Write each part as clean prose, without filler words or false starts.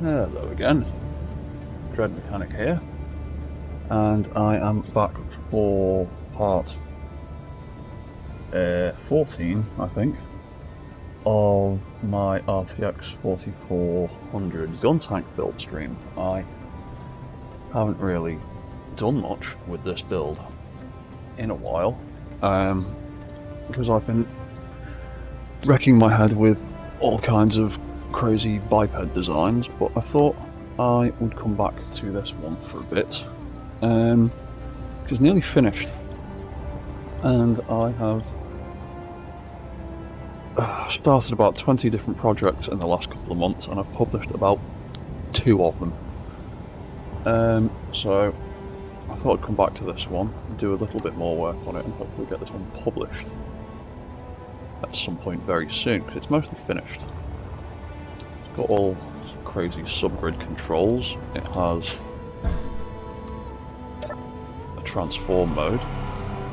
Hello again, Dread Mechanic here, and I am back for part 14, I think, of my RTX-440 gun tank build stream. I haven't really done much with this build in a while, because I've been wrecking my head with all kinds of crazy biped designs, but I thought I would come back to this one for a bit. It's nearly finished, and I have started about 20 different projects in the last couple of months, and I've published about 2 of them. So I thought I'd come back to this one, do a little bit more work on it, and hopefully get this one published at some point very soon, because it's mostly finished. It's got all crazy subgrid controls. It has a transform mode,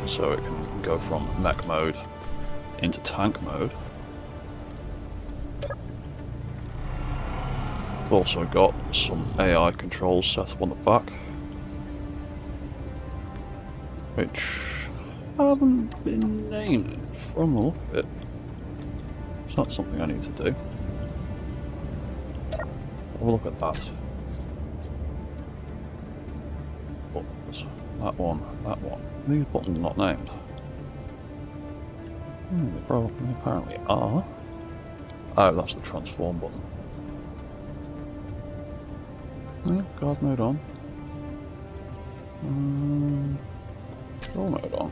so it can go from mech mode into tank mode. It's also got some AI controls set up on the back, which haven't been named from the look of it. It's not something I need to do. Have a look at that. Buttons. That one. These buttons are not named. They probably apparently are. Oh, that's the transform button. Yeah, guard mode on. Door mode on.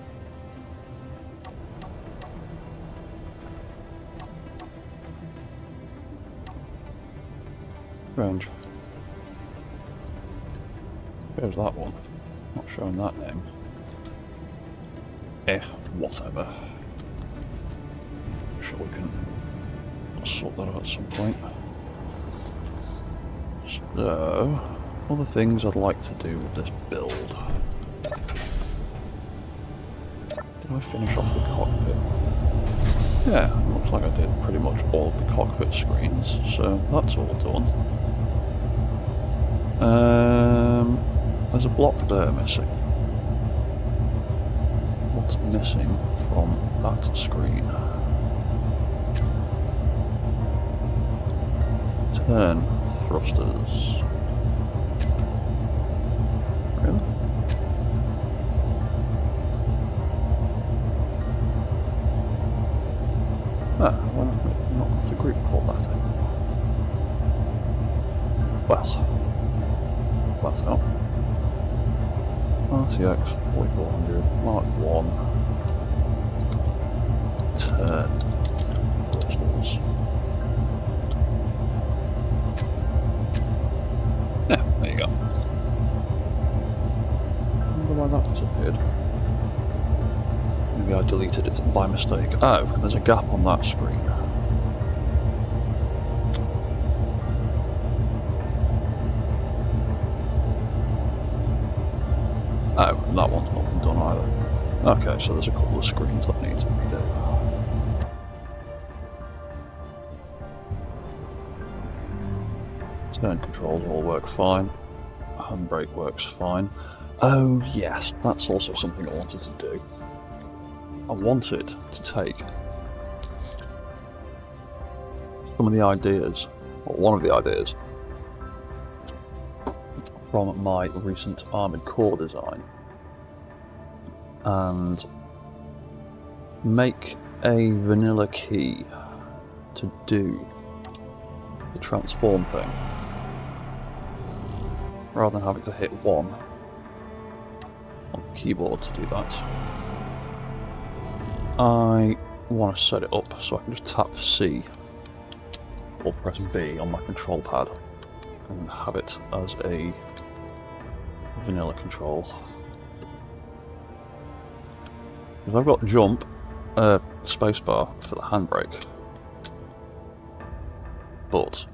Strange. There's that one. Not showing that name. Whatever. Sure, we can sort that out at some point. So, other things I'd like to do with this build. Did I finish off the cockpit? Yeah, looks like I did pretty much all of the cockpit screens, so that's all done. There's a block there missing. What's missing from that screen? Turn thrusters. Really? Ah, why not the group called that in? Well, that's out. RTX-440 Mark 1 turn thrusters. Yeah, there you go. I wonder why that disappeared. Maybe I deleted it by mistake. Oh, there's a gap on that screen. Oh, and that one's not been done either. Okay, so there's a couple of screens that need to be done. Turn controls all work fine. Handbrake works fine. Oh yes, that's also something I wanted to do. I wanted to take some of the ideas, or one of the ideas, from my recent Armoured Core design and make a vanilla key to do the transform thing, rather than having to hit 1 on the keyboard to do that. I want to set it up so I can just tap C or press B on my control pad and have it as a vanilla control. Because I've got jump, spacebar for the handbrake, but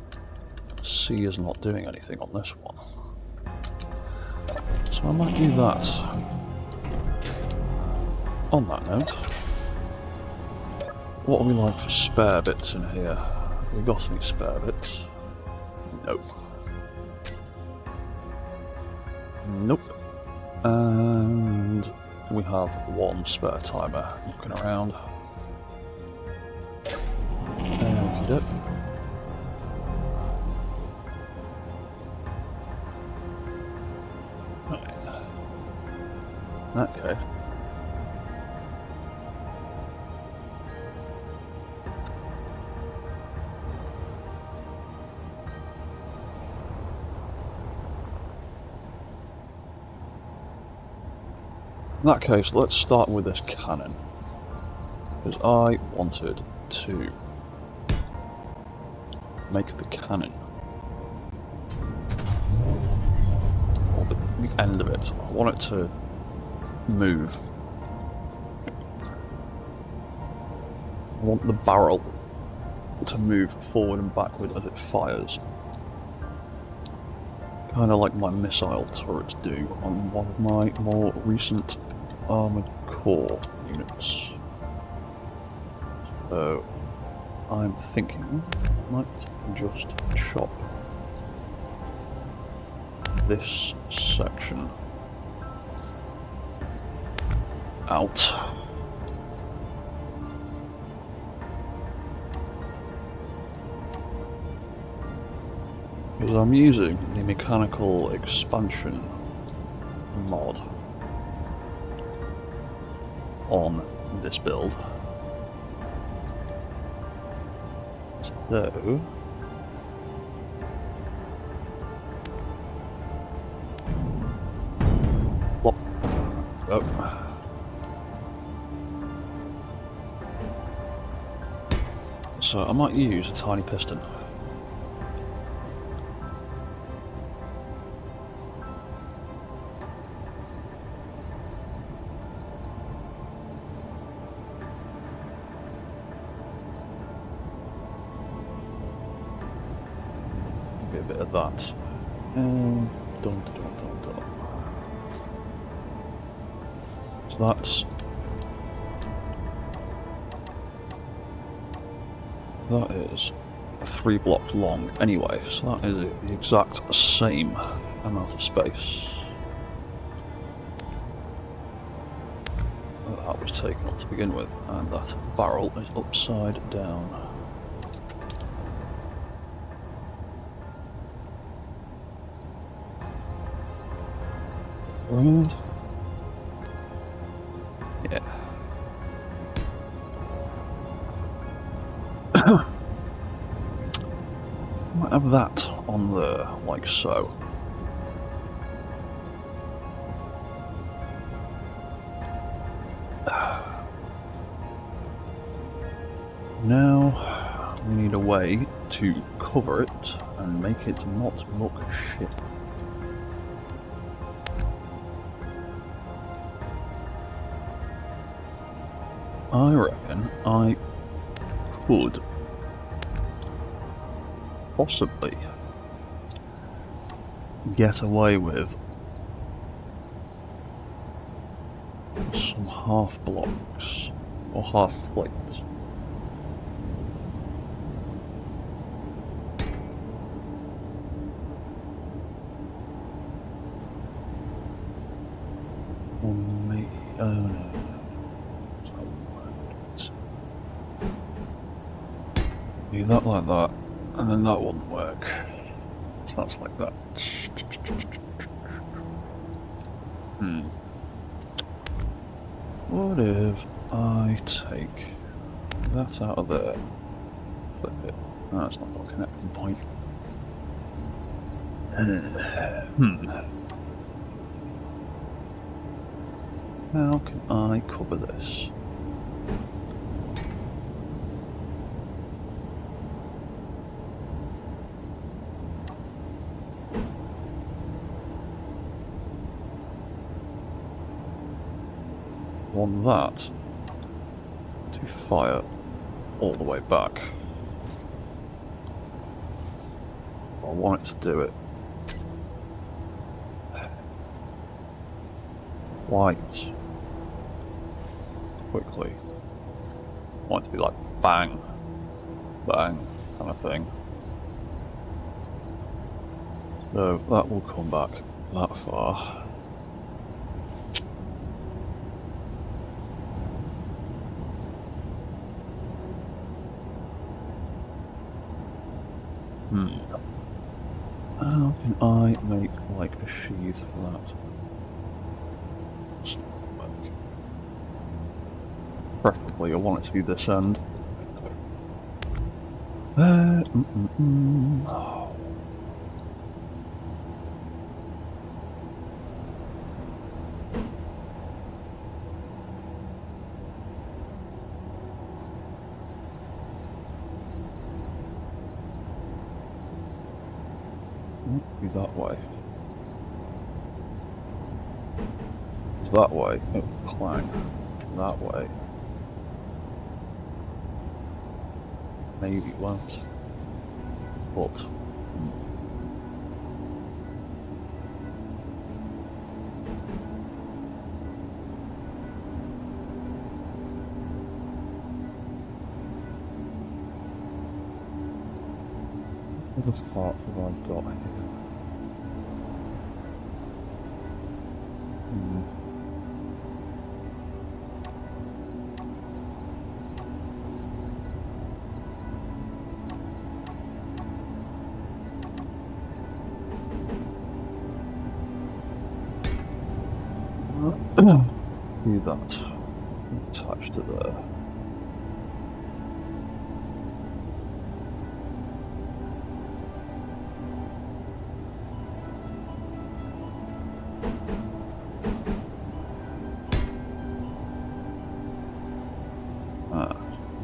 C is not doing anything on this one. So I might do that. On that note, what are we like for spare bits in here? Have we got any spare bits? No. Nope. And we have one spare timer looking around. Okey-doke. Okay. In that case, let's start with this cannon, because I wanted to make the cannon, or the end of it. I want it to move. I want the barrel to move forward and backward as it fires. Kind of like my missile turrets do on one of my more recent armoured core units. So I'm thinking I might just chop this section out. Because I'm using the mechanical expansion mod on this build. So oh. So I might use a tiny piston. A bit of that. Dun, dun, dun, dun. So that is 3 blocks long anyway, so that is the exact same amount of space that was taken up to begin with, and that barrel is upside down. And yeah. Might have that on there, like so. Now we need a way to cover it and make it not look shit. I reckon I could possibly get away with some half blocks or half plates. Or maybe, oh no. Do that like that, and then that wouldn't work. So that's like that. What if I take that out of there, flip it? No, that's not got a connecting point. How can I cover this? Want that to fire all the way back. I want it to do it quite quickly. I want it to be like bang, bang kind of thing. So that will come back that far. How can I make like a sheath for that? Preferably I want it to be this end. Oh. Be that way. That way. Oh, clang. That way. Maybe it won't. But. What the fuck have I got here? Do that. Attach to there.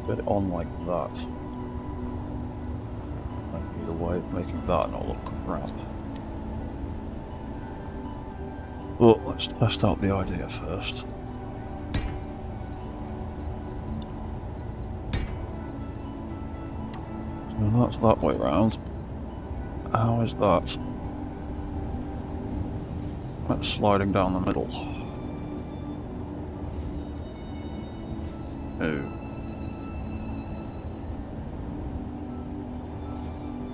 Get it on like that. Might be the way of making that not look crap. Well, let's test out the idea first. So that's that way round. How is that? That's sliding down the middle. Oh.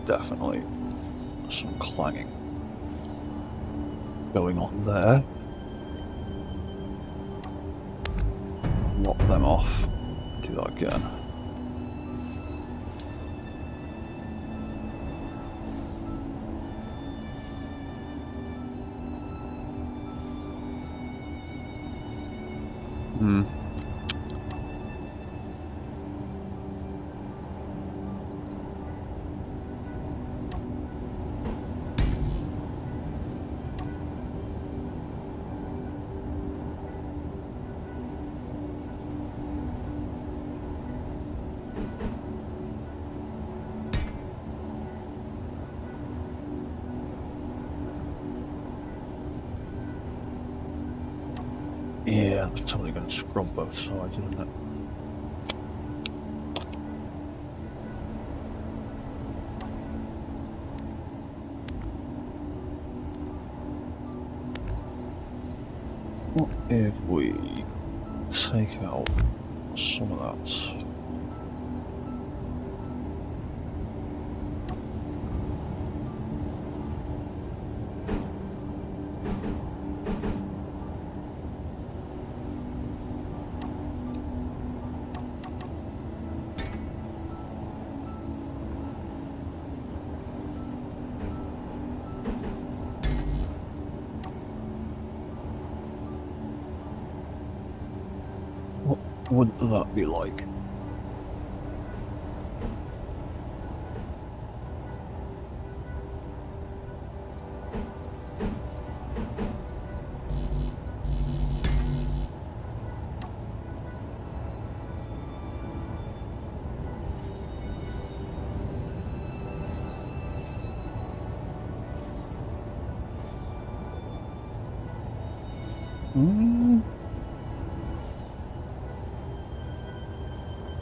Definitely some clanging going on there. Lock them off. Do that again. Yeah, that's totally going to scrub both sides, isn't it? What if we take out some of that? What would that be like?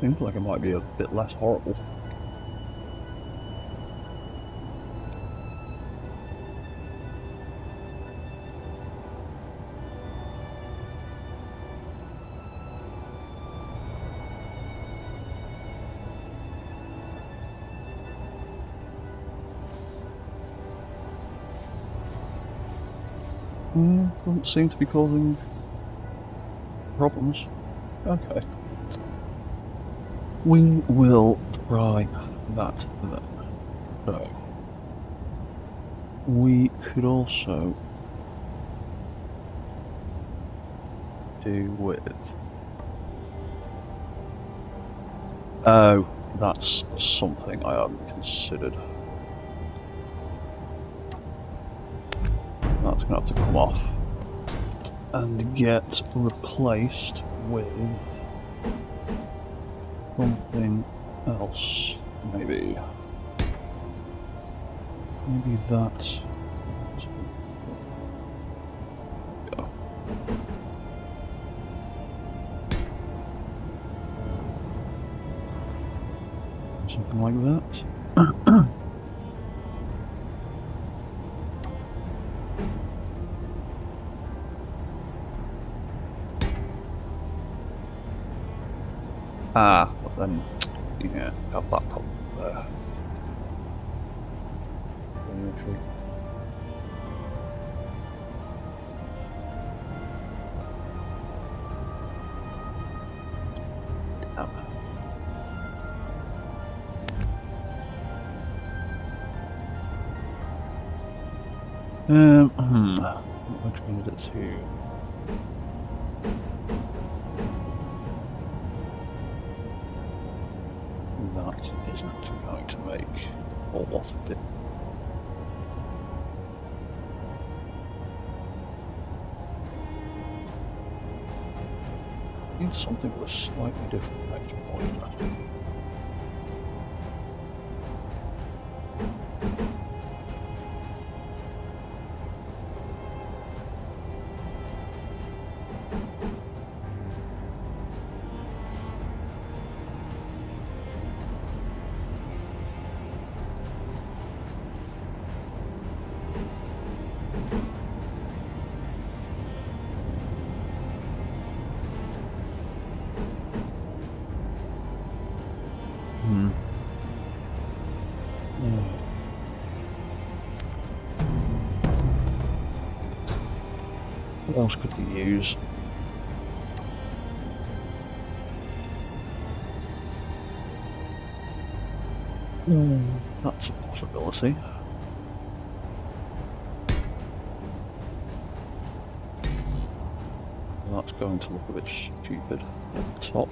Seems like it might be a bit less horrible. Doesn't seem to be causing problems. Okay. We will try that then. So. we could also do with... Oh, that's something I haven't considered. That's going to have to come off and get replaced with something else, maybe. Maybe that. Go. Something like that. But then, yeah, have that problem there. What change it to? That isn't going to make a lot of difference. I need something with a slightly different vector point. What else could we use? That's a possibility. That's going to look a bit stupid at the top.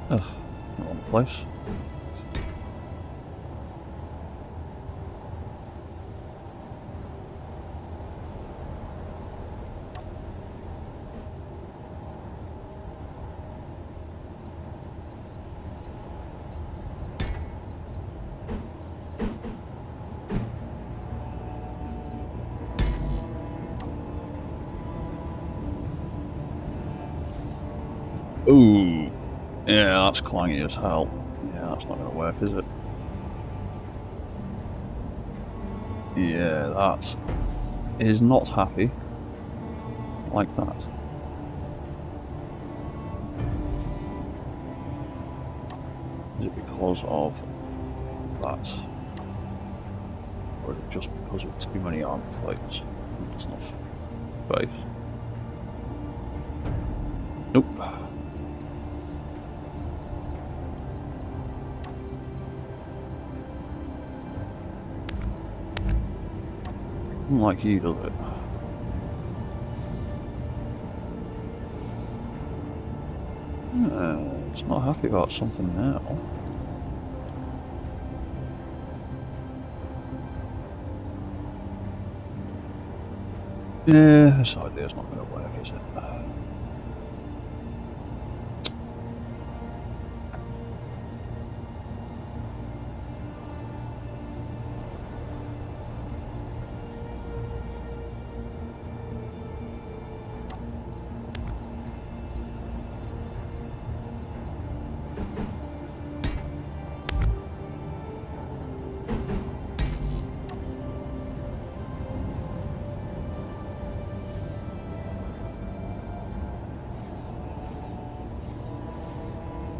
Ugh, wrong place. Ooh. Yeah, that's clangy as hell. Yeah, that's not going to work, is it? Yeah, that is not happy. Like that. Is it because of that? Or is it just because of too many arm plates? It's not space. Nope. Doesn't like you, does it? It's not happy about something now. Yeah, this idea's not going to work, is it?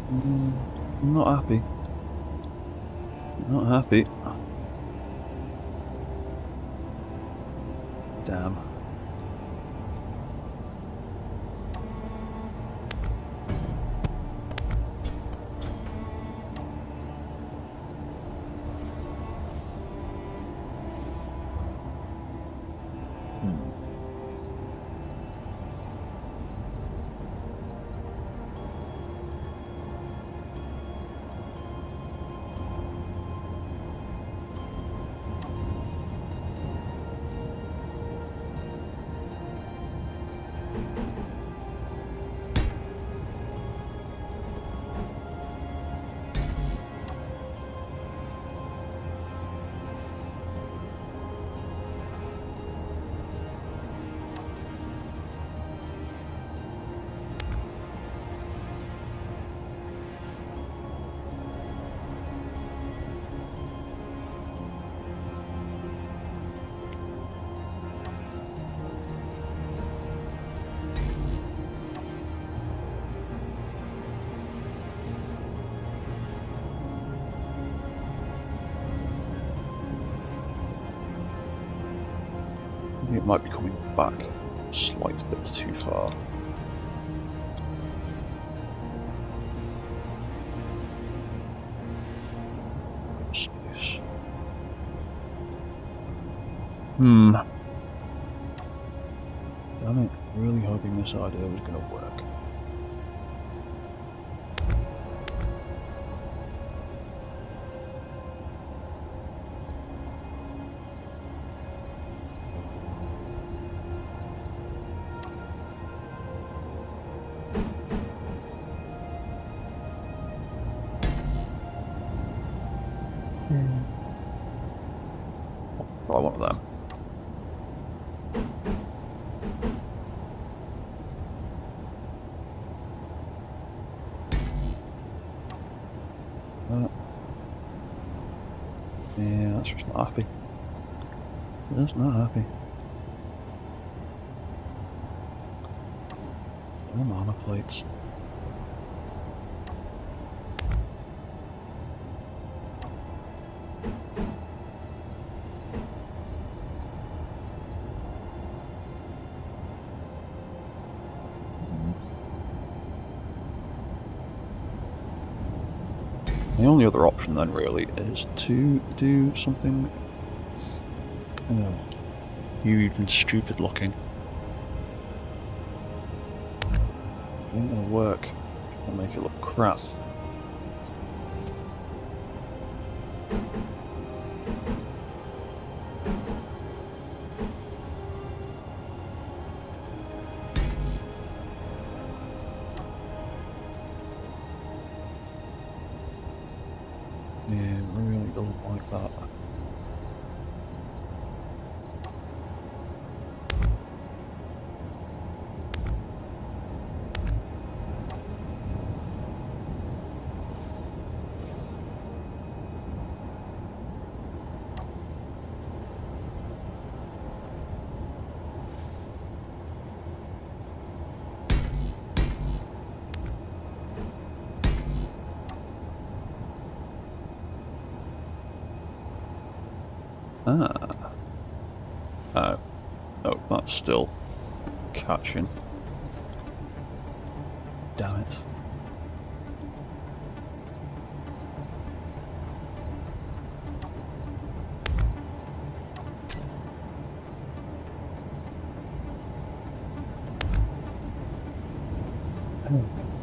I'm not happy. Not happy. Damn. It might be coming back a slight bit too far. Space. Damn it, really hoping this idea was going to work. Try one of them. Yeah, that's just not happy. Just not happy. Damn armor plates. The only other option then really is to do something huge and stupid looking. It ain't gonna work. I'll make it look crap. Yeah, really don't like that. Oh, no, that's still catching. Damn it.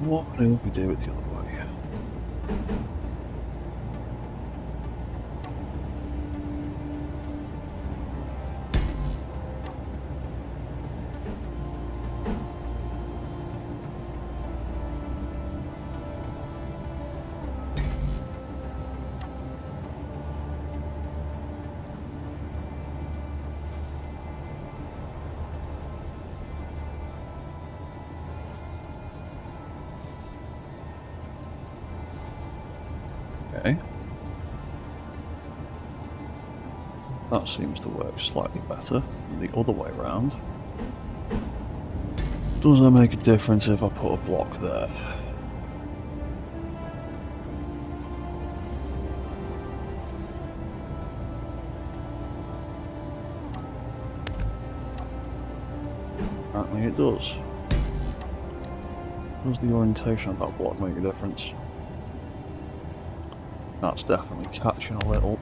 What will we do it the other way? Okay. That seems to work slightly better than the other way around. Does that make a difference if I put a block there? it does. Does the orientation of that block make a difference? That's definitely catching a little.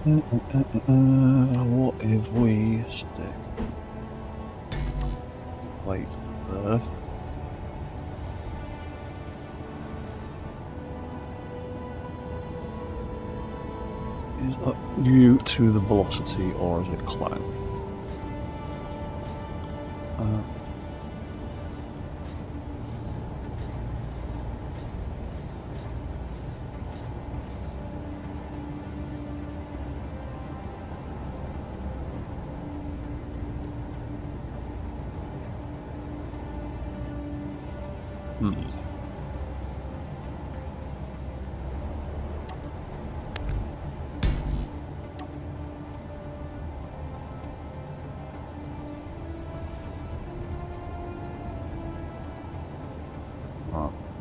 What if we stick plate there? Is that due to the velocity or is it clang?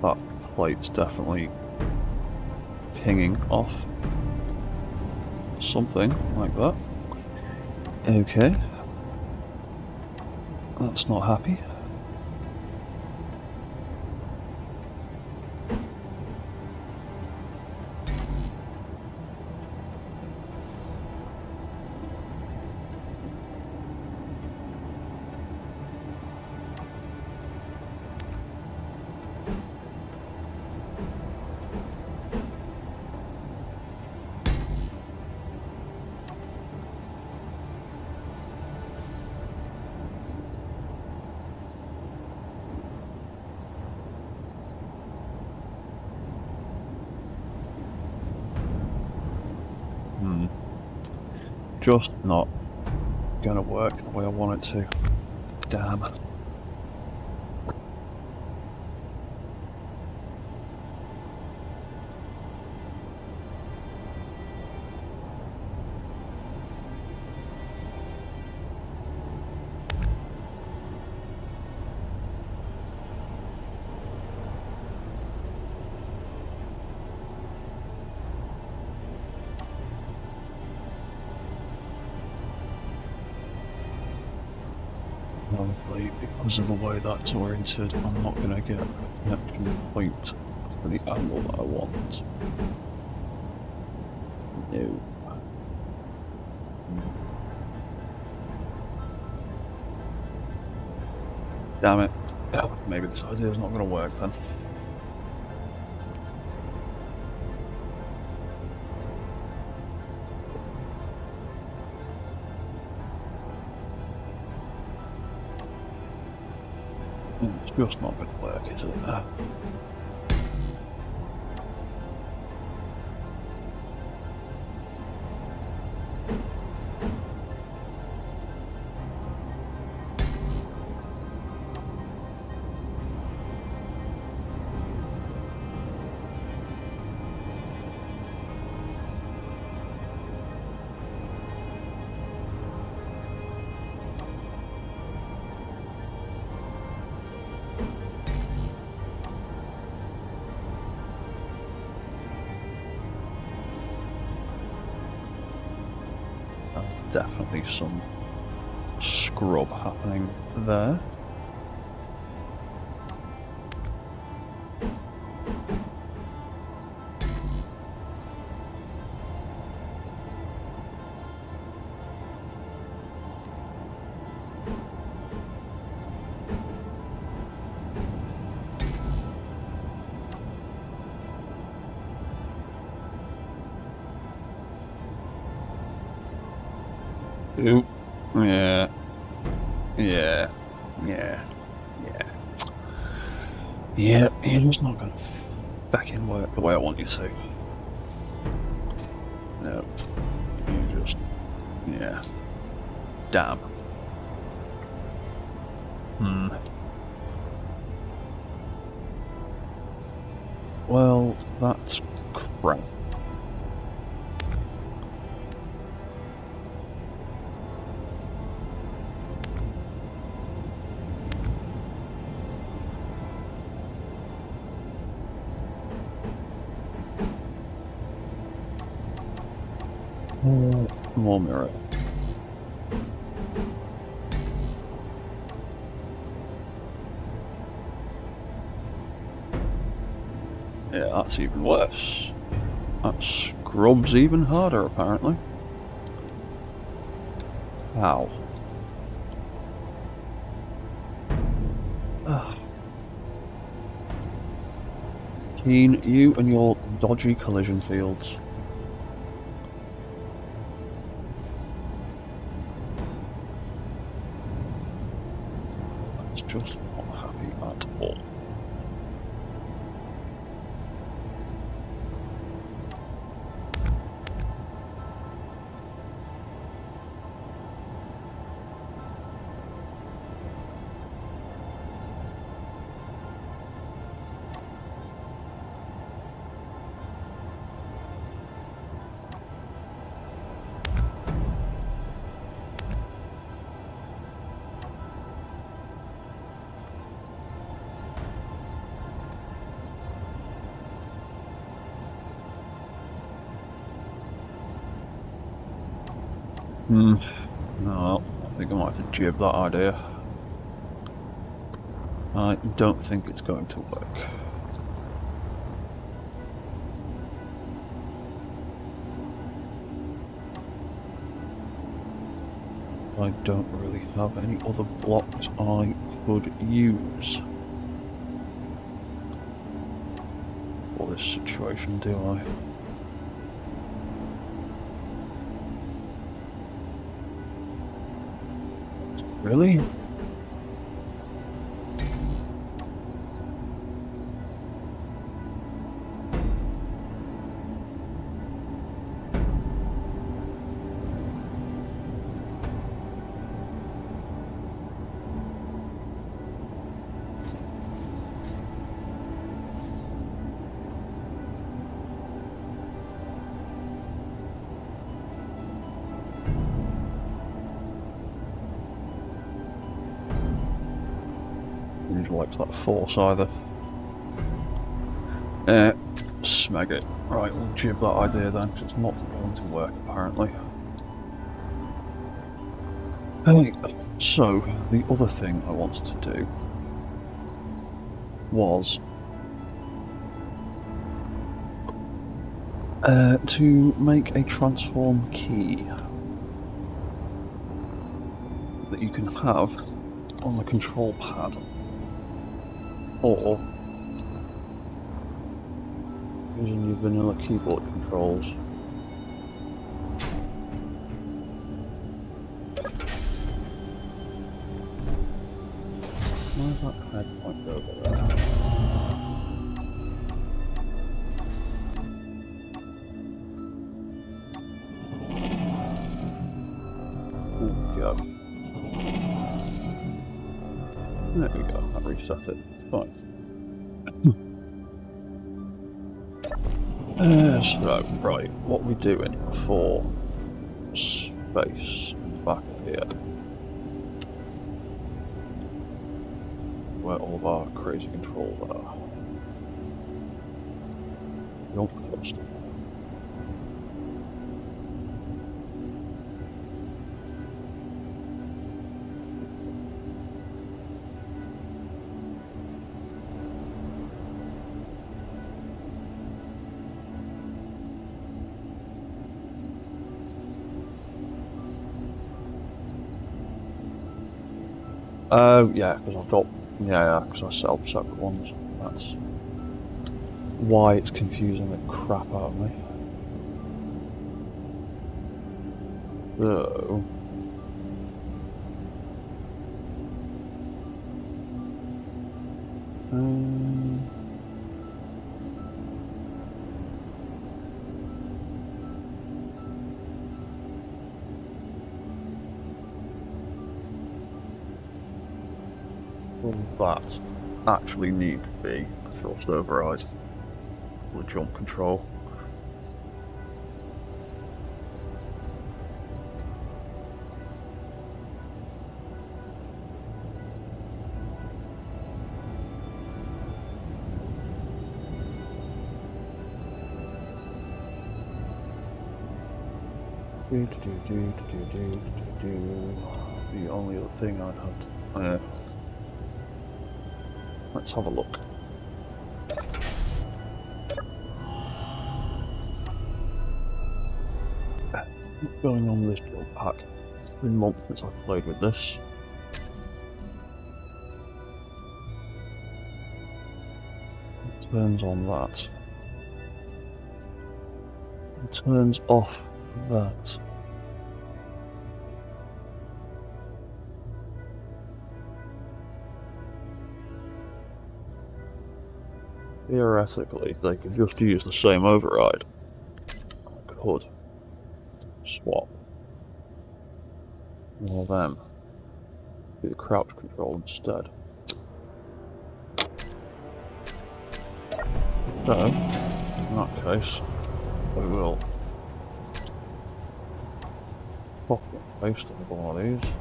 That plate's definitely pinging off something like that. Okay, that's not happy. Just not gonna work the way I want it to. Damn. Probably because of the way that's oriented, I'm not going to get a connection point for the angle that I want. No. Damn it. Yeah, maybe this idea is not going to work then. It's just not going to work, is it? Definitely some scrub happening there. Ooh. Yeah. Yeah. Yeah. Yeah. Yeah, you're just not gonna back in work the way I want you to. No. You just... yeah. Damn. Well, that's crap. More mirror. Yeah, that's even worse. That scrubs even harder, apparently. Ow. Keen, you and your dodgy collision fields. That's just not happy at all. No, I think I might have to jib that idea. I don't think it's going to work. I don't really have any other blocks I could use for this situation, do I? Really? Likes that force either. Smeg it. Right, we'll jib that idea then, because it's not going to work apparently. So, the other thing I wanted to do was to make a transform key that you can have on the control pad, or using your vanilla keyboard controls. Where's that head point over there? There we go, that reset it. Fine. So, right, what are we doing for space back here? Where all of our crazy controls are. Jump thrust. Yeah, because I've got, because I set up separate ones. That's why it's confusing the crap out of me. So, that actually need to be the thrust override, the jump control. The only other thing I'd have to, let's have a look. going on with this jump pack? It's been months since I've played with this. It turns on that. It turns off that. Theoretically, they could just use the same override. I could swap all of them. Do the crouch control instead. So, in that case, we will copy and paste one of these.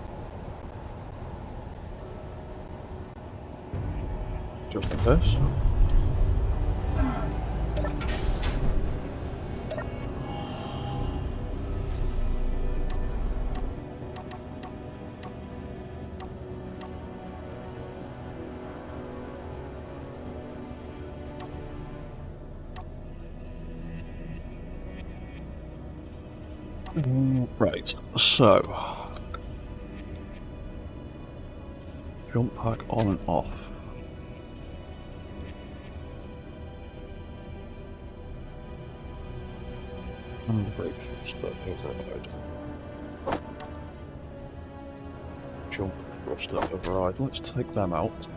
Just in case. Right, so jump pack on and off. And the brake thruster override. Jump thruster override. Let's take them out.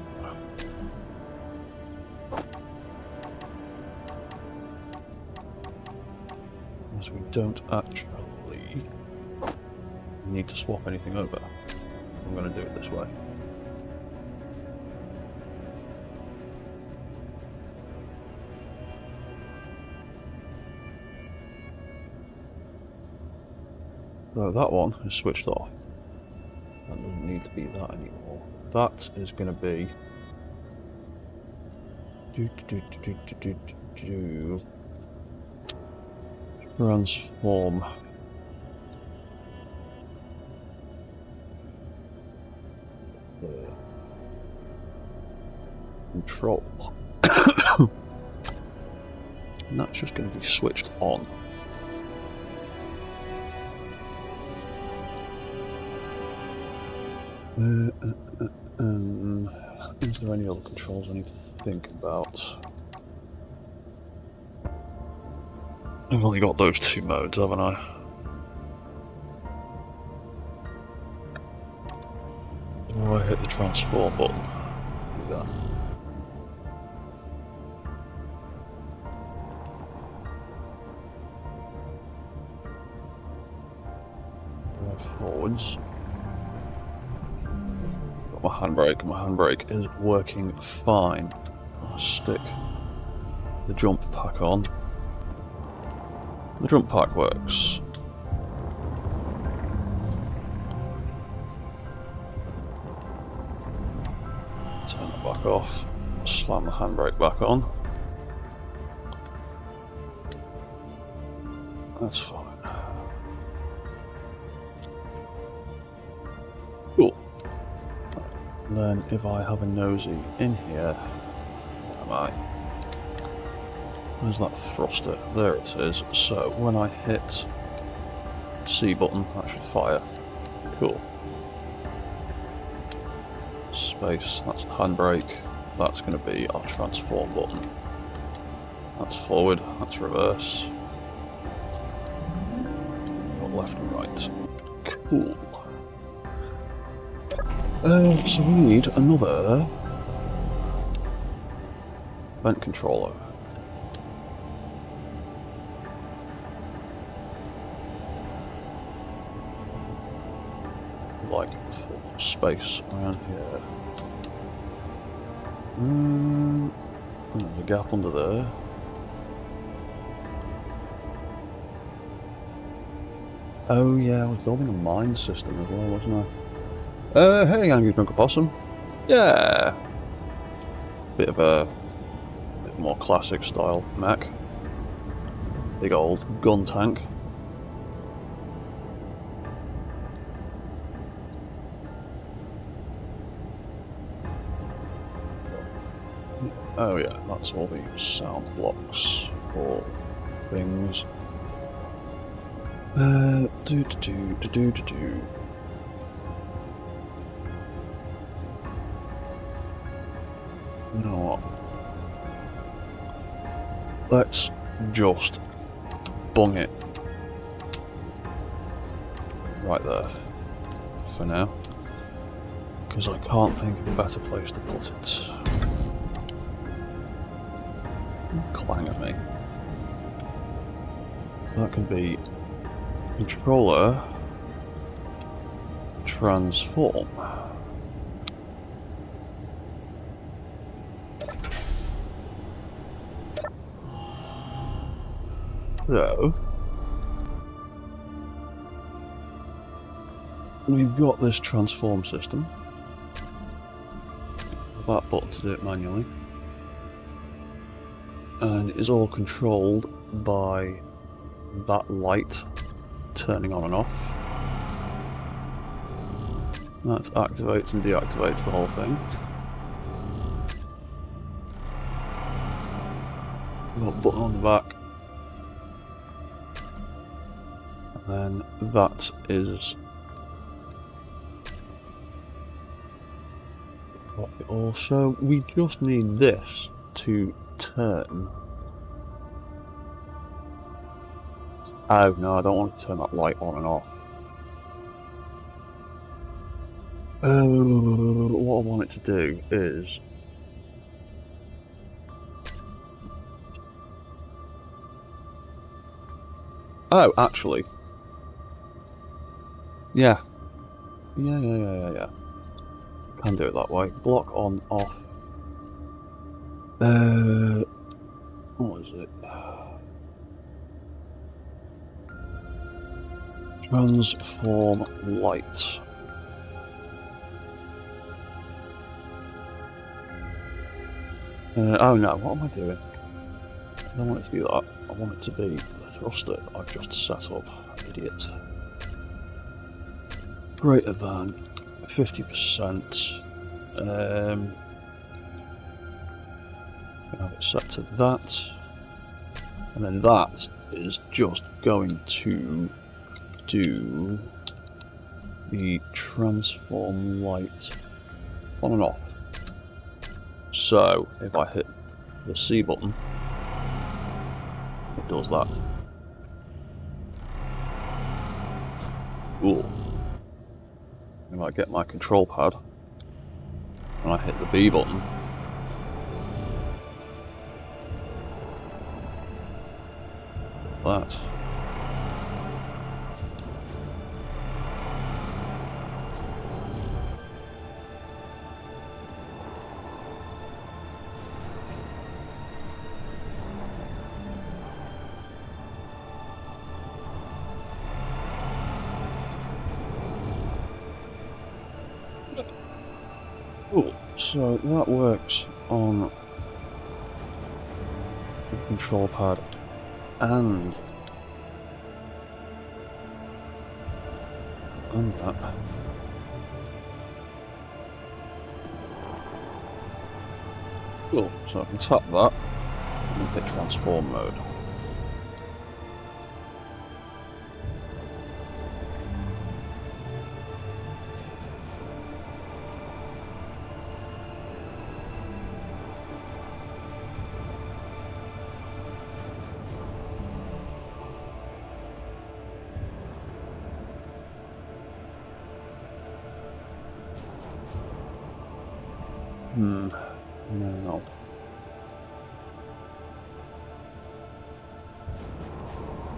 As we don't actually need to swap anything over. I'm going to do it this way. So that one is switched off. That doesn't need to be that anymore. That is going to be transform. Control. And that's just going to be switched on. Is there any other controls I need to think about? I've only got those two modes, haven't I? Do I hit the transform button? Do that. Forwards. Got my handbrake. My handbrake is working fine. I'll stick the jump pack on. The jump pack works. Turn it back off. Slam the handbrake back on. That's fine. Cool. And then if I have a nosy in here, where am I? Where's that thruster? There it is. So when I hit C button, that should fire. Cool. Space, that's the handbrake. That's going to be our transform button. That's forward, that's reverse. Got left and right. Cool. So we need another vent controller. Like space around here. There's a gap under there. Oh yeah, I was building a mine system as well, wasn't I? Hey, Angry Drunk Opossum. Yeah. Bit more classic style mech. Big old gun tank. Oh yeah, that's all the sound blocks for things. Do. You know what? Let's just bung it right there for now, because I can't think of a better place to put it. Clang at me. That can be controller transform. So we've got this transform system. That button to do it manually, and it is all controlled by that light turning on and off. That activates and deactivates the whole thing. We've got a button on the back, and then that is also, we just need this to turn. Oh no, I don't want to turn that light on and off. What I want it to do is actually. Yeah. Yeah. Can do it that way. Block on, off. What is it? Transform light. Oh no, what am I doing? I don't want it to be that. I want it to be the thruster I've just set up. Idiot. Greater than 50%. Have it set to that, and then that is just going to do the transform light on and off. So if I hit the C button, it does that. Cool. If I get my control pad and I hit the B button, that. Cool. So that works on the control pad and that. Cool. So I can tap that and hit transform mode. No.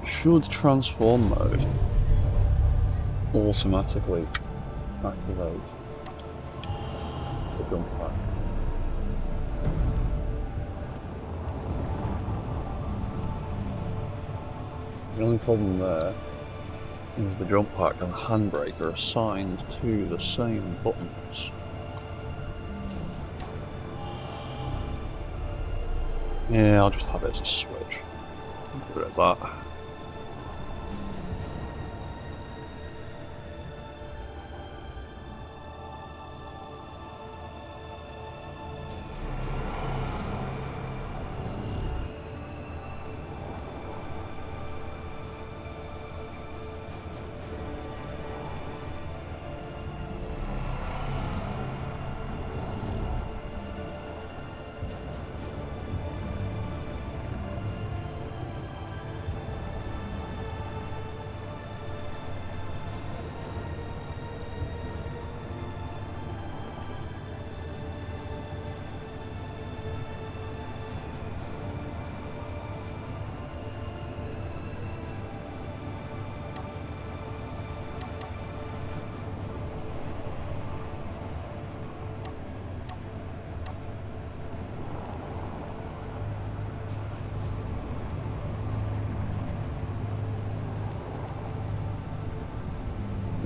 Should transform mode automatically activate the jump pack? The only problem there is the jump pack and handbrake are assigned to the same buttons. Yeah, I'll just have it as a switch. Put it at that.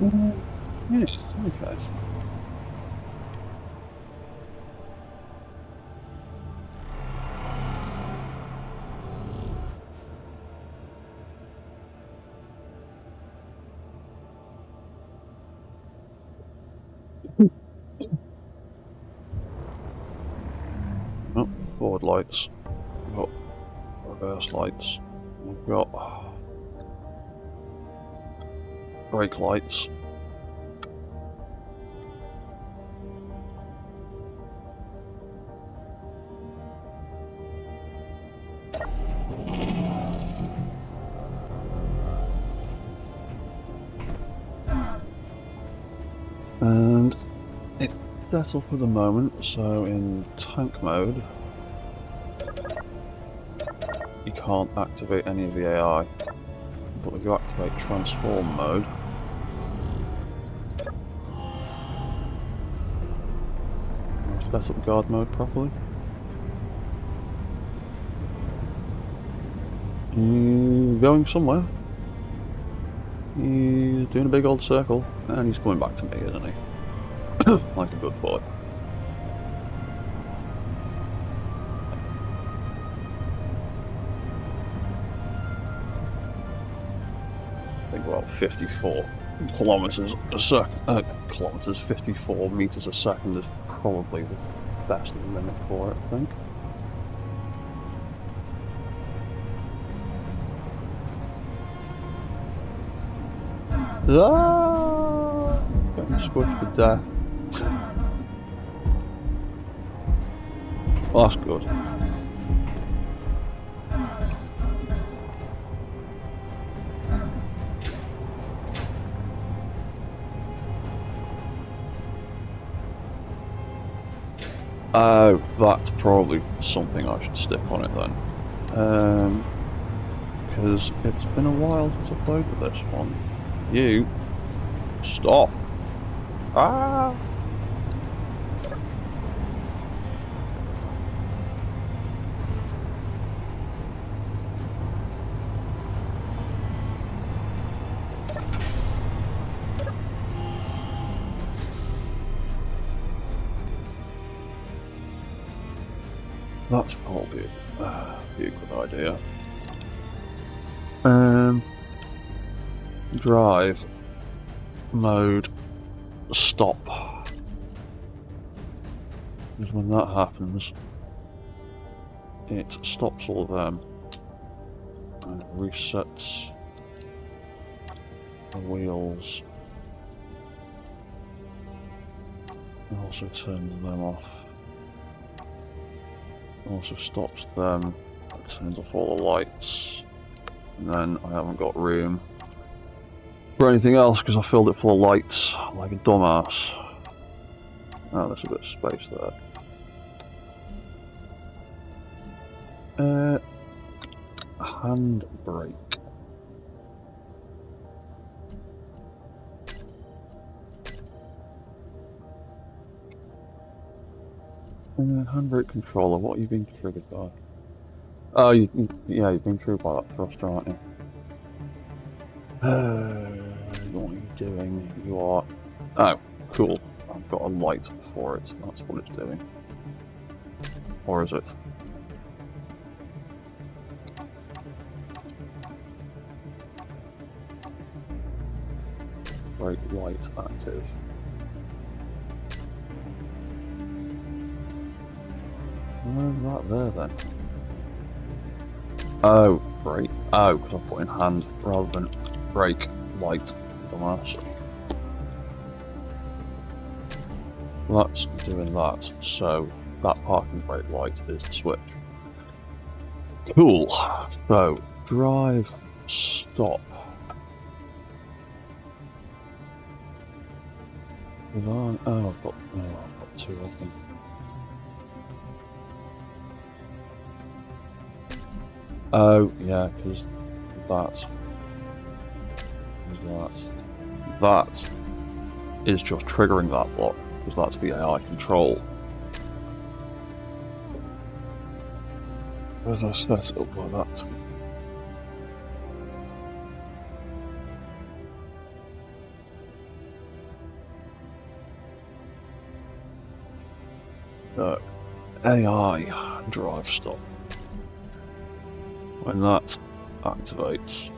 Yes, okay. Oh, forward lights. We've got reverse lights. We've got brake lights. And it's settled for the moment, so in tank mode you can't activate any of the AI, but if you activate transform mode, set up guard mode properly, he's going somewhere. He's doing a big old circle, and he's coming back to me, isn't he? Like a good boy. I think about 54 kilometers a second. 54 meters a second is probably the best limit for it, I think. Ah! Getting squished to death. Well, that's good. Oh, that's probably something I should stick on it then. Because it's been a while since I played with this one. You stop. Ah! That's probably be a good idea. Drive mode stop. Because when that happens, it stops all of them and resets the wheels. It also turns them off. Also stops them. It turns off all the lights. And then I haven't got room for anything else because I filled it full of lights like a dumbass. Oh, there's a bit of space there. Handbrake. Handbrake controller, what are you being triggered by? Oh, yeah, you've been triggered by that thruster, aren't you? What are you doing? You are... Oh, cool. I've got a light for it, that's what it's doing. Or is it? Brake light active. Where's that there then? Oh, brake. Oh, because I put in hand rather than brake light. Dumbass. That's doing that, so that parking brake light is the switch. Cool. So, drive, stop. Oh, I've got two, I think. Oh, yeah, because that is just triggering that block, because that's the AI control. Where's I set it up like that? AI drive stop. When that activates,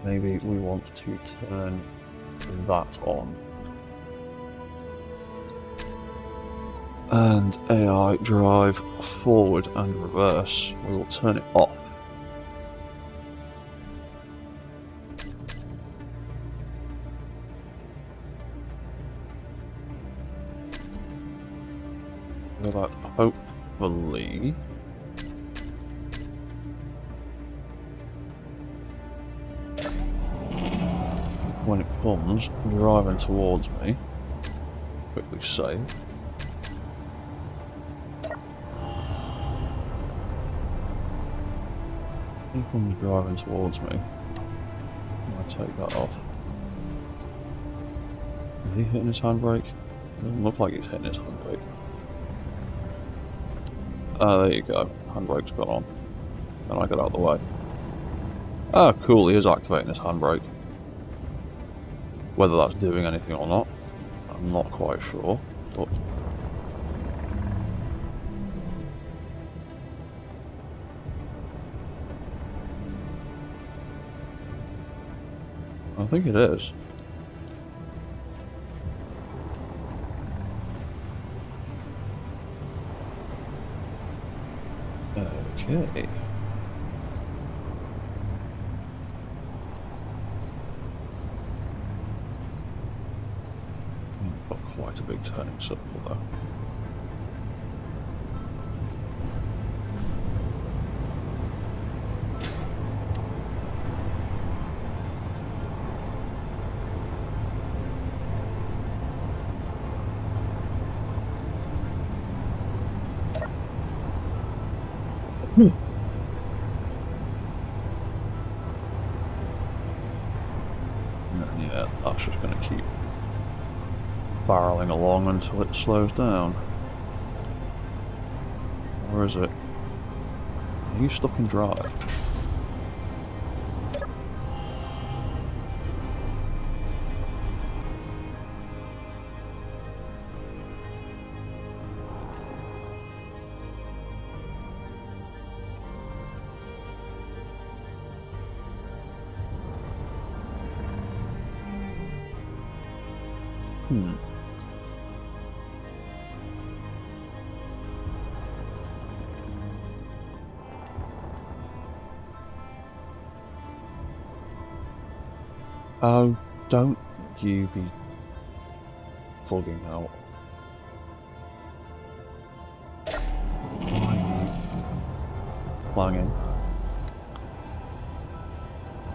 maybe we want to turn that on. And AI drive forward and reverse, we will turn it off. But hopefully when it comes driving towards me, quickly save. When it comes driving towards me, I'll take that off. Is he hitting his handbrake? Doesn't look like he's hitting his handbrake. There you go. Handbrake's gone on. And I got out of the way. Ah, cool, he is activating his handbrake. Whether that's doing anything or not, I'm not quite sure, but... I think it is. Okay. Got quite a big turning circle there. Yeah, that's just going to keep barreling along until it slows down. Where is it? Are you stuck in drive? Oh, don't you be bugging out. Why are you clanging?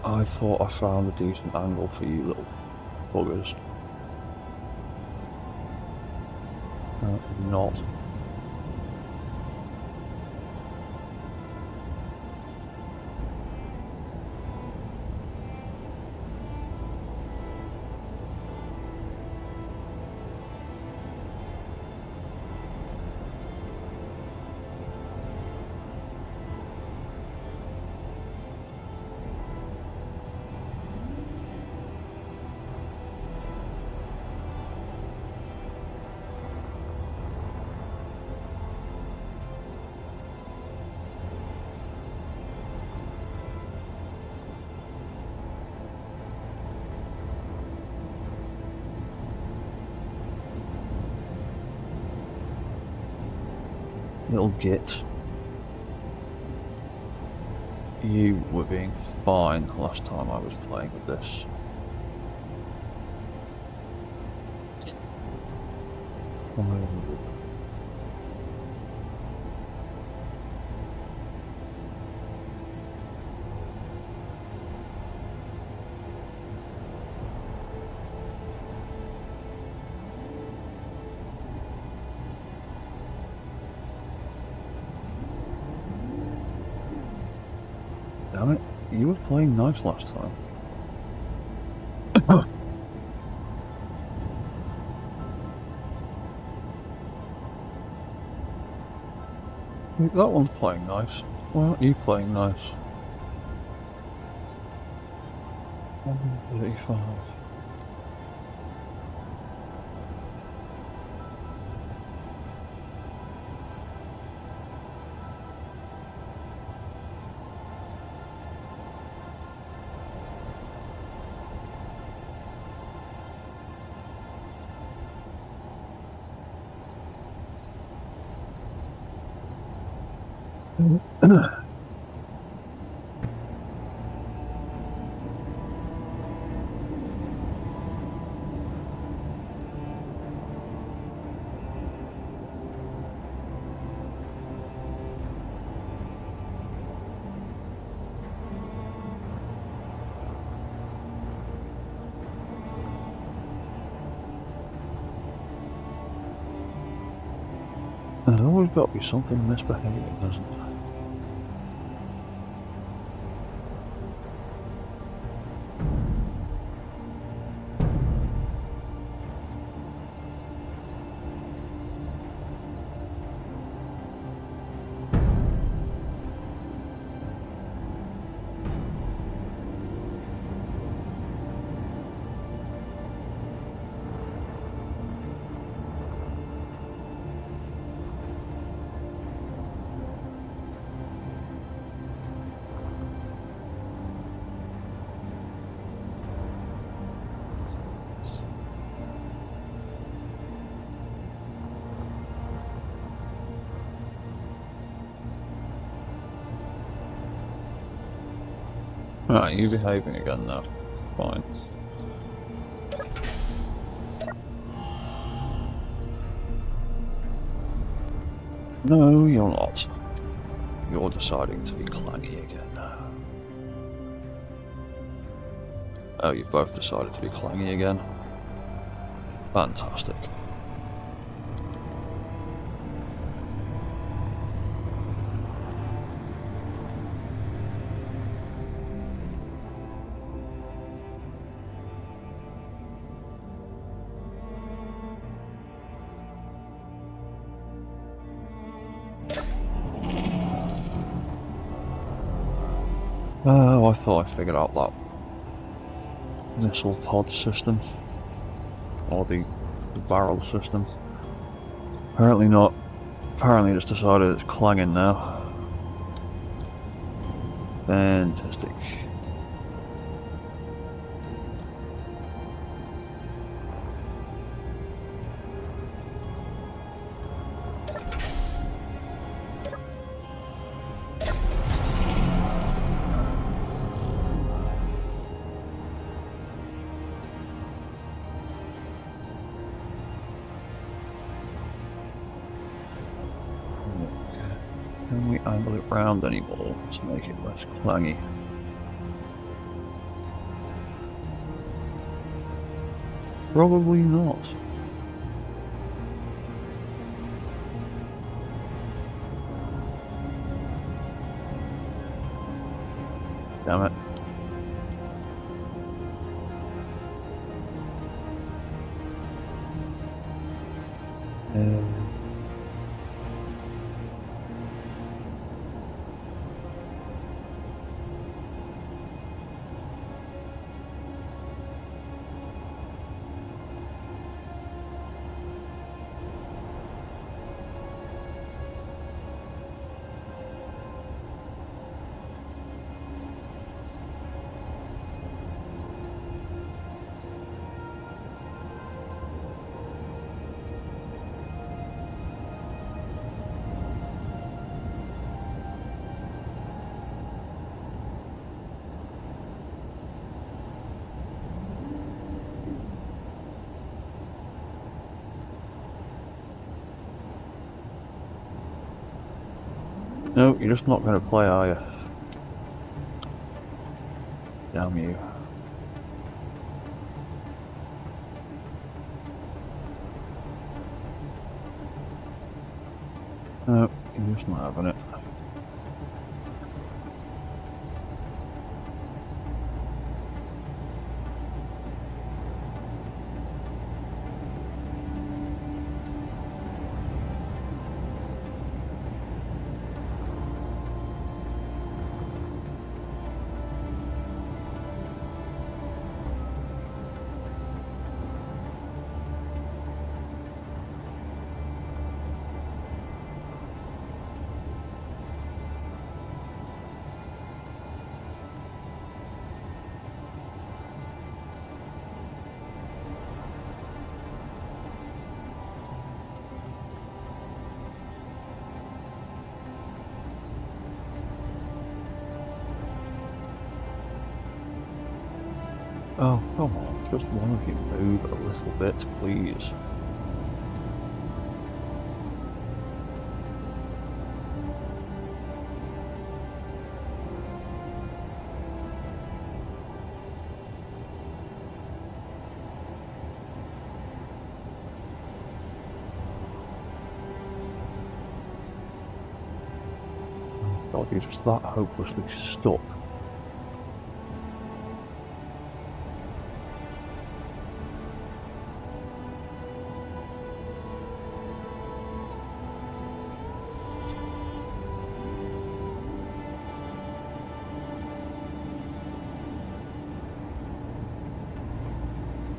I thought I found a decent angle for you little buggers. Not. Little git. You were being fine last time I was playing with this. Damn it, you were playing nice last time. That one's playing nice. Why aren't you playing nice? 135. There's always got to be something misbehaving, doesn't there? Right, you behaving again now. Fine. No, you're not. You're deciding to be clangy again. Oh, you've both decided to be clangy again. Fantastic. Oh, I thought I figured out that missile pod system. Or the barrel system. Apparently not. Apparently it's decided it's clanging now. Fantastic. Can we angle it round anymore to make it less clangy? Probably not. Damn it. No, you're just not going to play, are you? Damn you. No, you're just not having it. Oh, come on, just one of you move a little bit, please. God, you're just that hopelessly stuck.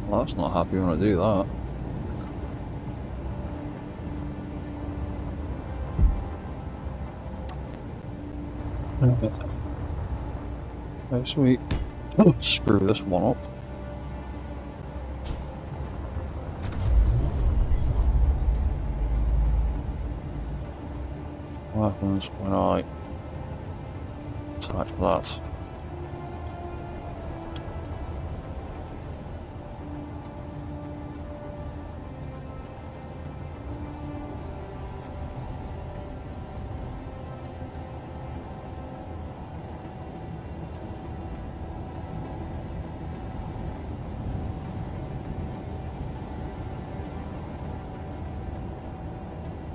Well, that's not happy when I do that. Okay, sweet. Screw this one up. What happens when I attack that?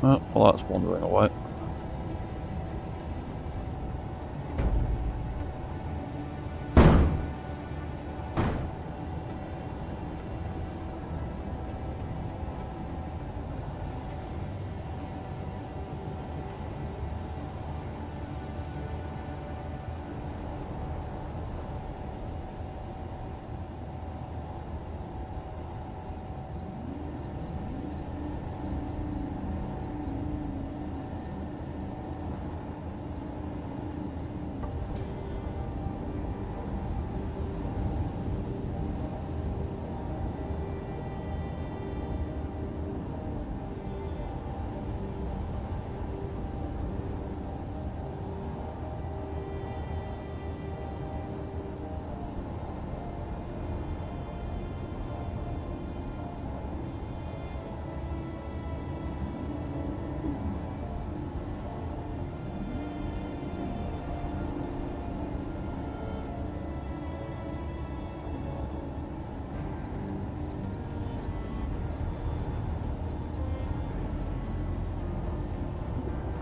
Oh, well, that's wandering away.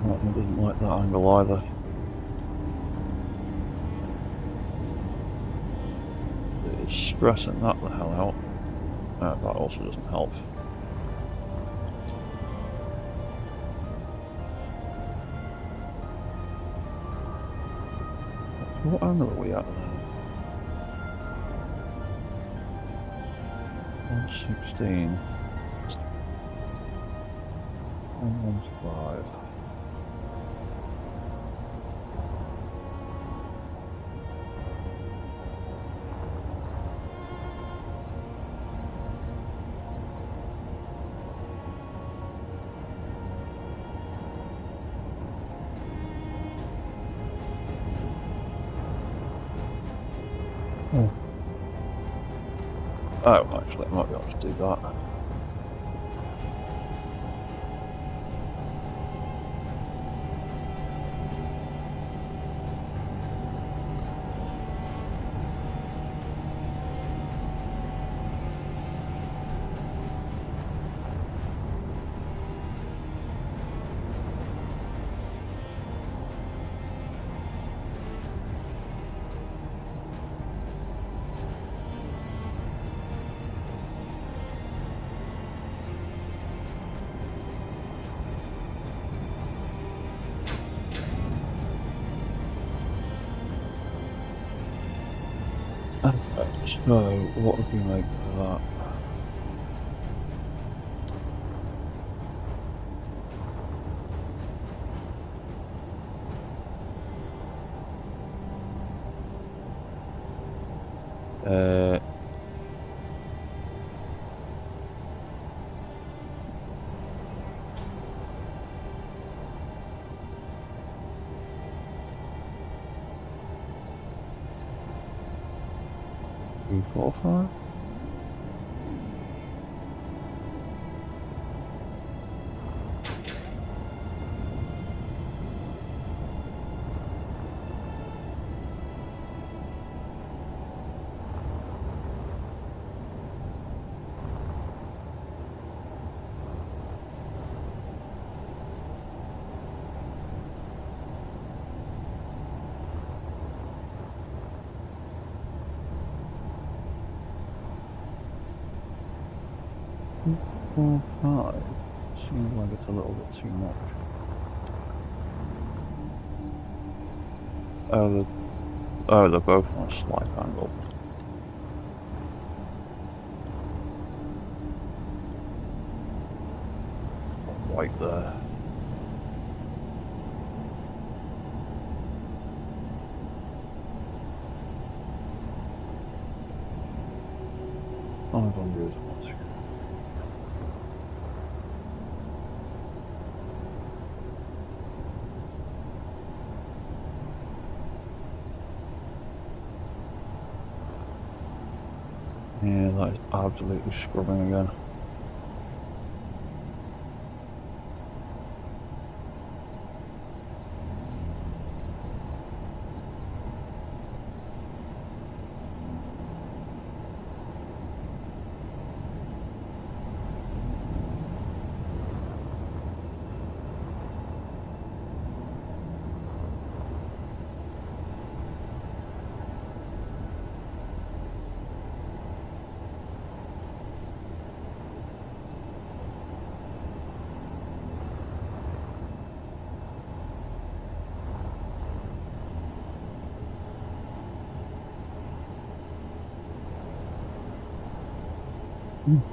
That one doesn't like that angle either. It is stressing that the hell out. That also doesn't help. What angle are we at now? 116. 115. Oh, actually, I might be able to do that. So, what would we make for that? 345. Four, five. Seems like it's a little bit too much. Oh, they're both on a slight angle. Right there. I'm gonna do it once. Yeah, that is absolutely scrubbing again.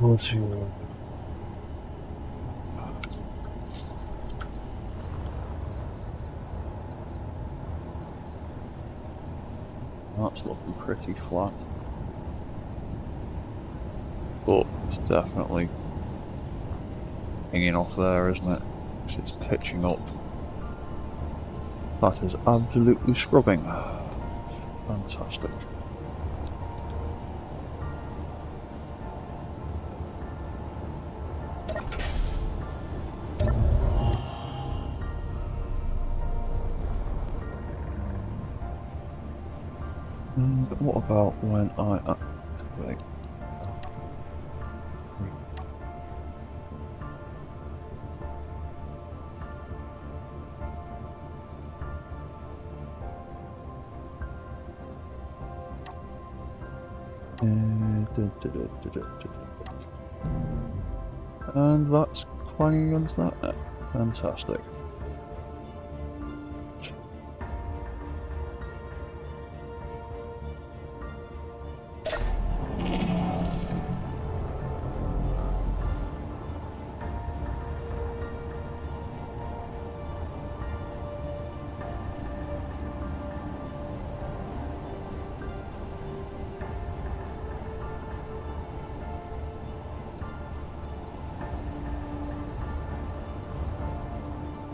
Let's see. That's looking pretty flat. But it's definitely hanging off there, isn't it? Because it's pitching up. That is absolutely scrubbing. Fantastic. And what about when I activate? And that's clanging against that. Fantastic.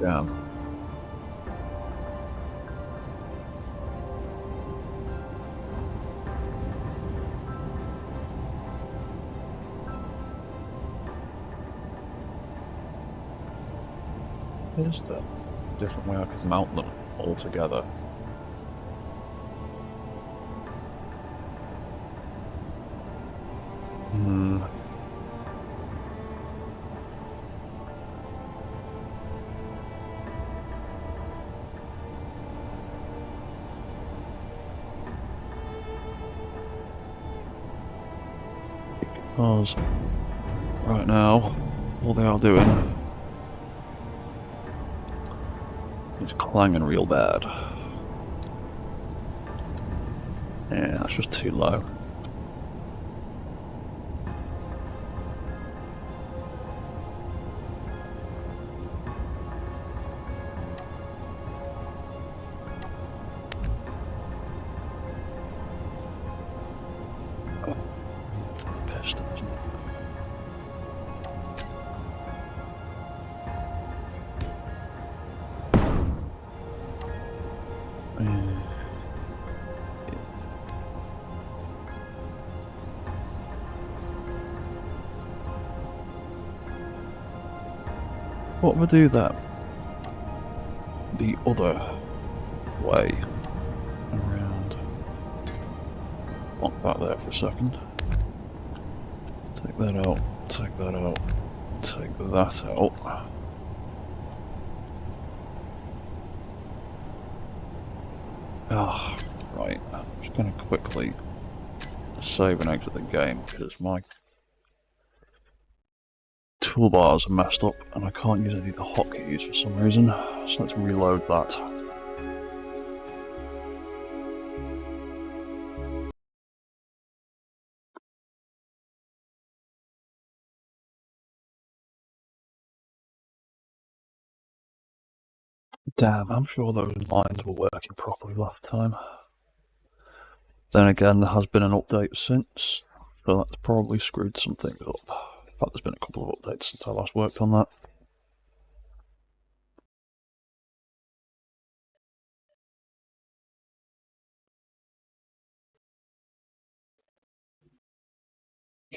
Damn. Is there a different way I could mount them all together? Because right now, all they are doing is clanging real bad. Yeah, that's just too low. Piston, isn't it? What if I do that the other way around? Lock that there for a second. Take that out, take that out, take that out. Ah, right. I'm just going to quickly save and exit the game because my toolbars are messed up and I can't use any of the hotkeys for some reason. So let's reload that. Damn, I'm sure those lines were working properly last time. Then again, there has been an update since, so that's probably screwed some things up. In fact, there's been a couple of updates since I last worked on that.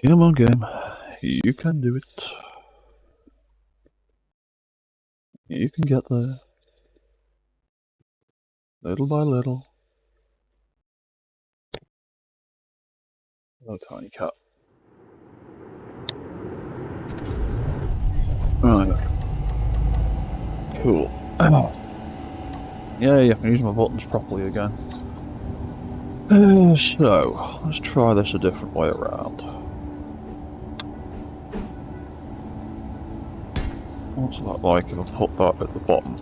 Come on, game. You can do it. You can get there. Little by little. Oh, tiny cat. Right. Cool. Yay, I can use my buttons properly again. So, let's try this a different way around. What's that like if I put that at the bottom?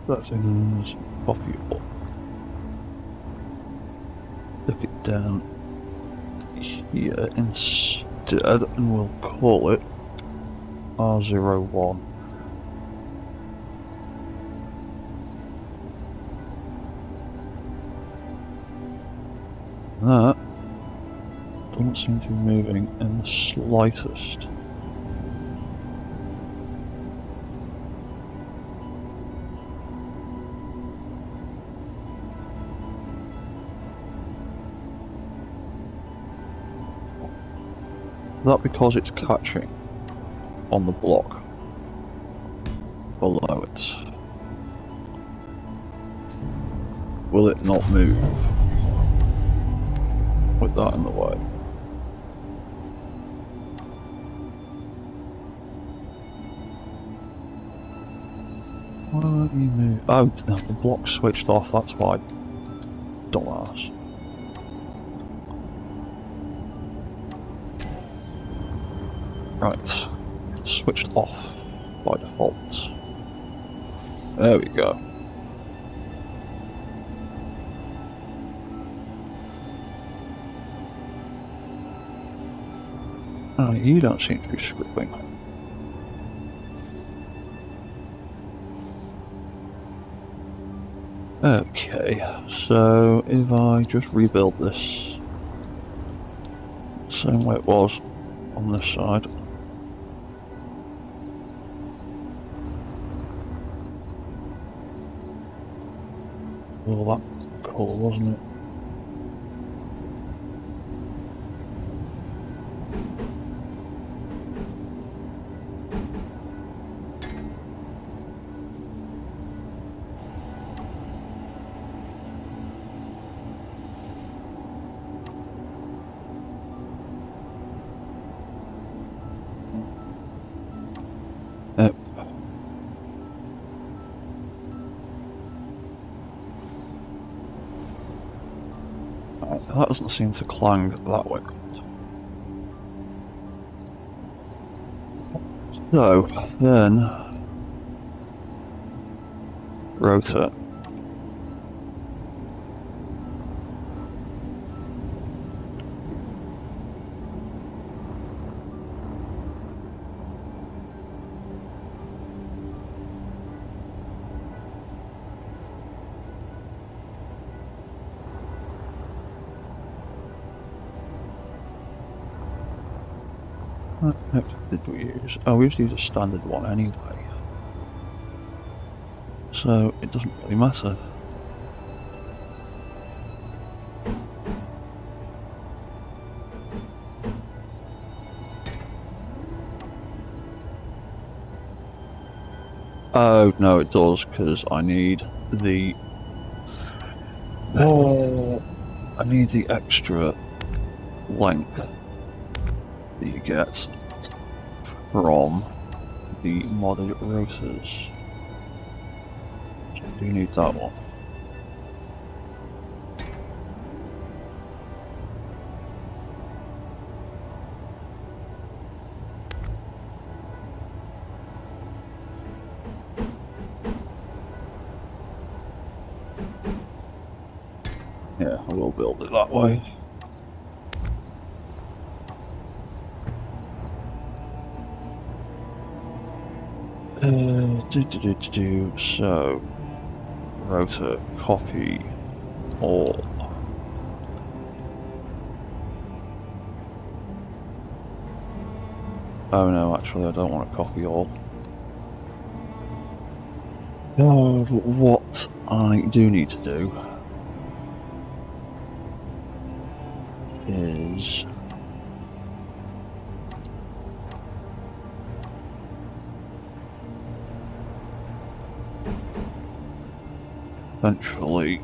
Settings, pop it up. Dip it down here instead, and we'll call it R01. That doesn't seem to be moving in the slightest. That because it's catching on the block below it. Will it not move with that in the way? Why won't you move? Oh, no, the block switched off, that's why. Dumbass. Right, switched off by default. There we go. Oh, you don't seem to be screwing. Okay, so if I just rebuild this same way it was on this side. Well, that cool, wasn't it? Yep. Right, that doesn't seem to clang that way. So, then, rotor. What hex did we use? Oh, we just used a standard one anyway. So, it doesn't really matter. Oh no, it does, because I need the I need the extra length that you get from the modded rotors. So I do need that one. Yeah, I will build it that way. So, rotor copy all. Oh no, actually I don't want to copy all. What I do need to do is eventually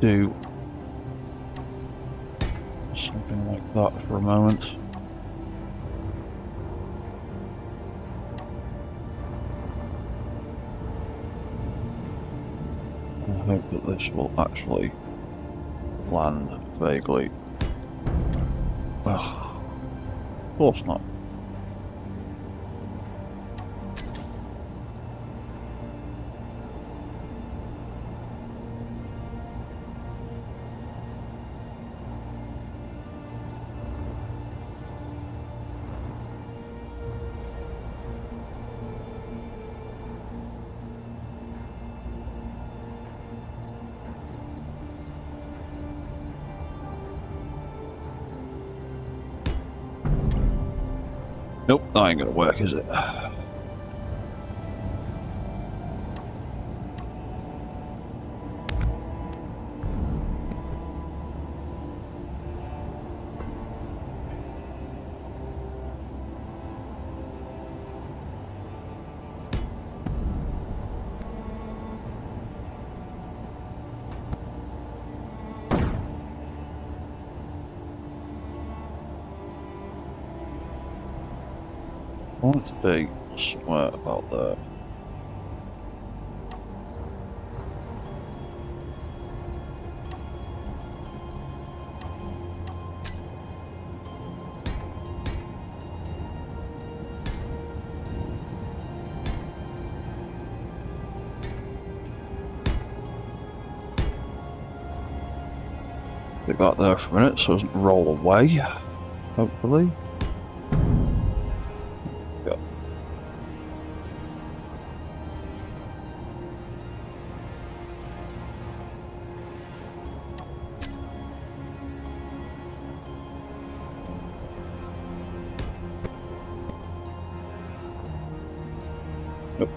do something like that for a moment. I hope that this will actually land vaguely. Ugh, of course not. Nope, that ain't gonna work, is it? I want it to be somewhere about there. Stick that there for a minute so it doesn't roll away, hopefully. Yeah. Nope.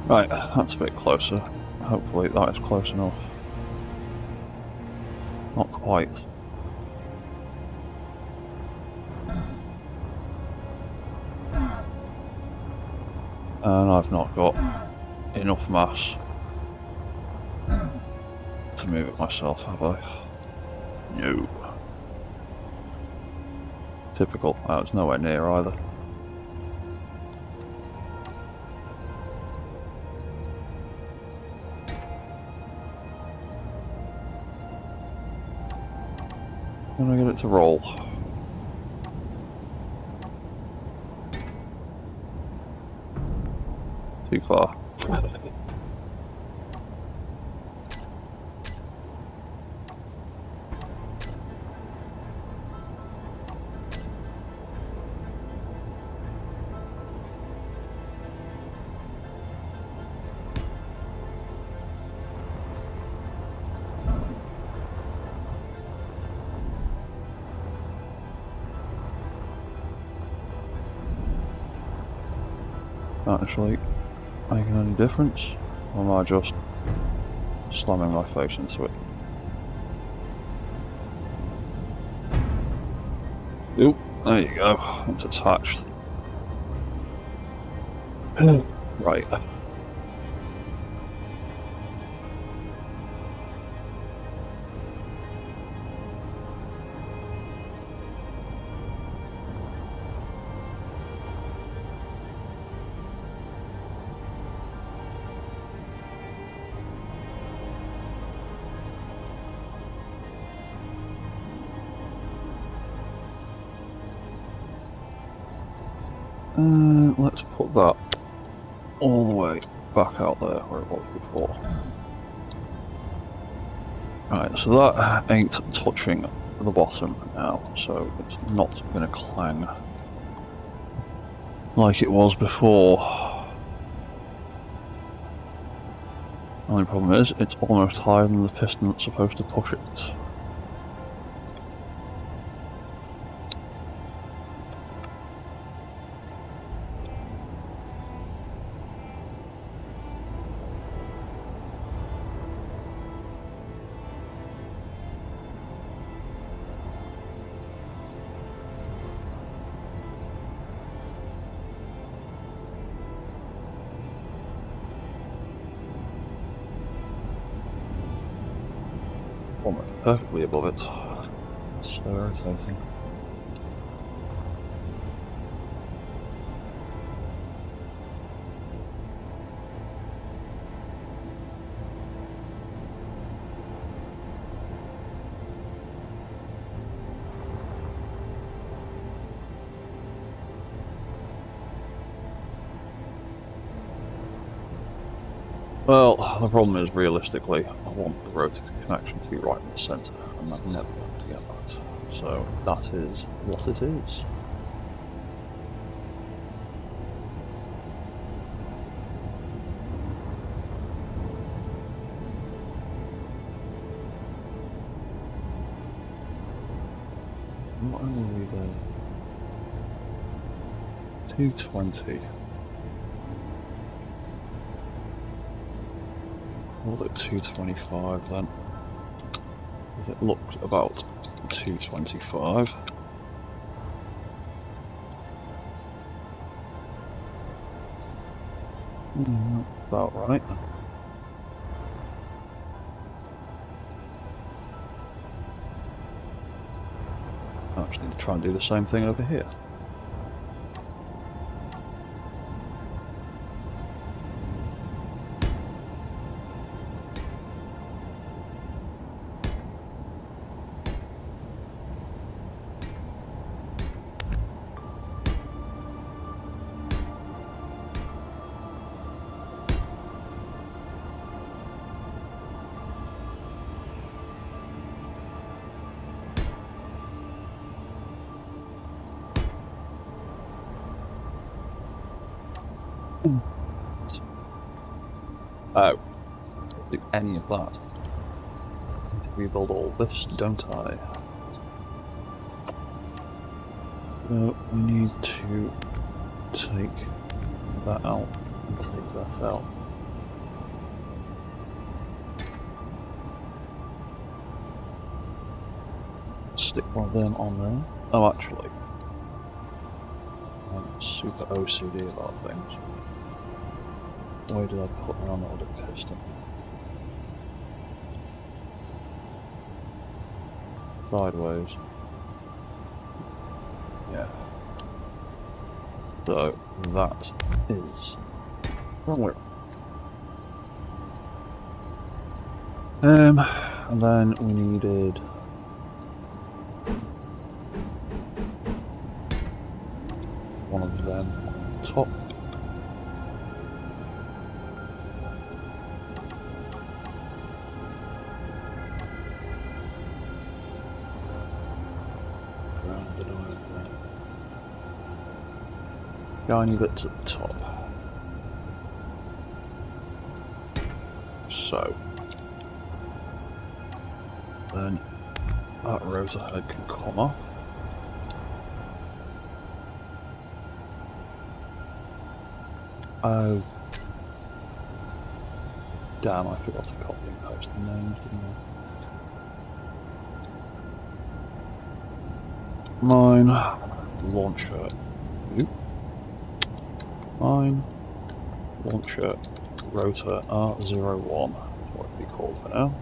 Right, that's a bit closer. Hopefully that is close enough. Not quite. And I've not got enough mass to move it myself, have I? No. Typical. It's nowhere near either. Can I get it to roll? Too far. actually making any difference? Or am I just slamming my face into it? Oop, there you go, it's attached. Right. Let's put that all the way back out there where it was before. Right, so that ain't touching the bottom now, so it's not going to clang like it was before. Only problem is, it's almost higher than the piston that's supposed to push it. Almost perfectly above it. So irritating. Well, the problem is, realistically, I want the rotor connection to be right in the centre, and I'm never going to get that. So that is what it is. What are we there? 220. Call it 225 then. If it looked about 225. About right. I actually need to try and do the same thing over here. Oh, don't do any of that. I need to rebuild all this, don't I? So we need to take that out and take that out. Stick one of them on there. Oh, actually, I'm super OCD about things. Why did I put on another piston? Sideways. Yeah. So that is wrong way. And then we needed one of them on top. Shiny bits at the top. So then that rotor head can come off. Oh. Damn, I forgot to copy and paste the names, didn't I? Mine. Launcher. Oop. Mine. Launcher. Rotor R01. That's what it'd be called for now.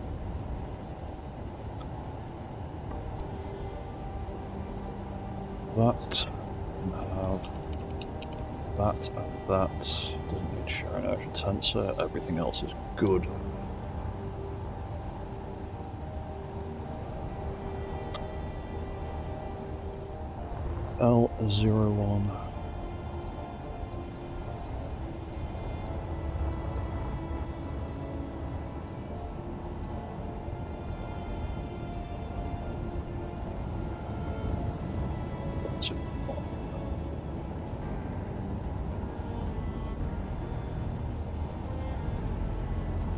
That. Have that and that. Doesn't need share inertia tensor. Everything else is good. L01. That's it.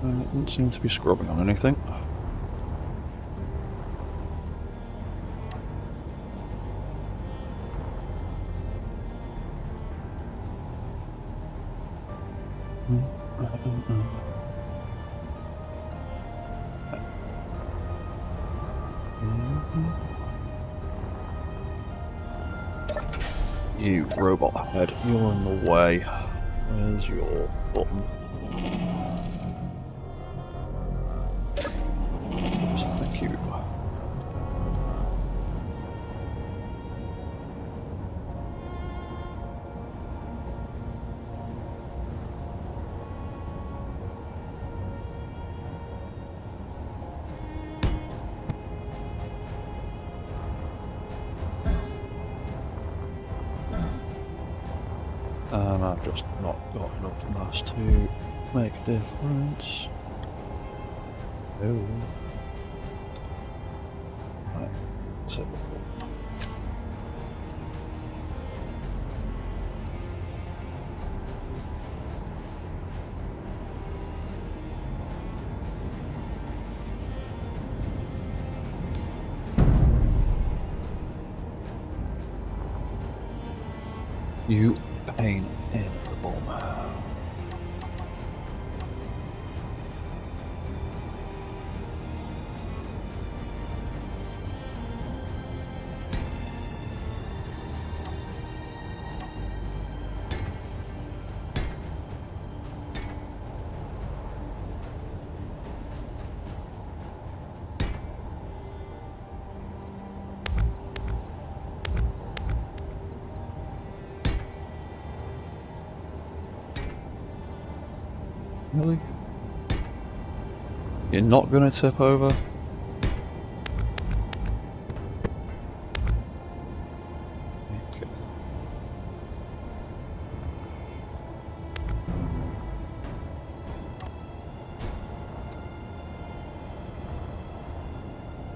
Doesn't seem to be scrubbing on anything. You robot head, you're in the way. Where's your button? Thank you. And I've just not got enough mass to make a difference. Oh. Right, typical. You pain in the bum. Really? You're not gonna tip over? Okay.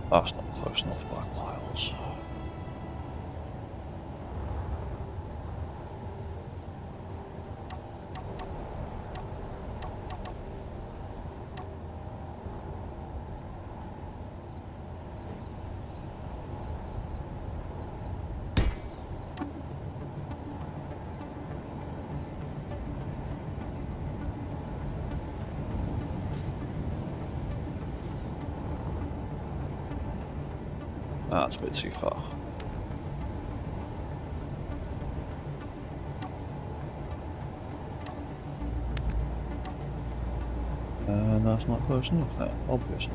That's not close enough by miles. That's a bit too far. And that's not close enough then, obviously.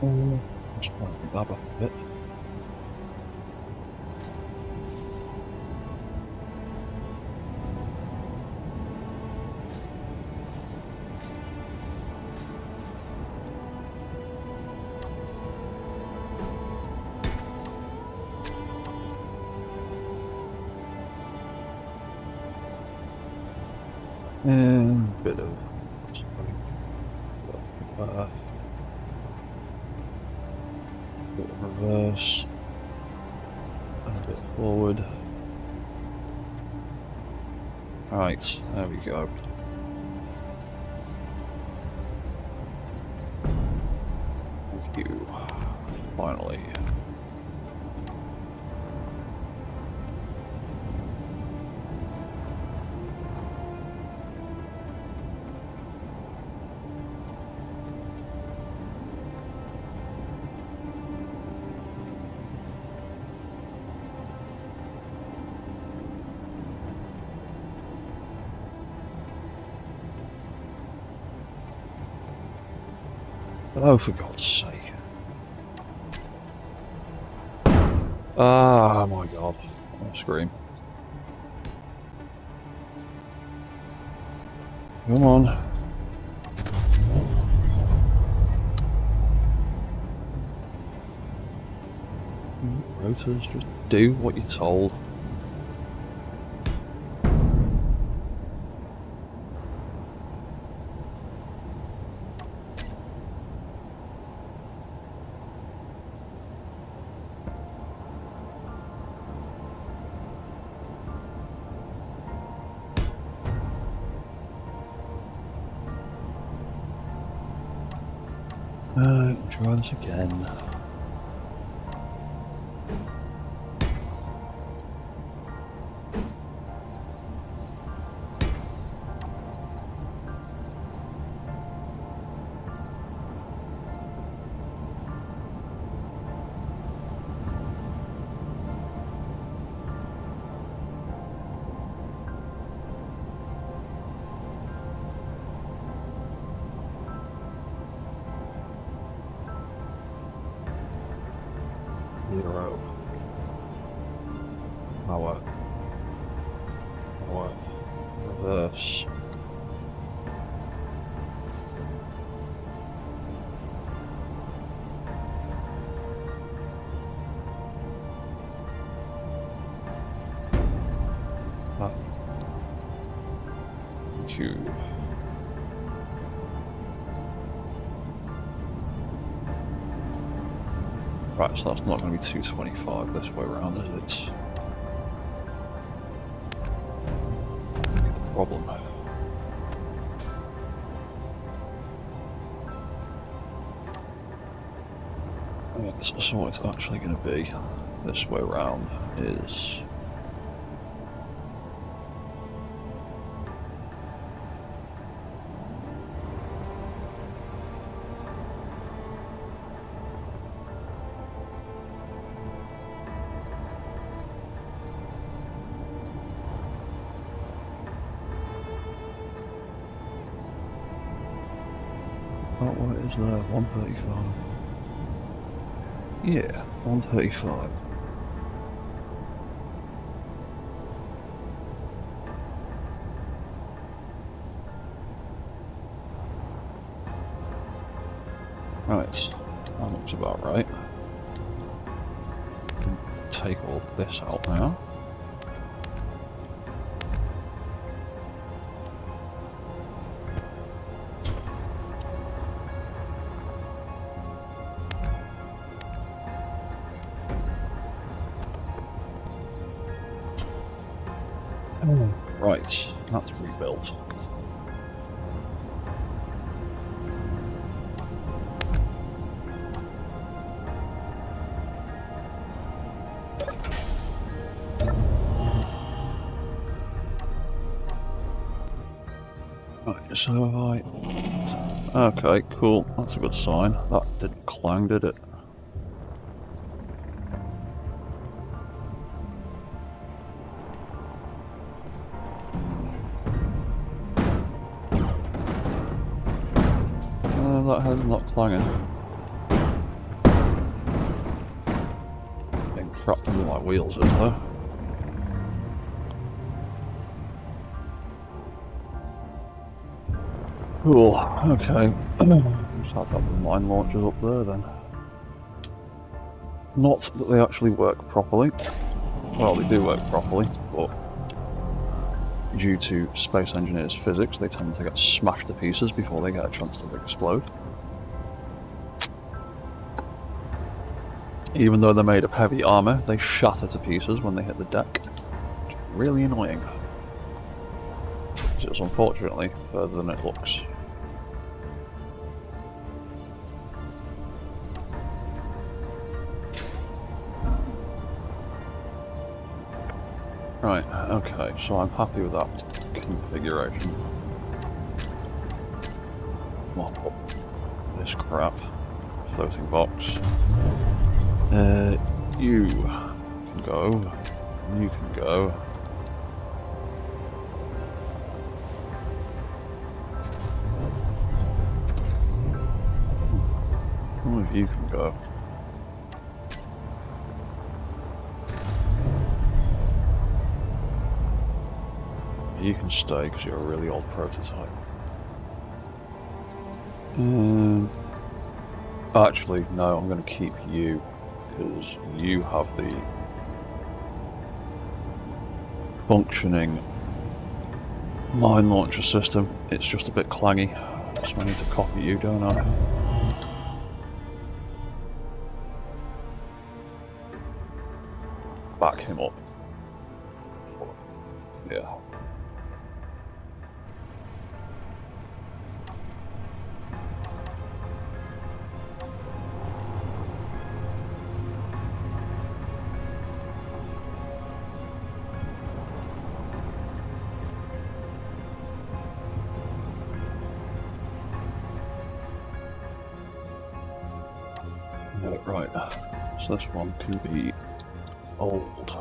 Just trying to grab up a bit. And a bit of bit of reverse, and a bit forward. Right, there we go. Thank you. Finally. Oh, for God's sake. Ah, my God. I scream. Come on. Rotors, just do what you're told. Try this again. Zero. Power. Power. Reverse. Up. Q. Right, so that's not going to be 225 this way around, is it? Problem. Yes, so what it's actually going to be this way around is... Oh, what is there? 135. Yeah, 135. Right, that looks about right. Can take all this out now. Right, that's rebuilt. Right, so I... Okay, cool, that's a good sign. That didn't clang, did it? That head's not clanging. crap to me like wheels is though. Cool, okay. Just have to have the mine launchers up there then. Not that they actually work properly. Well, they do work properly, but due to Space Engineers physics, they tend to get smashed to pieces before they get a chance to explode. Even though they're made of heavy armour, they shatter to pieces when they hit the deck. It's really annoying. It's unfortunately further than it looks. Right, okay, so I'm happy with that configuration. Mop up this crap. Floating box. You can go. You can go. Some of you can go. You can stay because you're a really old prototype. Actually, no, I'm going to keep you because you have the functioning mine launcher system. It's just a bit clangy, so I need to copy you, don't I? Back him up. Yeah. Right, so this one can be old.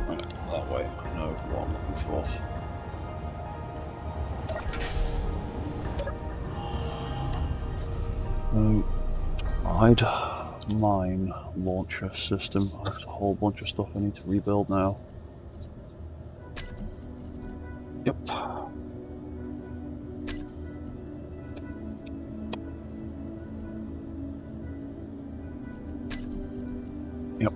Right, that way, I know what I'm looking for. Mine launcher system. There's a whole bunch of stuff I need to rebuild now. Yep. Yep.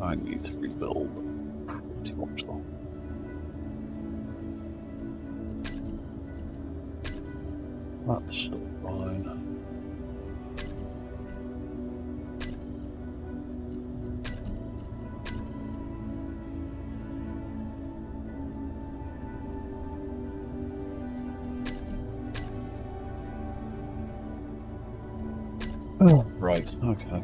I need to rebuild pretty much though. That's still fine. Oh, right, okay.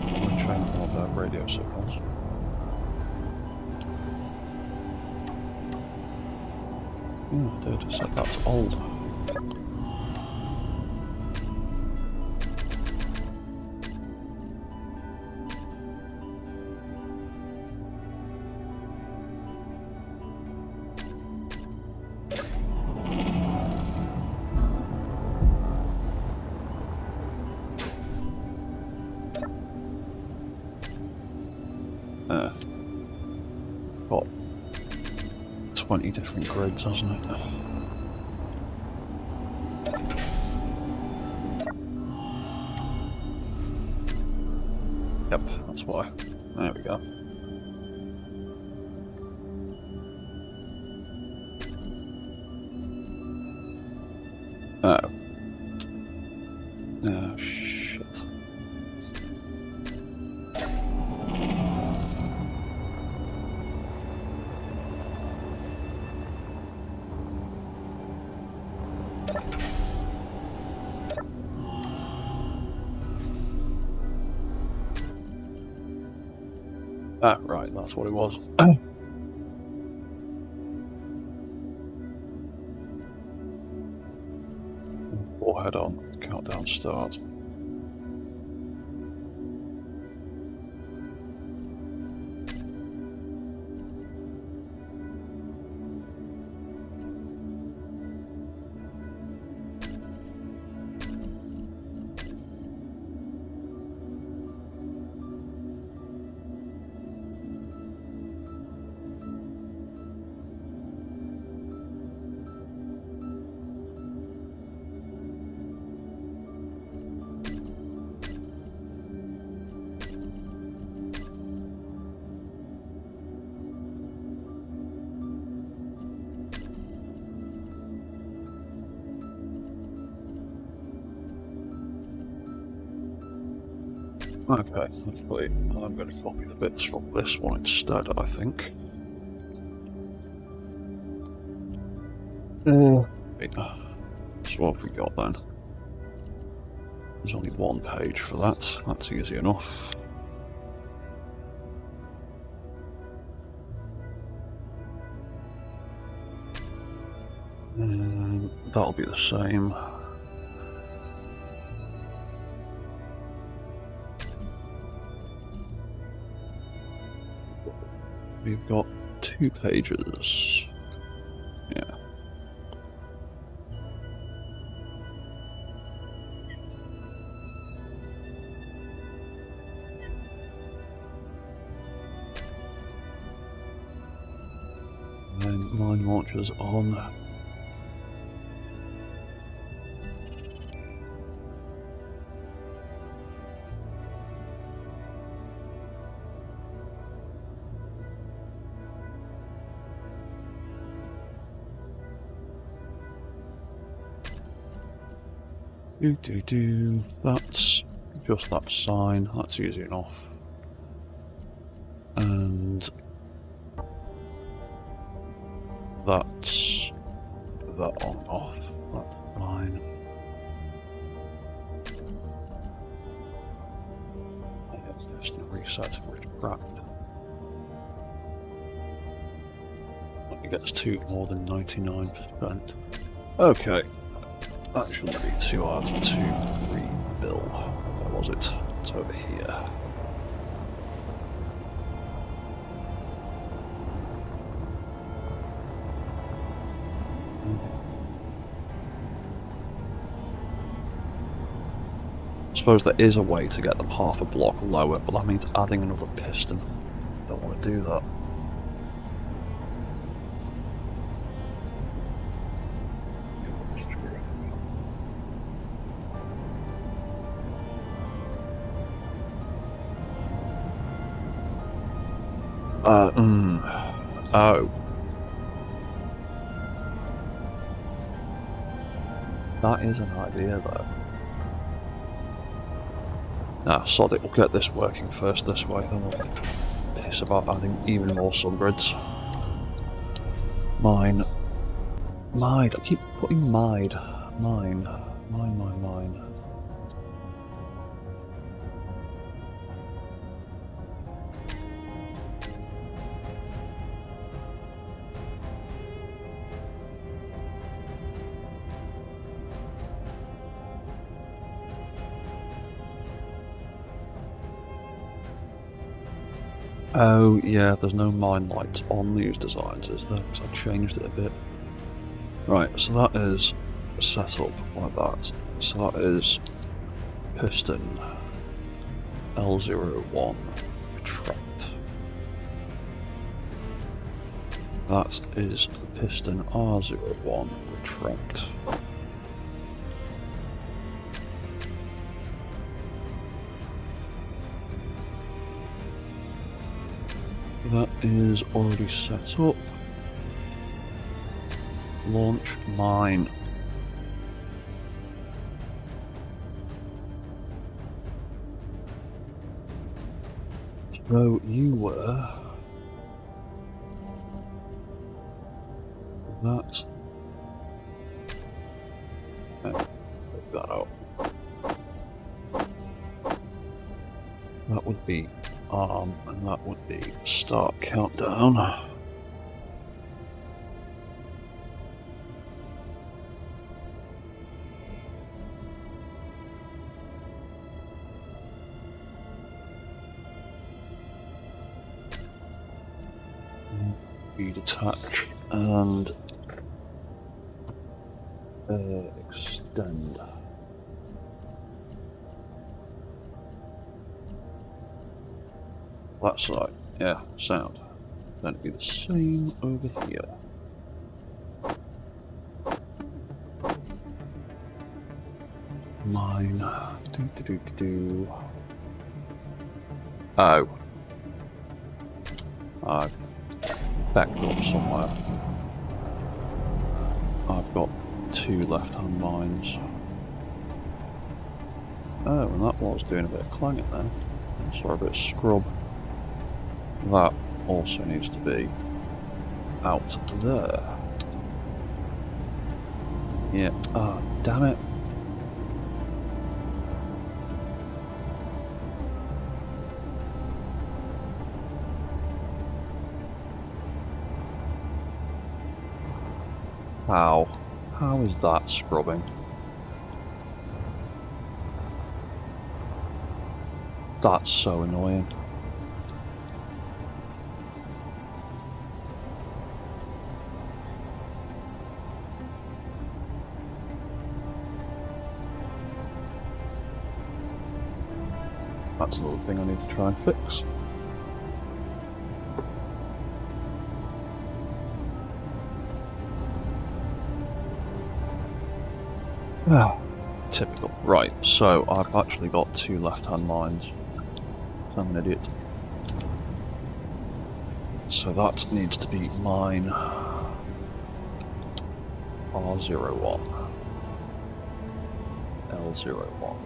I'm trying to more about radio signals. Oh, data set, that's old. Got 20 different grids, hasn't it? Yep, that's why. There we go. Oh. Oh, shit. Ah, right, that's what it was. warhead on. Countdown start. Okay, hopefully I'm going to copy the bits from this one instead, I think. So what have we got then? There's only one page for that, that's easy enough. That'll be the same. We've got 2 pages. Yeah. And then mine launchers on. That's just that sign, that's easy enough. And that's that on off, that's fine. I guess this to reset retract. It gets to more than 99%. Okay. That shouldn't be too hard to rebuild. Where was it? It's over here. I suppose there is a way to get them half a block lower, but that means adding another piston. Don't want to do that. Oh. That is an idea, though. Nah, sod it, we'll get this working first this way, then we'll piss about adding even more subgrids. Mine. I keep putting mine. Mine. Oh yeah, there's no mine lights on these designs, is there? Because I changed it a bit. Right, so that is set up like that. So that is piston L01 retract. That is piston R01 retract. That is already set up. Launch mine. So you were that. Take that out. That would be arm, and that would be start countdown. you detach and extend. That side, yeah, sound. Then it'd be the same over here. Mine. Oh. I've backed up somewhere. I've got 2 left-hand mines. Oh, and that was doing a bit of clanging then. Sorry, a bit of scrub. That also needs to be out there. Yeah. Ah, oh, damn it. How? How is that scrubbing? That's so annoying. That's another thing I need to try and fix. Ah, typical. Right, so I've actually got 2 left-hand mines. I'm an idiot. So that needs to be mine R01, L01.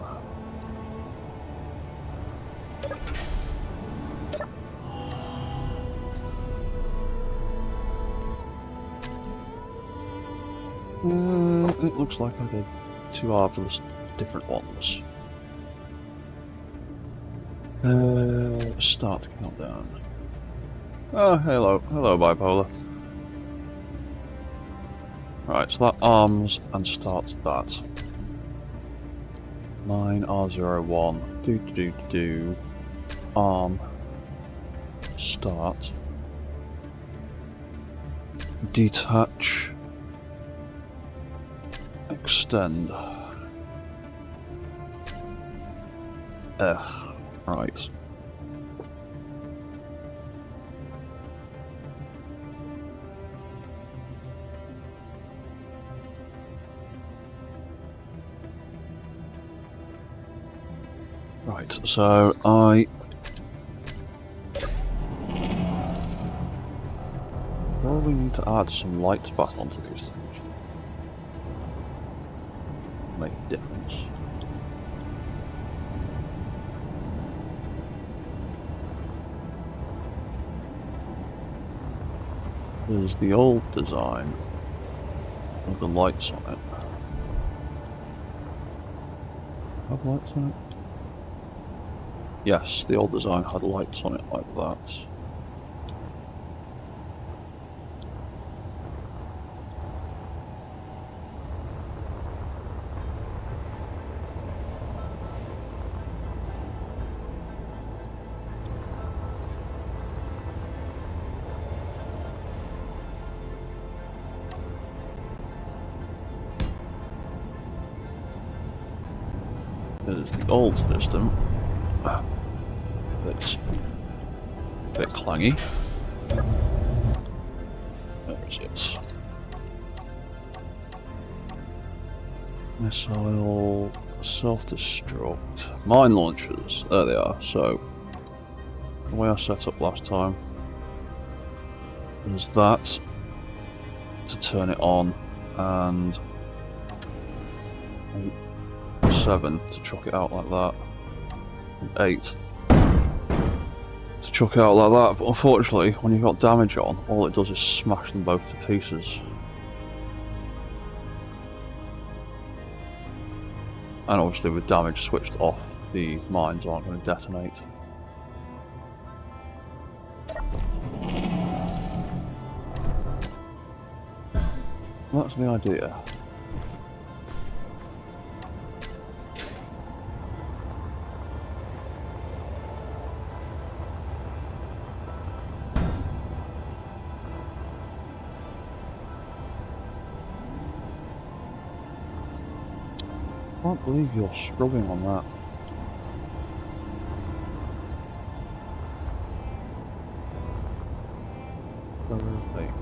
It looks like I did 2 marvelous different ones. Start countdown. Oh, hello, bipolar. Right, so that arms and starts that. Mine R01. Arm. Start. Detach. Extend. Right. Right, so I probably need to add some light path onto these things. Make a difference. There's the old design with the lights on it. Have lights on it? Yes, the old design had lights on it like that. There's the old system. It's a bit clangy. There it is. Missile, self-destruct, mine launchers. There they are. So the way I set up last time was that to turn it on, and 7 to chuck it out like that, and 8 to chuck it out like that. But unfortunately, when you've got damage on, all it does is smash them both to pieces. And obviously with damage switched off, the mines aren't going to detonate. That's the idea. Can't believe you're scrubbing on that. Perfect.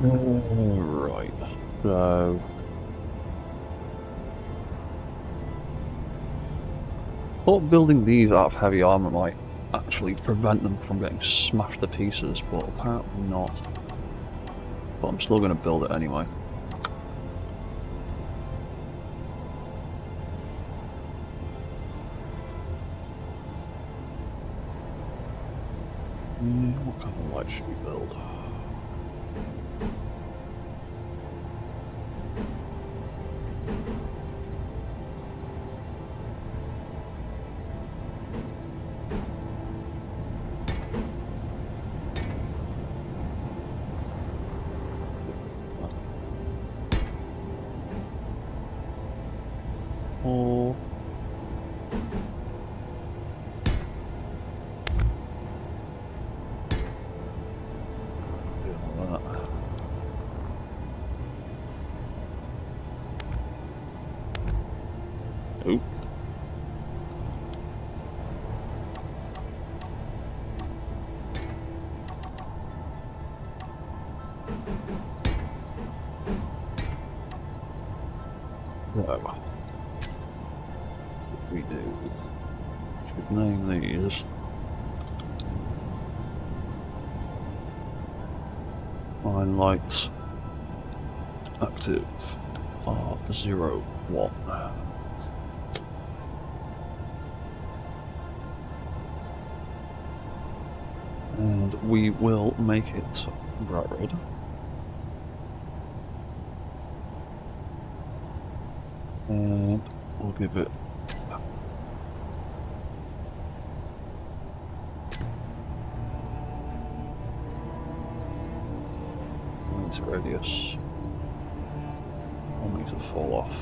Right, so... thought building these out of heavy armour might actually prevent them from getting smashed to pieces, but apparently not. But I'm still going to build it anyway. What kind of light should we build? Or... Oop. No. What we do? Should name these. Line lights active R01. And we will make it bright red. And we'll give it radius. 1 meter fall off.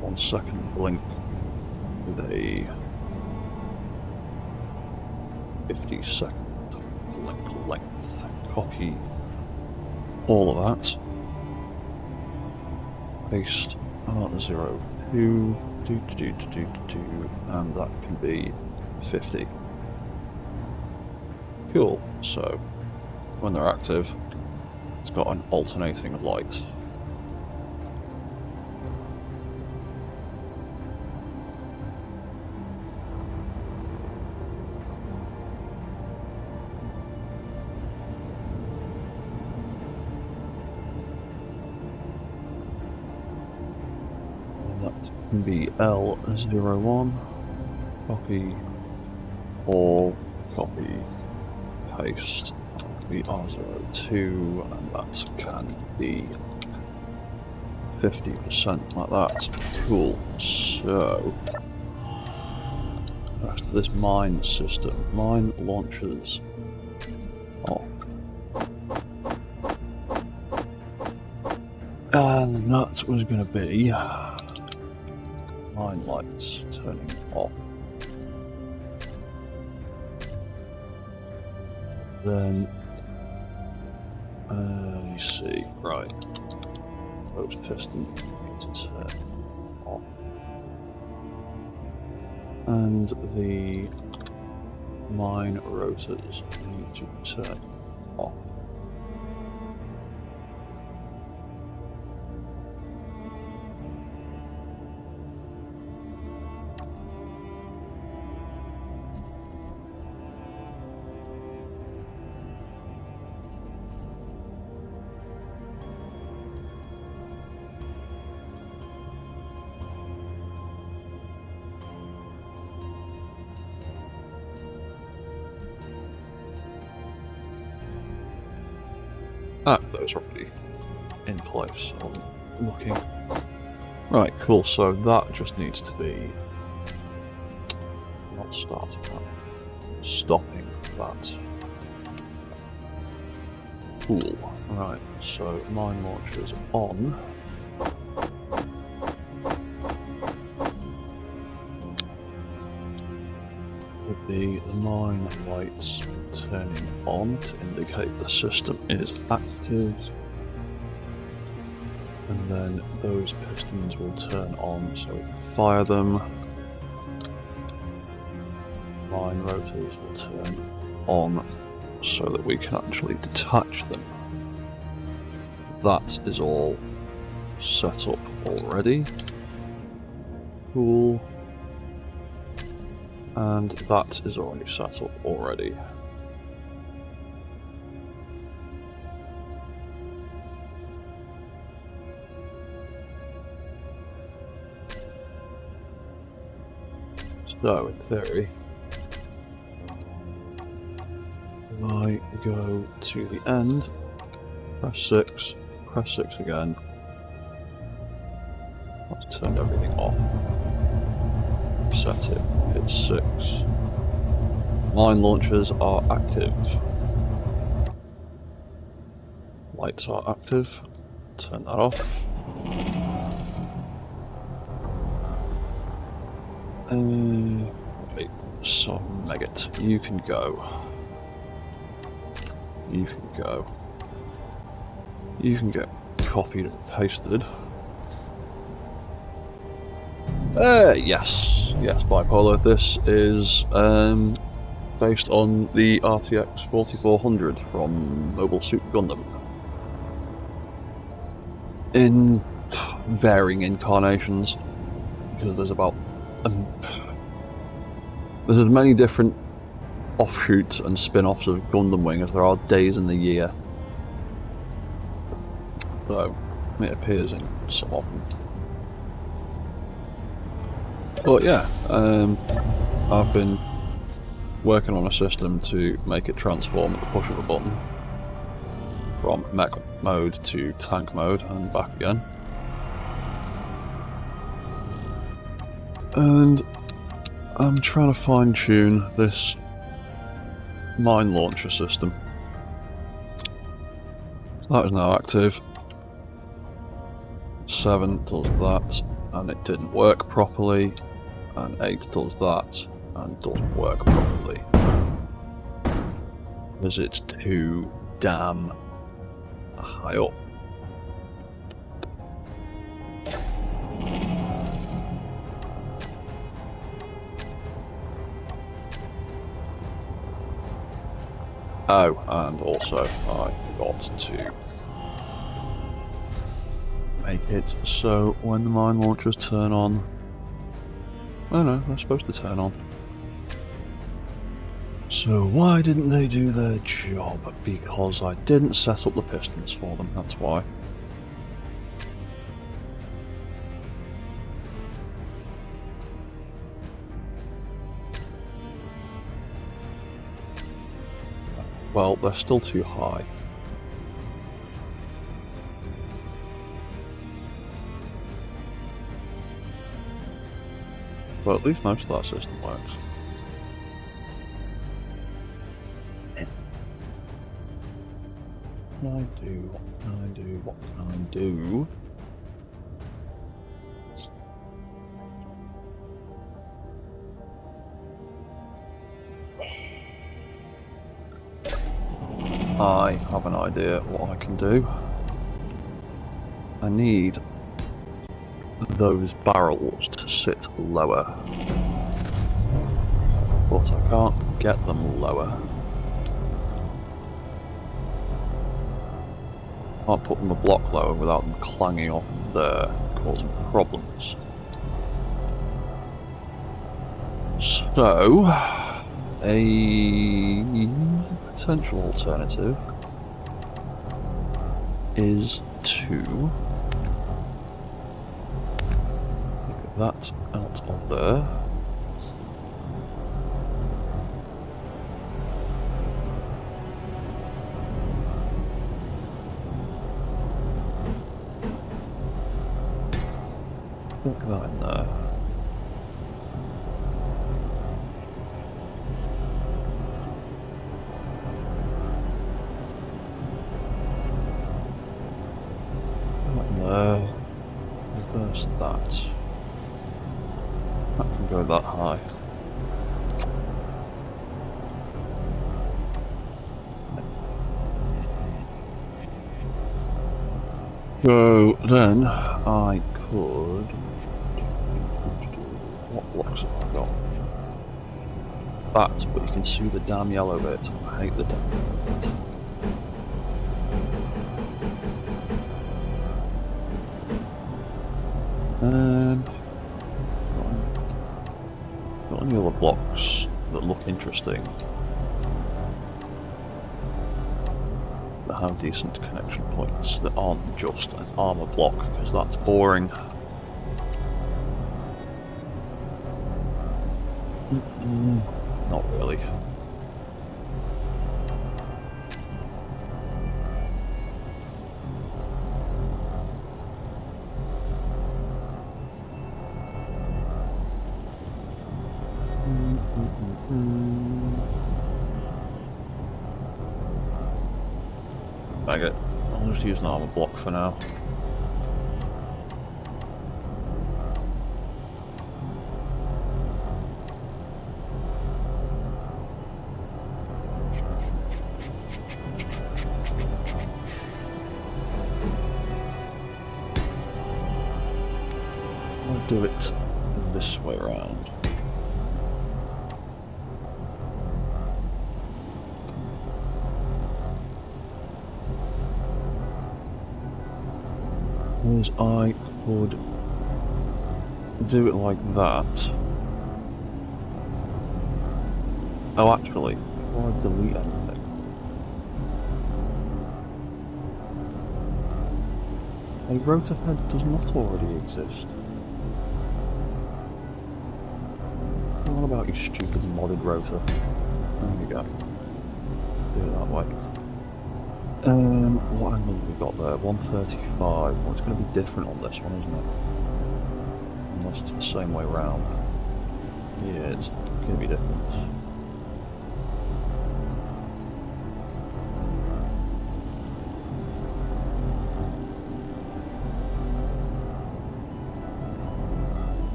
1 second blink with a 50-second blink length. Copy all of that. Paste R02 and that can be 50. Cool, so when they're active, it's got an alternating light. And that can be L01, copy, or copy. Paste the R02 and that can be 50% like that. Cool. So this mine system, mine launchers. Oh. And that was going to be mine lights turning off. Then, you see, right, those pistons need to turn off, and the mine rotors need to turn off. Ah, those are already in place. I'm looking. Right, cool. So that just needs to be not starting that, stopping that. Cool. Right. So mine launchers on. Would be the mine lights turning on to indicate the system is active, and then those pistons will turn on so we can fire them. Mine rotors will turn on so that we can actually detach them. That is all set up already. Cool. And that is already set up already. So, in theory, if I go to the end, press 6 again, I've turned everything off, set it, hit 6, mine launchers are active, lights are active, turn that off, wait, so Megget, you can go. You can go. You can get copied and pasted. Yes, bipolar. This is based on the RTX-440 from Mobile Suit Gundam. In varying incarnations, because there's about there's as many different offshoots and spin-offs of Gundam Wing as there are days in the year. So it appears in some of them. But yeah, I've been working on a system to make it transform at the push of a button from mech mode to tank mode and back again. And I'm trying to fine-tune this mine launcher system. That is now active. 7 does that, and it didn't work properly, and 8 does that, and doesn't work properly. Because it's too damn high up. Oh, and also I forgot to make it so when the mine launchers turn on... Oh no, they're supposed to turn on. So why didn't they do their job? Because I didn't set up the pistons for them, that's why. Well, they're still too high. But at least most of that system works. What can I do? What can I do? What can I do? I have an idea what I can do. I need those barrels to sit lower, but I can't get them lower. I can't put them a block lower without them clanging off there, causing problems. So, a potential alternative is to get that out of there. Stick that in there. Reverse that. That can go that high. So then I could. What blocks have I got? That, but you can see the damn yellow bit. I hate the damn yellow bit. Got any other blocks that look interesting? That have decent connection points that aren't just an armor block, because that's boring. Not really. Bag it. I'll just use an armor block for now. I'll do it this way around. Because I could do it like that. Oh, actually, before I delete anything, a rotor head does not already exist. What about you stupid modded rotor? There we go. Do it that way. What angle have we got there? 135. Well, it's going to be different on this one, isn't it? Unless it's the same way round. Yeah, it's going to be different.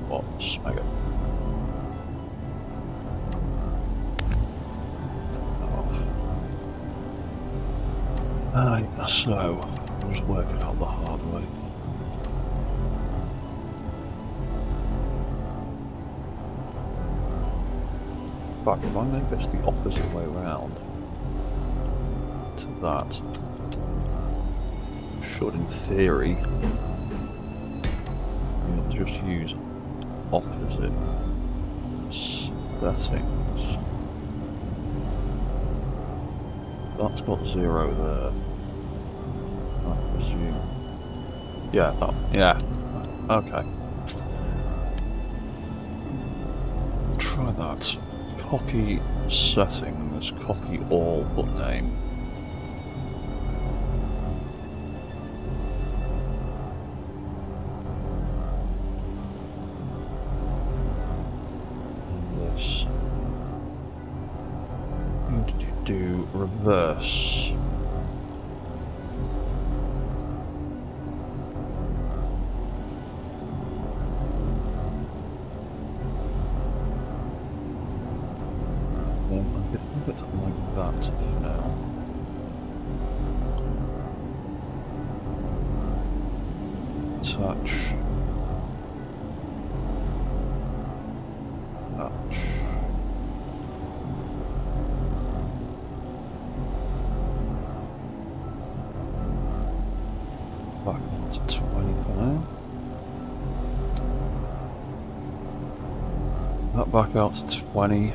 Well, smack it. So, I'll just work it out the hard way. In fact, if I make this the opposite way round to that, should in theory just use opposite settings. That's got 0 there. I presume. Yeah, that. Yeah. Okay. Try that. Copy settings. Copy all but name. Do reverse. I think it's like that for now. Touch. Touch. Back on to 20 for now. That back out to 20.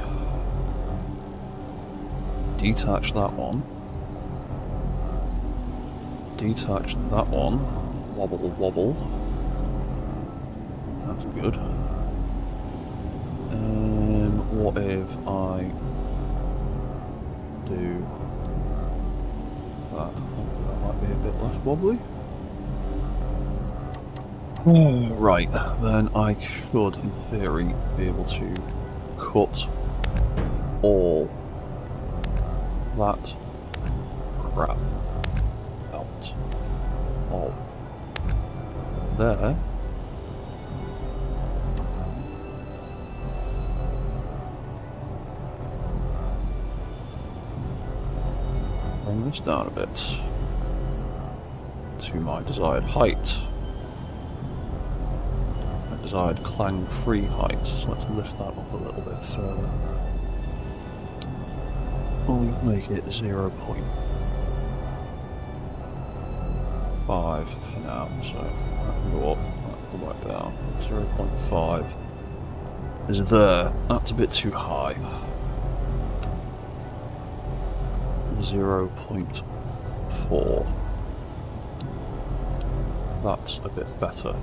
Detach that one. Detach that one. Wobble, wobble. That's good. What if I do that? That might be a bit less wobbly. Right, then I should, in theory, be able to cut all that crap out of there. this down a bit to my desired height. My desired clang-free height. So let's lift that up a little bit further. We'll make it 0.5 for now, so that can go up, that can go back down. 0.5 is there. That's a bit too high. 0.4. That's a bit better.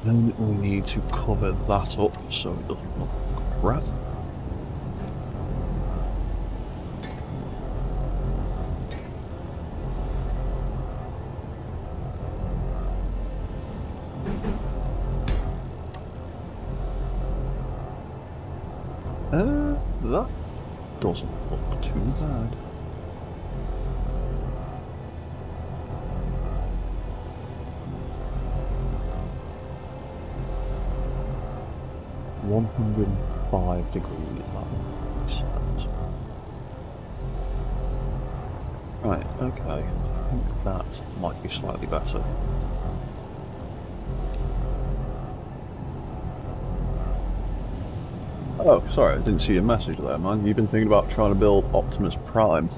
Then we need to cover that up so it doesn't look crap. That doesn't look too bad. $105 degrees, that makes sense. Right, okay, I think that might be slightly better. Oh, sorry, I didn't see your message there, man. You've been thinking about trying to build Optimus Prime.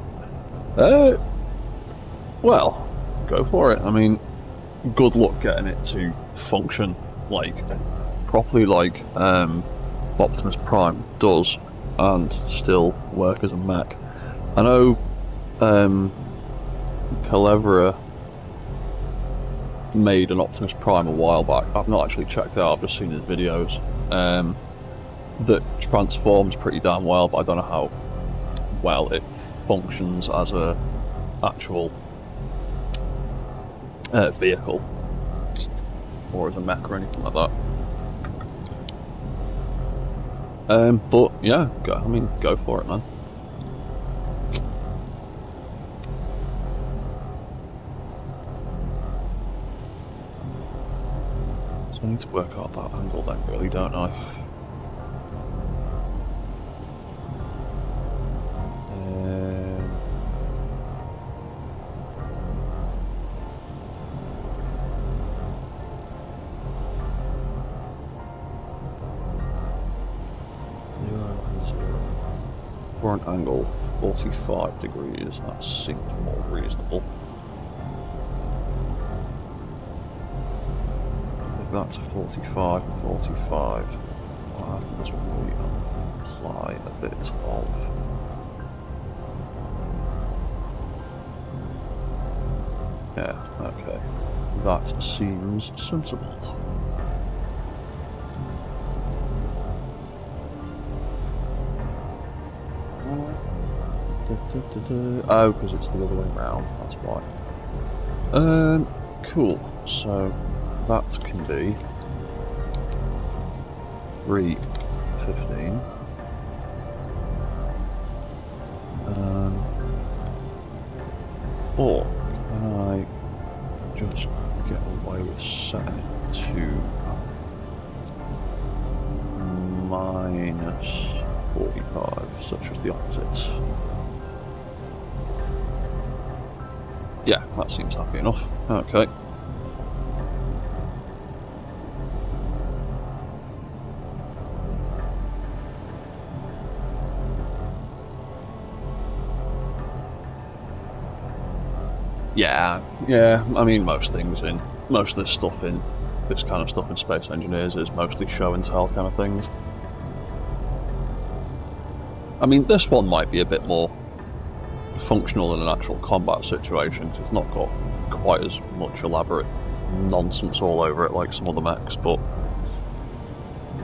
Well, go for it. I mean, good luck getting it to function, like, properly like Optimus Prime does, and still work as a mech. I know Calevra made an Optimus Prime a while back. I've not actually checked it out, I've just seen his videos. That transforms pretty damn well, but I don't know how well it functions as a actual vehicle or as a mech or anything like that. But yeah, go for it, man. So I need to work out that angle then, really, don't I? Current angle 45 degrees, that seems more reasonable. If that's 45 and 45, what happens when we apply a bit of okay. That seems sensible. Oh, because it's the other way round, that's why. Cool. So that can be 315. Or can I just get away with setting it to -45, such as the opposite? Yeah, that seems happy enough. Okay. Yeah, I mean most of this stuff in this kind of stuff in Space Engineers is mostly show and tell kind of things. I mean, this one might be a bit more functional in an actual combat situation, because it's not got quite as much elaborate nonsense all over it like some other mechs, but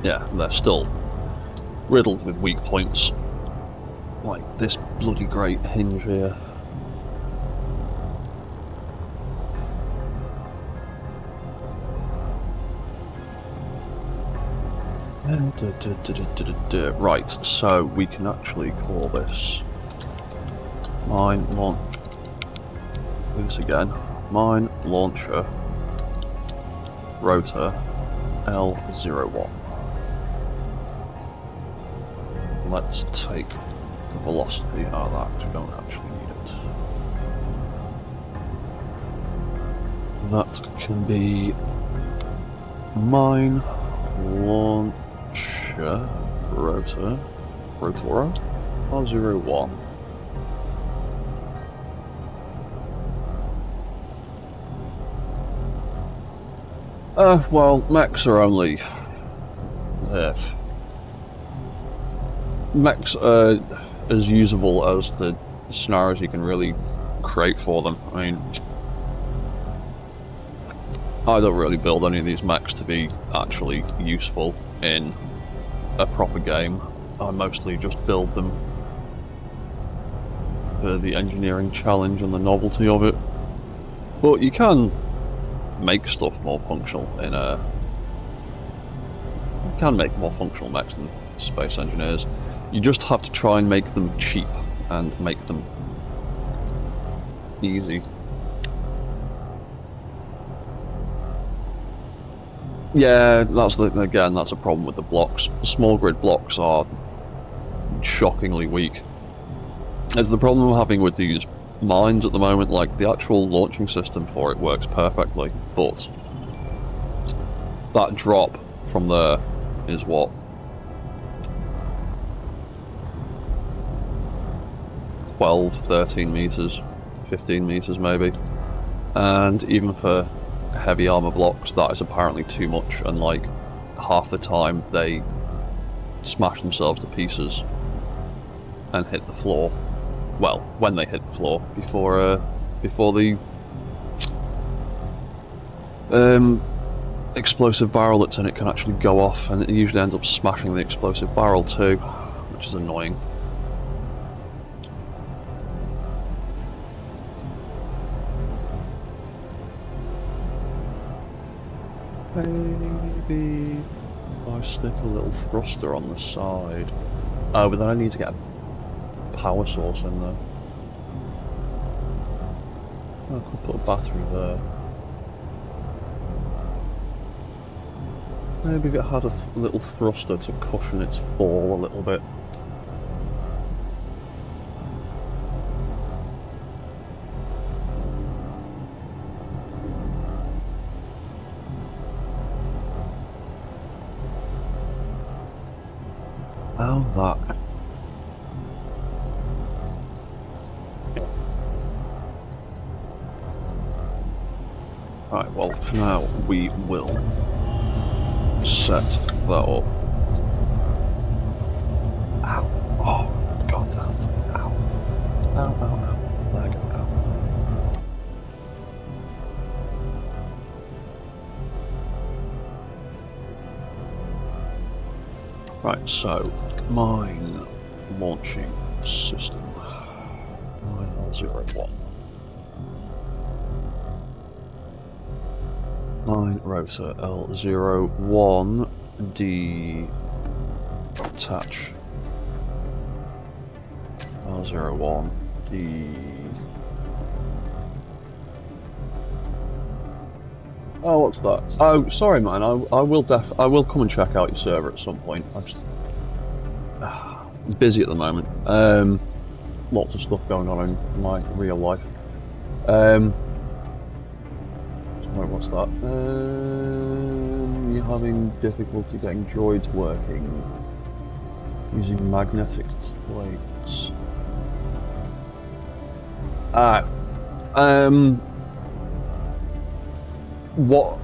yeah, they're still riddled with weak points, like this bloody great hinge here. Right, so we can actually call this mine launcher rotor L01. Let's take the velocity out of that because we don't actually need it. That can be mine launcher rotor R01. Well, mechs are only mechs are as usable as the scenarios you can really create for them. I mean, I don't really build any of these mechs to be actually useful in a proper game. I mostly just build them for the engineering challenge and the novelty of it. But you can make stuff more functional in a... You can make more functional mechs than space engineers. You just have to try and make them cheap and make them easy. Yeah, again, that's a problem with the blocks. The small grid blocks are shockingly weak. It's the problem I'm having with these mines at the moment. Like, the actual launching system for it works perfectly, but that drop from there is what? 12, 13 meters, 15 meters maybe. And even for heavy armor blocks, that is apparently too much, and like half the time they smash themselves to pieces and hit the floor. Well, when they hit the floor, before the explosive barrel that's in it can actually go off, and it usually ends up smashing the explosive barrel too, which is annoying. Maybe if I stick a little thruster on the side. Oh, but then I need to get a power source in there. I could put a battery there. Maybe if it had a little thruster to cushion its fall a little bit. How that? Right, well, for now we will set that up. Ow. Oh, god damn. Ow. Ow, ow, ow. Leg, ow. Right, so, mine launching system. Mine L01. Mine rotor L01 detach L01 Oh, what's that? Oh, sorry, man. I will come and check out your server at some point. I'm just busy at the moment. Lots of stuff going on in my real life. Sorry, what's that? You're having difficulty getting droids working using magnetic plates. What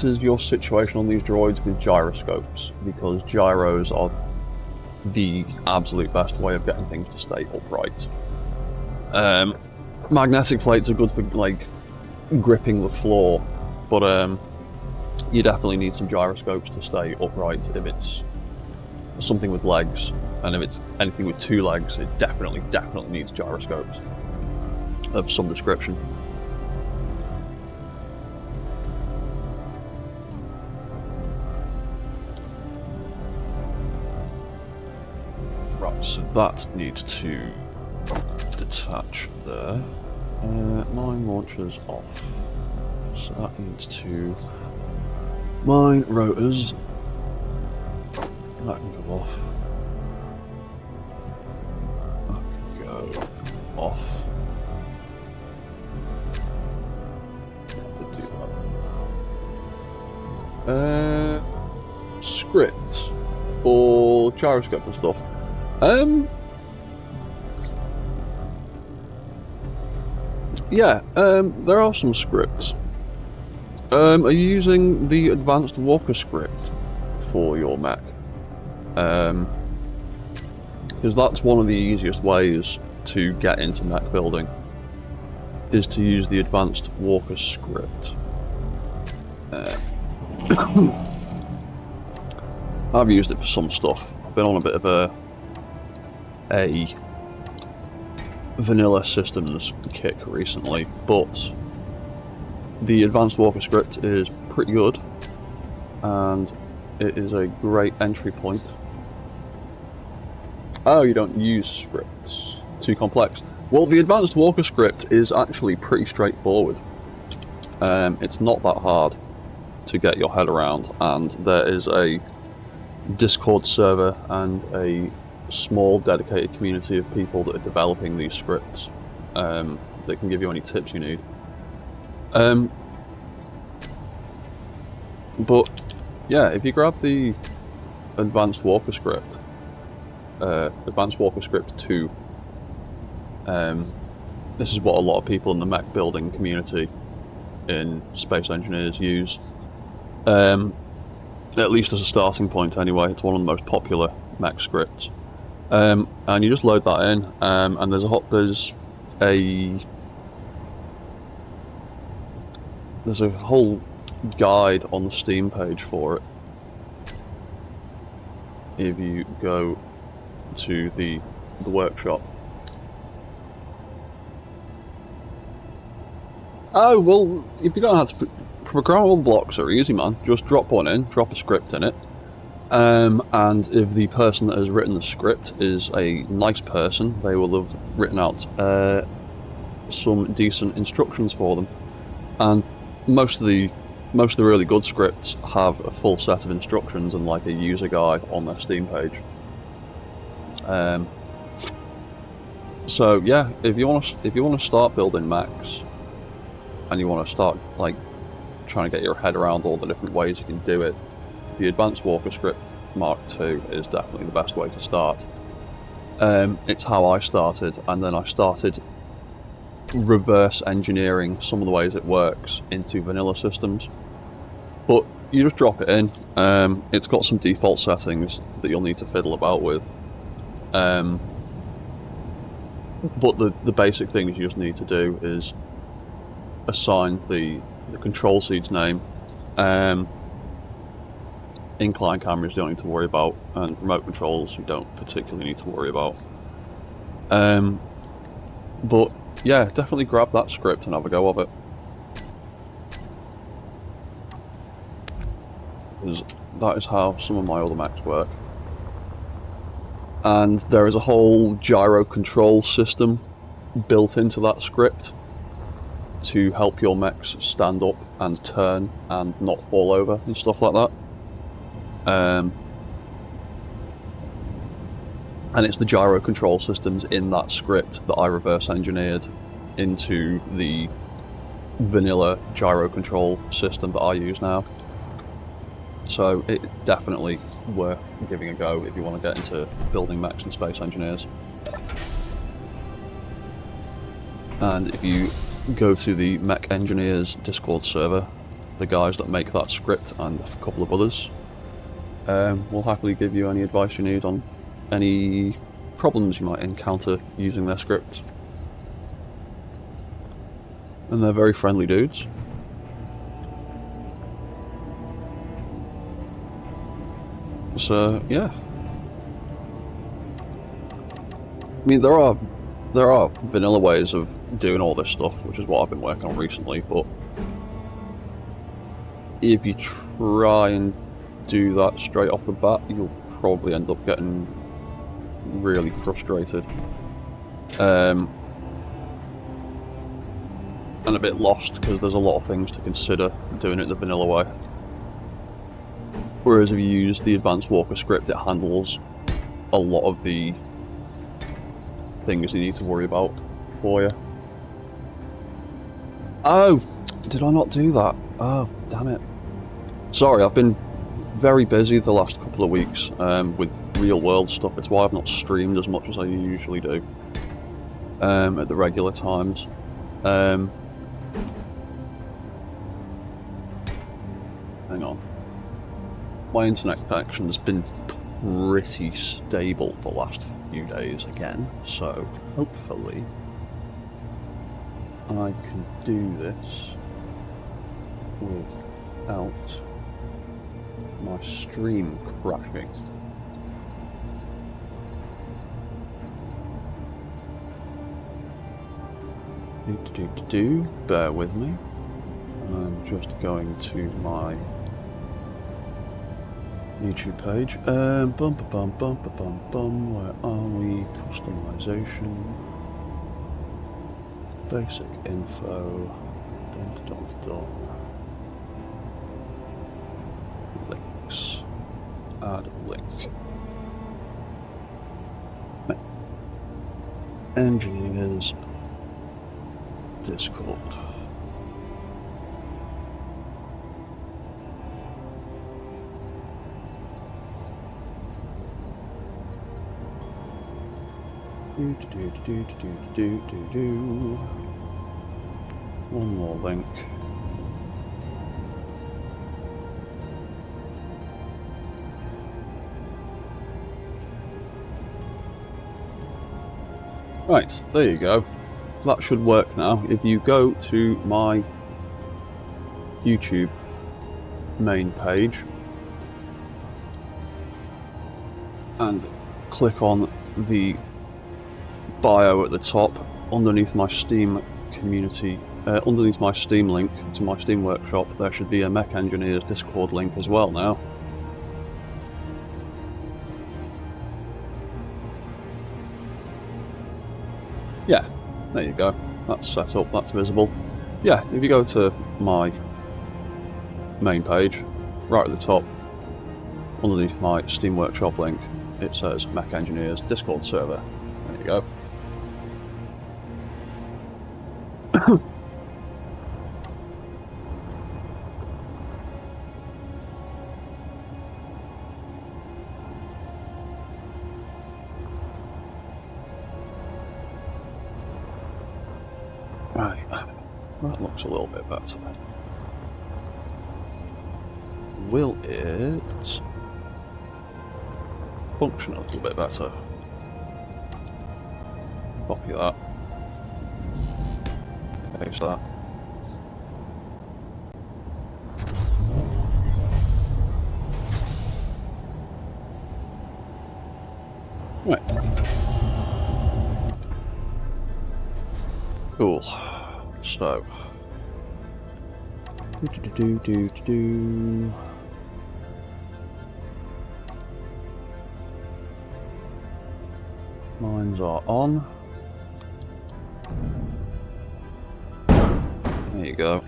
is your situation on these droids with gyroscopes? Because gyros are the absolute best way of getting things to stay upright. Magnetic plates are good for like gripping the floor, but you definitely need some gyroscopes to stay upright if it's something with legs, and if it's anything with two legs, it definitely needs gyroscopes of some description. Right, so that needs to detach there. Mine launcher's off, so that needs to mine rotors. That can go off. That can go off. Have to do that. Script for gyroscope and stuff. Yeah, there are some scripts. Are you using the advanced walker script for your mech? Because that's one of the easiest ways to get into mech building, is to use the advanced walker script. I've used it for some stuff. I've been on a bit of a vanilla systems kick recently, but the advanced walker script is pretty good, and it is a great entry point. Oh, you don't use scripts? Too complex. Well, the advanced walker script is actually pretty straightforward. It's not that hard to get your head around, and there is a Discord server and a small dedicated community of people that are developing these scripts that can give you any tips you need. But yeah, if you grab the advanced walker script, advanced walker script 2, this is what a lot of people in the mech building community in Space Engineers use, at least as a starting point anyway. It's one of the most popular mech scripts. And you just load that in, and there's a whole guide on the Steam page for it. If you go to the workshop. Oh well, if you don't have to programmable blocks are easy, man. Just drop one in, drop a script in it. And if the person that has written the script is a nice person, they will have written out some decent instructions for them. And most of the really good scripts have a full set of instructions and like a user guide on their Steam page. So yeah, if you want to start building mechs, and you want to start like trying to get your head around all the different ways you can do it, the Advanced Walker Script Mark II is definitely the best way to start. It's how I started, and then I started reverse engineering some of the ways it works into vanilla systems. But you just drop it in. It's got some default settings that you'll need to fiddle about with. But the basic things you just need to do is assign the control seed's name. Incline cameras you don't need to worry about, and remote controls you don't particularly need to worry about. But yeah, definitely grab that script and have a go of it. Because that is how some of my other mechs work. And there is a whole gyro control system built into that script to help your mechs stand up and turn and not fall over and stuff like that. And it's the gyro control systems in that script that I reverse engineered into the vanilla gyro control system that I use now. So it's definitely worth giving a go if you want to get into building mechs and Space Engineers. And if you go to the Mech Engineers Discord server, the guys that make that script and a couple of others will happily give you any advice you need on any problems you might encounter using their scripts. And they're very friendly dudes. So yeah, I mean there are vanilla ways of doing all this stuff, which is what I've been working on recently, but if you try and do that straight off the bat, you'll probably end up getting really frustrated and a bit lost, because there's a lot of things to consider doing it the vanilla way. Whereas if you use the Advanced Walker script, it handles a lot of the things you need to worry about for you. Oh, did I not do that? Oh, damn it. Sorry, I've been very busy the last couple of weeks with real world stuff. It's why I've not streamed as much as I usually do at the regular times. Hang on. My internet connection's been pretty stable the last few days again, so hopefully I can do this without my stream crashing. Bear with me. I'm just going to my YouTube page. Where are we? Customization. Basic info. Links. Add link. Engineers. Discord. One more link. Right, there you go. That should work now. If you go to my YouTube main page and click on the bio at the top underneath my Steam community, underneath my Steam link to my Steam workshop, there should be a Mech Engineers Discord link as well now. Yeah, there you go. That's set up, that's visible. Yeah, if you go to my main page, right at the top, underneath my Steam Workshop link, it says Mech Engineers Discord server. There you go. Right, that looks a little bit better. Will it function a little bit better? Copy that. Paste that. Right. Cool. So. Mines are on. There you go.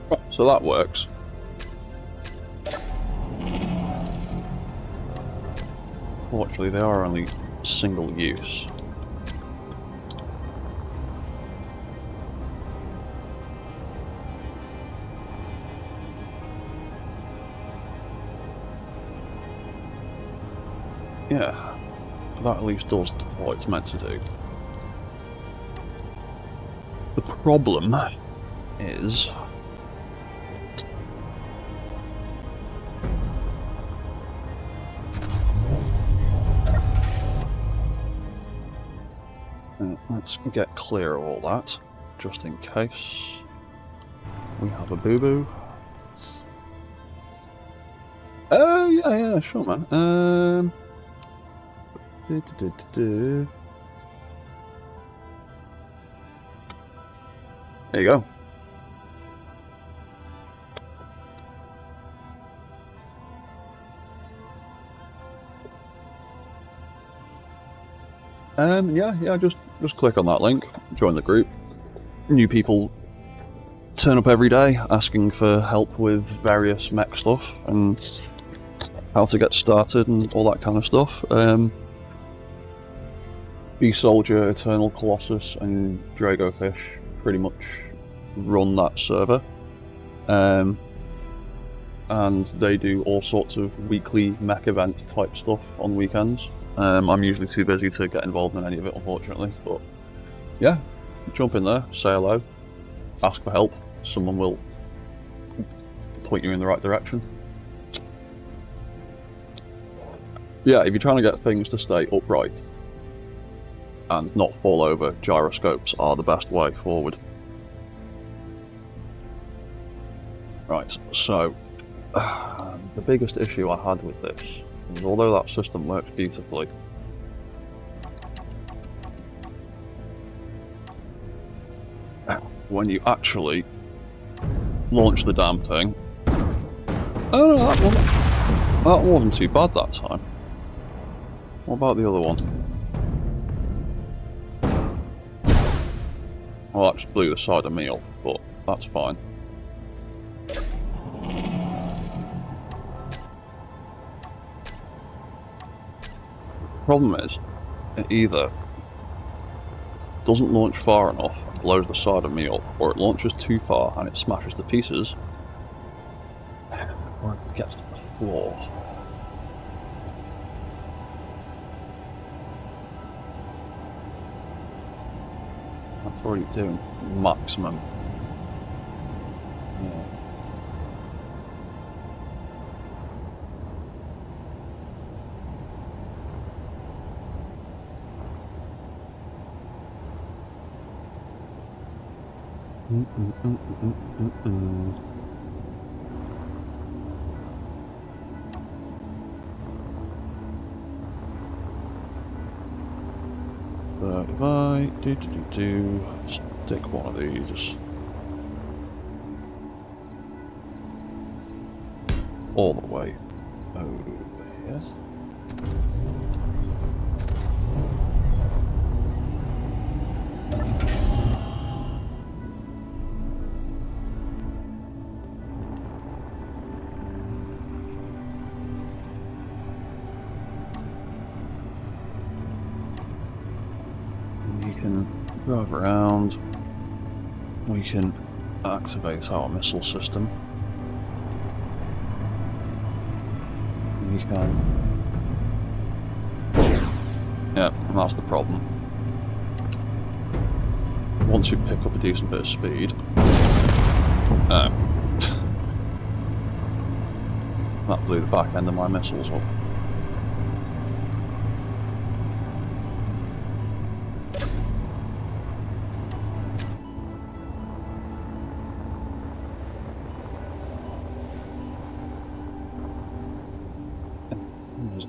Right, so that works. Fortunately, they are only single use. Yeah, that at least does what it's meant to do. The problem is let's get clear of all that, just in case we have a boo-boo. Oh, yeah, sure, man. There you go. Yeah, just click on that link, join the group. New people turn up every day asking for help with various mech stuff and how to get started and all that kind of stuff. B-Soldier, Eternal Colossus and Dragofish pretty much run that server. And they do all sorts of weekly mech event type stuff on weekends. I'm usually too busy to get involved in any of it, unfortunately, but yeah, jump in there, say hello, ask for help, someone will point you in the right direction. Yeah, if you're trying to get things to stay upright and not fall over, gyroscopes are the best way forward. Right, so the biggest issue I had with this is, although that system works beautifully, when you actually launch the damn thing, oh no, that wasn't too bad that time. What about the other one? Well, that just blew the side of me up, but that's fine. Problem is, it either doesn't launch far enough and blows the side of me up, or it launches too far and it smashes to pieces, or it gets to the floor. That's already doing maximum. Yeah. But if I stick one of these all the way over here. Drive around, we can activate our missile system, we can, yeah, and that's the problem. Once you pick up a decent bit of speed, that blew the back end of my missiles up.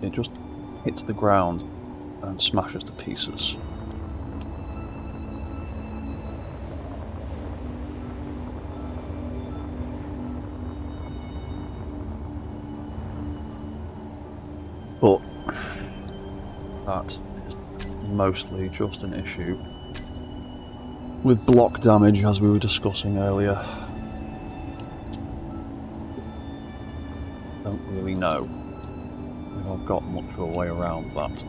It just hits the ground and smashes to pieces. But that is mostly just an issue with block damage, as we were discussing earlier. Don't really know if I've got much of a way around that.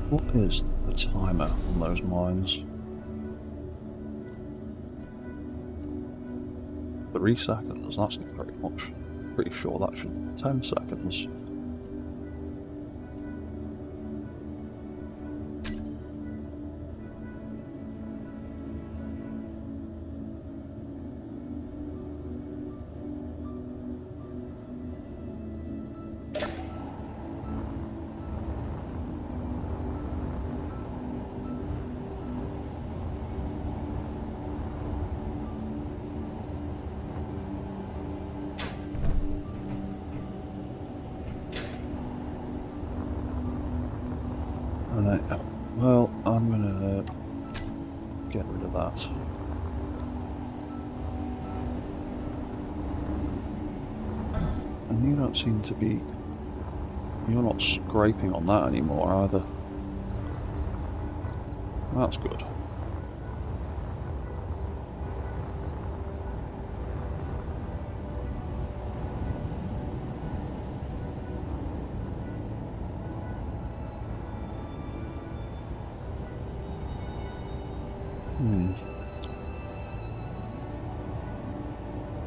What is the timer on those mines? 3 seconds, that's not very much. Pretty sure that should be 10 seconds. Well, I'm gonna get rid of that. that. And you don't seem to be... You're not scraping on that anymore either. That's good.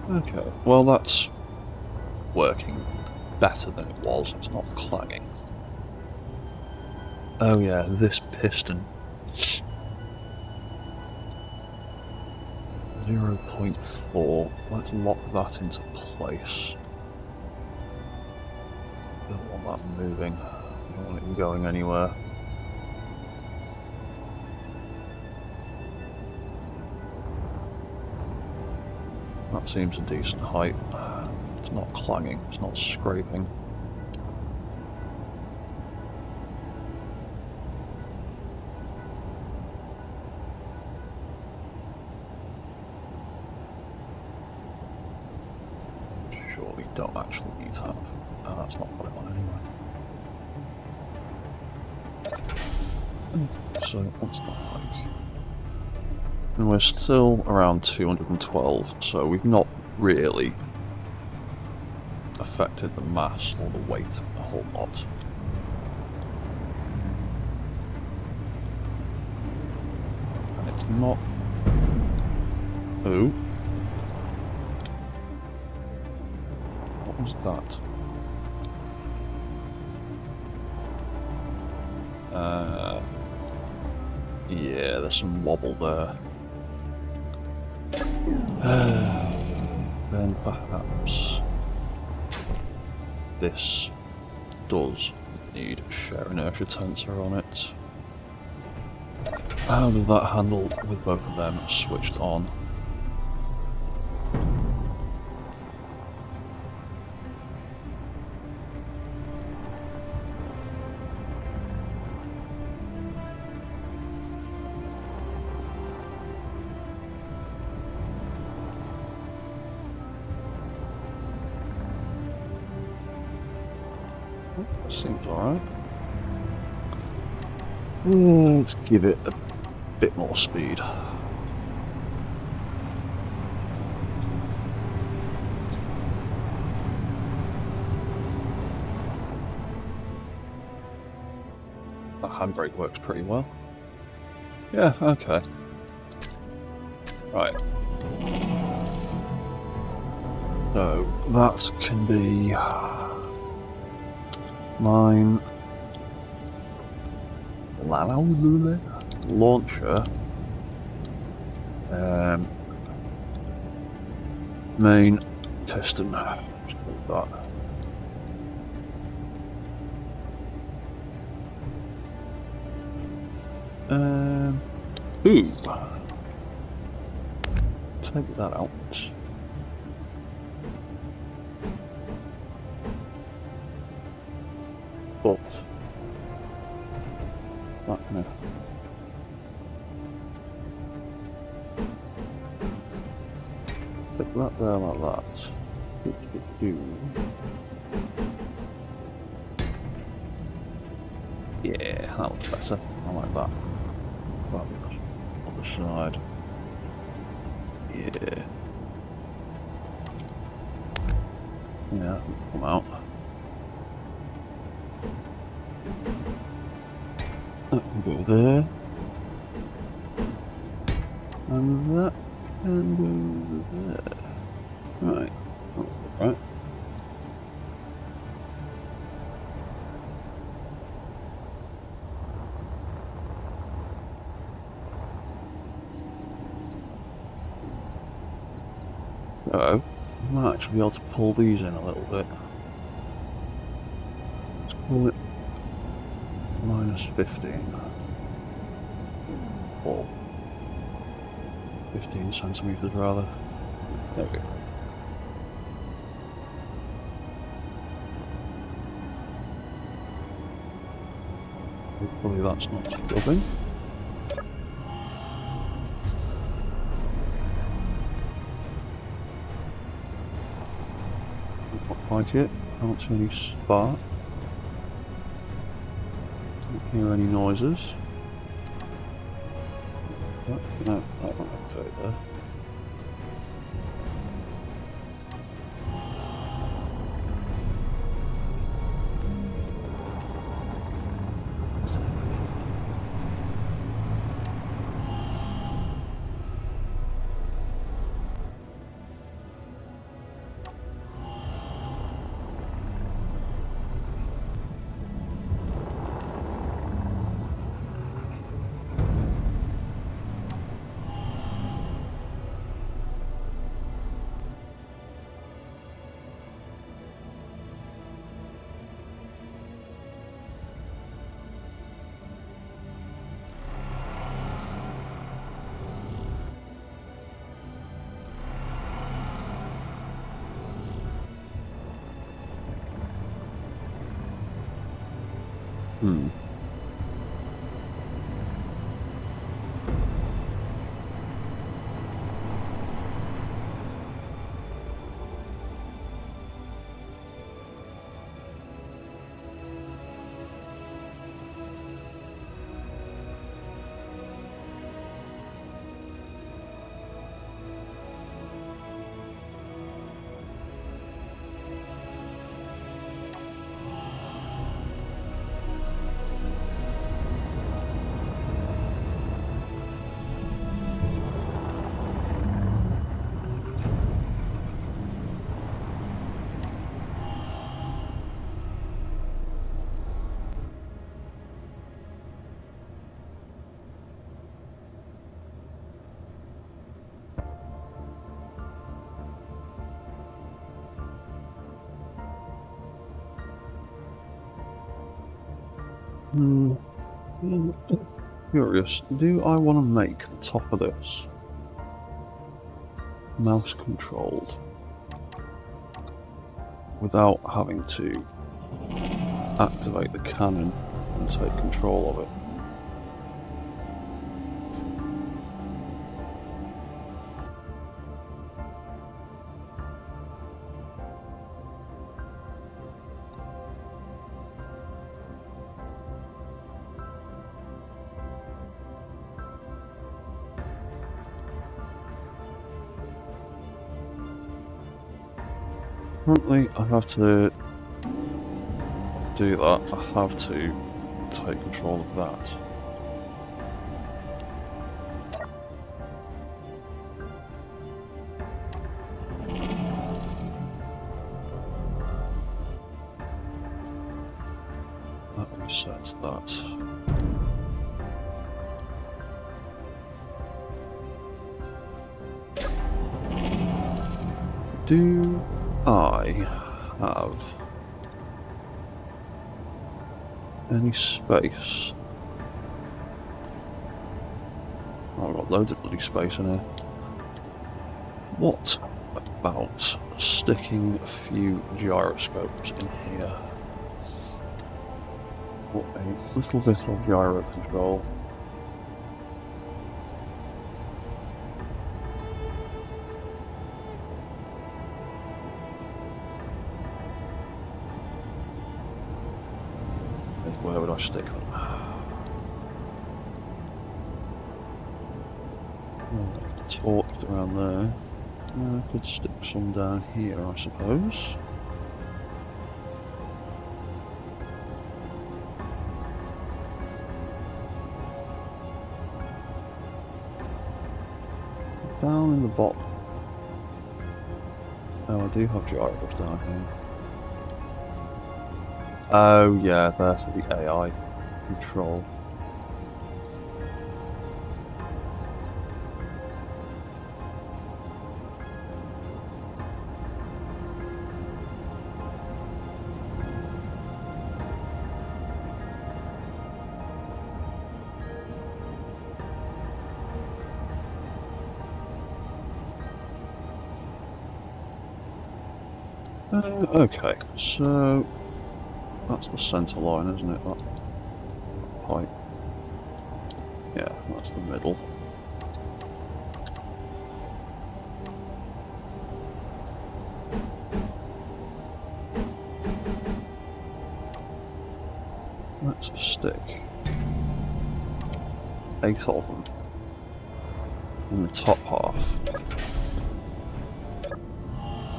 Okay, well that's working better than it was. It's not clanging. Oh yeah, this piston. 0.4. Let's lock that into place. Don't want that moving. Don't want it going anywhere. That seems a decent height. It's not clanging, it's not scraping. Surely don't actually need that. No, that's not what I want anyway. So, what's the height? And we're still around 212, so we've not really affected the mass or the weight a whole lot. And it's not... Oh. What was that? Yeah, there's some wobble there. Then perhaps this does need a shear inertia tensor on it. How does that handle with both of them switched on? That seems alright. Let's give it a bit more speed. That handbrake works pretty well. Yeah, okay. Right. So, that can be... mine... launcher, main piston, just like that. Ooh, take that out. But not gonna. Put that there like that. Yeah, that looks better. I like that. Fabulous. Other side. Yeah. Yeah, come out. That can go there. And that can go there. Right. Right. So, I might actually be able to pull these in a little bit. Let's call it -15. Or 15 centimeters rather. There we go. Hopefully that's not scrubbing. Not quite yet. Can't see any spark. Don't hear any noises. No, that won't activate there. Hmm. Curious, do I want to make the top of this mouse controlled without having to activate the cannon and take control of it? Currently, I have to do that. I have to take control of that. That resets that. Do I have any space? Oh, I've got loads of bloody space in here. What about sticking a few gyroscopes in here? For a little bit of gyro control. Where would I stick them? Torched around there. I could stick some down here, I suppose. Down in the bottom. Oh, I do have gyros down here. Oh yeah, there's the AI control. Okay, so that's the centre line, isn't it? That pipe. Yeah, that's the middle. Let's stick 8 of them in the top half.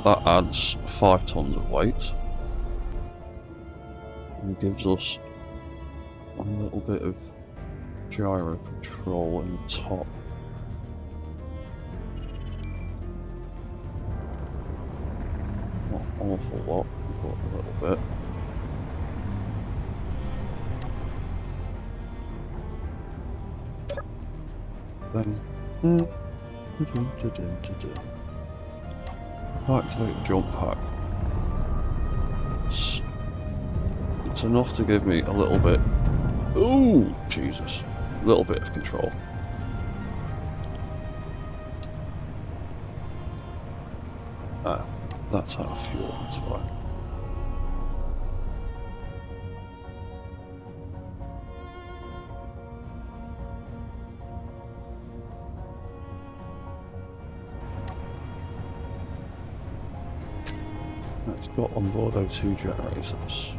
That adds 5 tons of weight and gives us a little bit of gyro control in the top. Not an awful lot, but a little bit. Then activate the jump pack. It's enough to give me a little bit. Ooh, Jesus! A little bit of control. Ah, that's out of fuel. That's fine. It's got onboard O2 generators.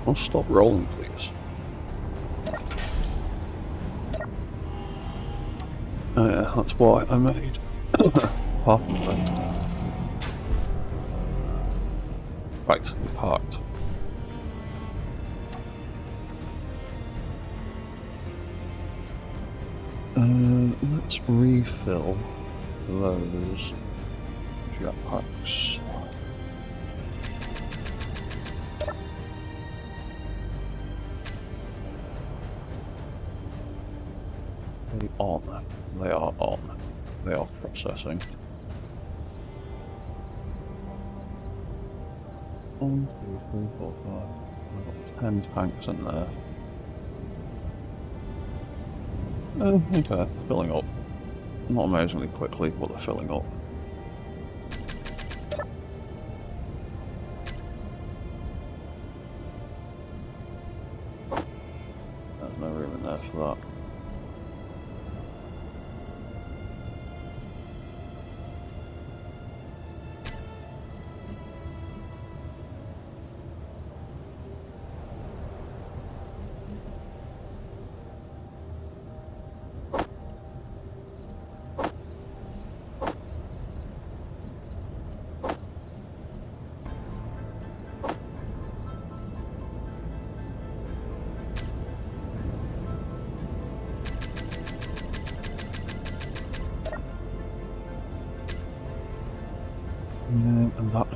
I'll stop rolling, please. Oh yeah, that's why I made half of it. Right, parked. Let's refill those jetpacks. They on. They are on. They are processing. 1, 2, 3, 4, 5. I've got 10 tanks in there. Okay, filling up. Not amazingly quickly, but they're filling up. There's no room in there for that. And that.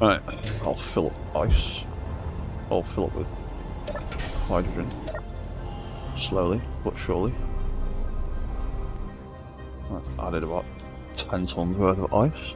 Right, I'll fill up ice. I'll fill up with hydrogen. Slowly, but surely. That's added about 10 tons worth of ice.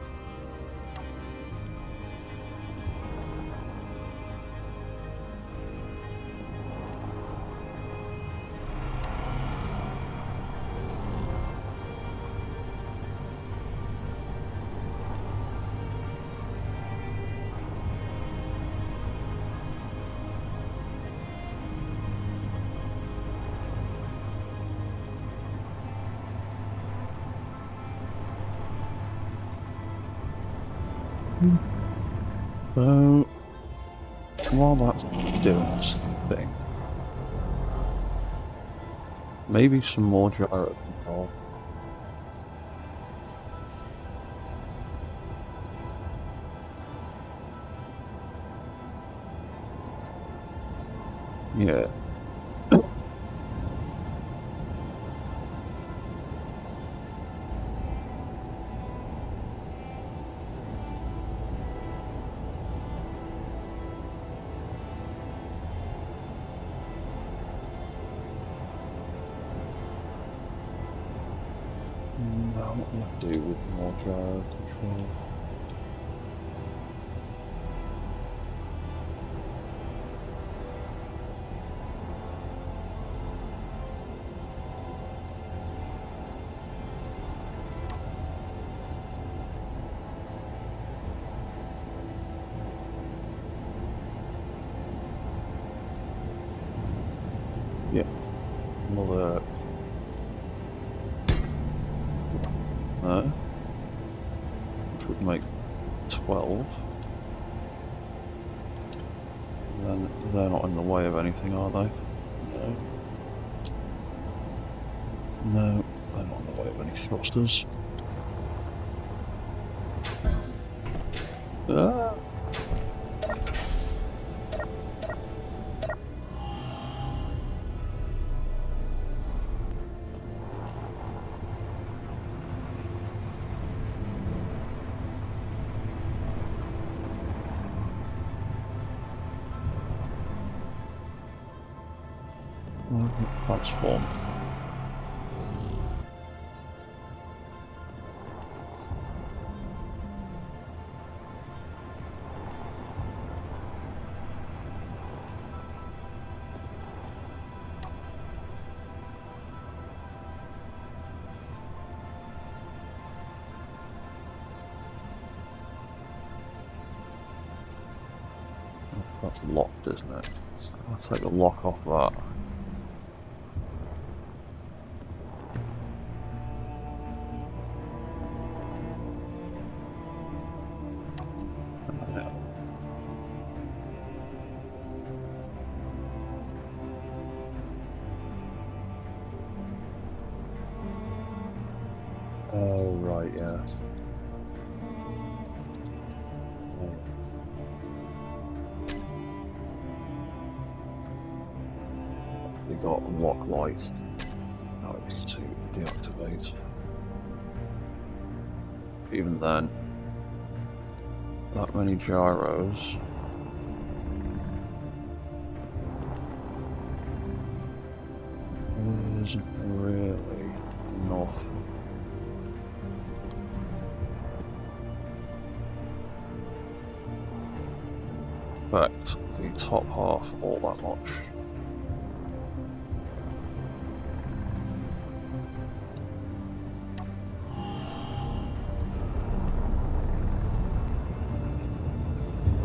So, while that's doing its thing, maybe some more gyro control. Yeah. What will I do with more gyro control? Another there, which would make 12. And then they're not in the way of anything, are they? No. No, they're not in the way of any thrusters. Ah! Transform. That's locked, isn't it? I'll take the lock off that. Oh, right, yeah. We got lock light. Now we need to deactivate. Even then, that many gyros. Isn't really enough. Affect the top half all that much.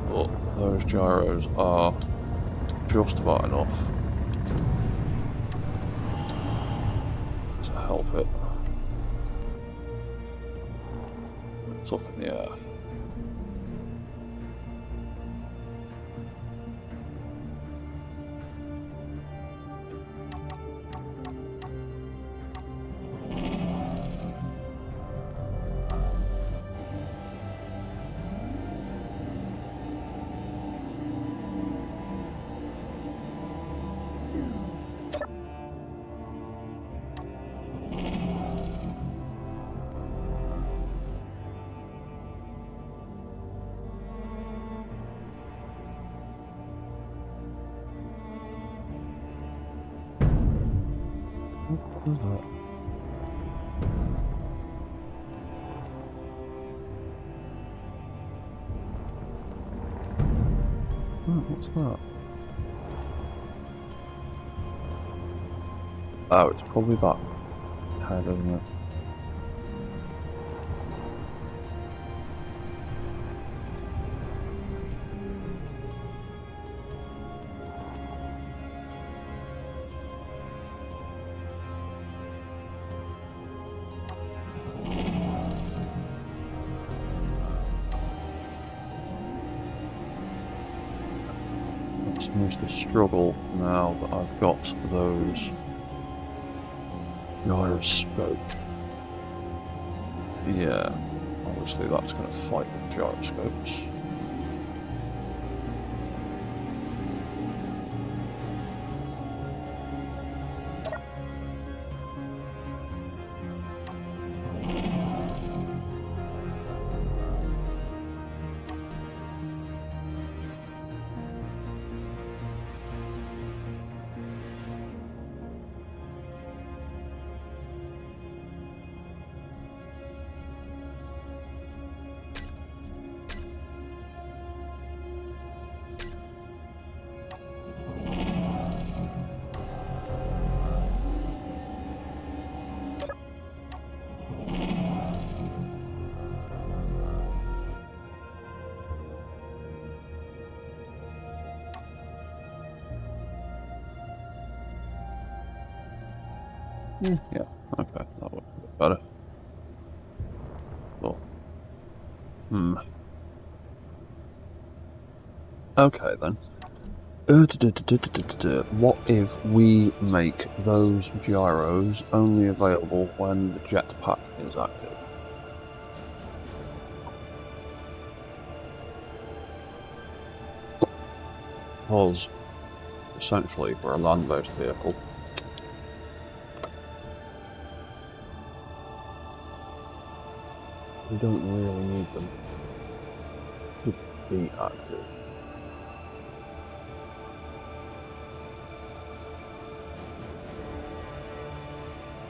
But those gyros are just about enough to help it. It's up in the air. What is that? Oh, what's that? Oh, it's probably that head, isn't it? Seems to struggle now that I've got those gyroscope. Yeah, obviously that's going to fight with gyroscopes. Yeah, okay, that works a bit better. Well, okay then. What if we make those gyros only available when the jetpack is active? Because essentially we're a land-based vehicle. We don't really need them to be active.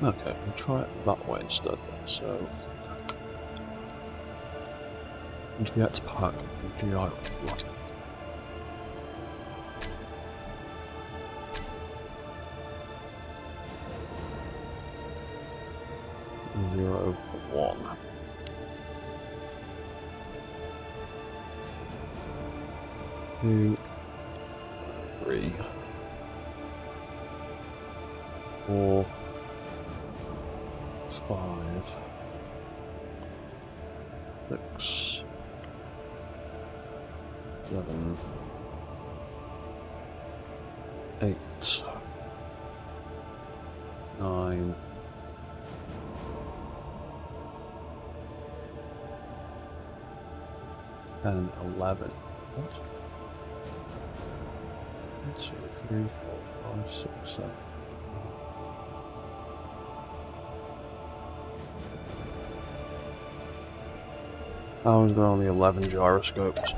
Okay, we'll try it that way instead then. So, jetpack gyro flight. 0, 1. 2, 3, 4, 5, 6, 7, 8, 9, 10, 11. What? 1, 2, 3, 4, 5, 6, 7. How is there only 11 gyroscopes?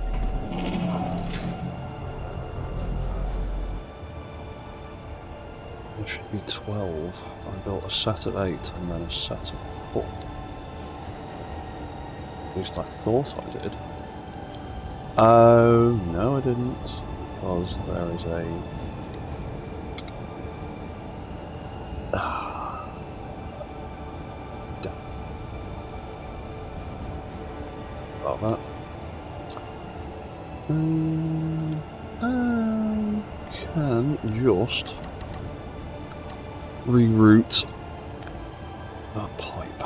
There should be 12. I built a set of 8 and then a set of 4. At least I thought I did. Oh, no I didn't. Because there is a... About that. I can just reroute that pipe.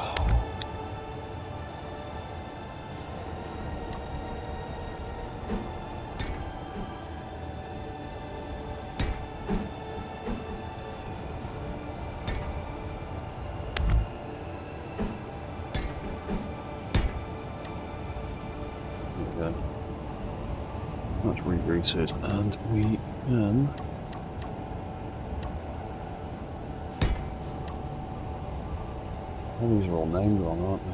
There we go. That's rerouted, and we can... All these are all named wrong, aren't they?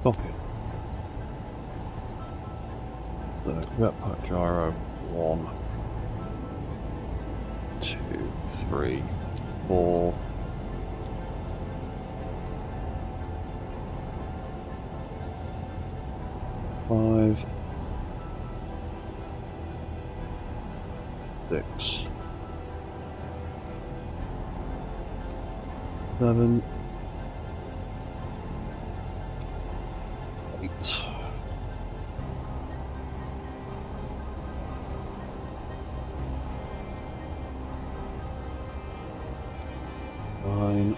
Copy. So, jetpack gyro, 1, 2, 3, 4. 5, 6, 7, 8. 9,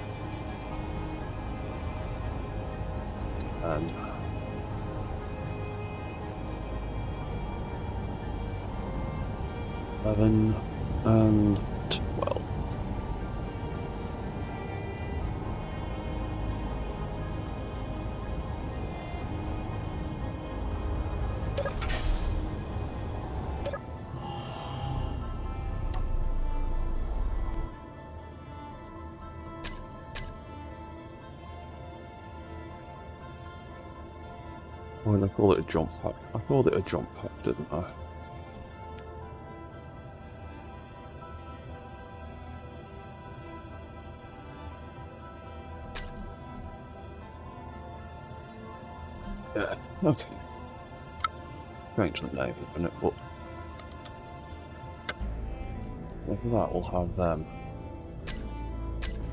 10, 11, and 12. Why did I call it a jump pack? I called it a jump pack, didn't I? Yeah, okay. Change the name a minute, but with that we'll have them